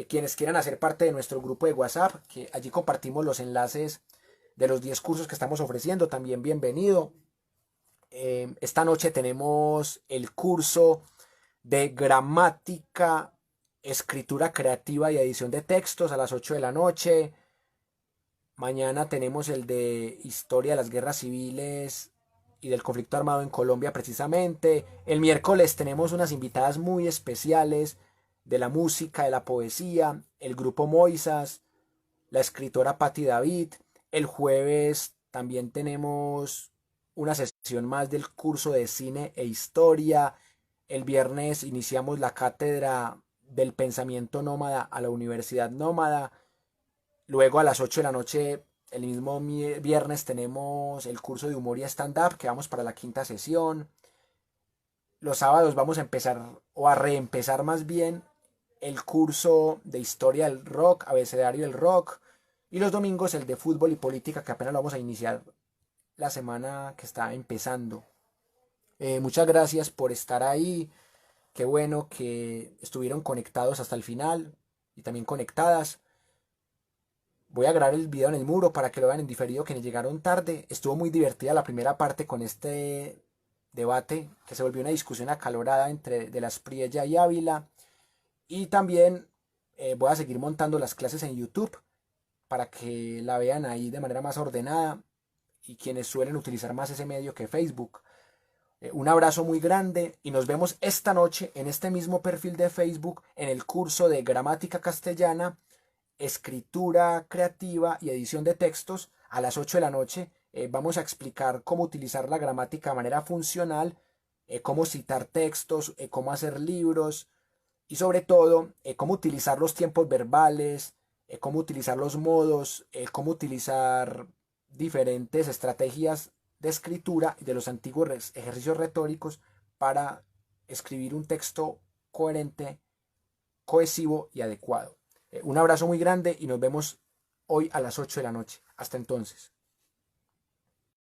Speaker 5: Quienes quieran hacer parte de nuestro grupo de WhatsApp, que allí compartimos los enlaces de los 10 cursos que estamos ofreciendo, también bienvenido. Esta noche tenemos el curso de gramática, escritura creativa y edición de textos a las 8 de la noche. Mañana tenemos el de historia de las guerras civiles y del conflicto armado en Colombia precisamente. El miércoles tenemos unas invitadas muy especiales de la música, de la poesía, el grupo Moisas, la escritora Patti David. El jueves también tenemos una sesión más del curso de cine e historia. El viernes iniciamos la cátedra del pensamiento nómada a la Universidad Nómada. Luego a las 8 de la noche, el mismo viernes, tenemos el curso de humor y stand-up, que vamos para la 5ª sesión. Los sábados vamos a empezar, o a reempezar más bien, el curso de historia del rock, abecedario del rock. Y los domingos el de fútbol y política, que apenas lo vamos a iniciar la semana que está empezando. Muchas gracias por estar ahí. Qué bueno que estuvieron conectados hasta el final y también conectadas. Voy a grabar el video en el muro para que lo vean en diferido quienes llegaron tarde. Estuvo muy divertida la primera parte con este debate que se volvió una discusión acalorada entre de las Priella y Ávila. Y también voy a seguir montando las clases en YouTube para que la vean ahí de manera más ordenada, y quienes suelen utilizar más ese medio que Facebook. Un abrazo muy grande y nos vemos esta noche en este mismo perfil de Facebook en el curso de gramática castellana, escritura creativa y edición de textos a las 8 de la noche. Vamos a explicar cómo utilizar la gramática de manera funcional, cómo citar textos, cómo hacer libros y sobre todo cómo utilizar los tiempos verbales, cómo utilizar los modos, cómo utilizar diferentes estrategias de escritura de los antiguos ejercicios retóricos para escribir un texto coherente, cohesivo y adecuado. Un abrazo muy grande y nos vemos hoy a las 8 de la noche. Hasta entonces.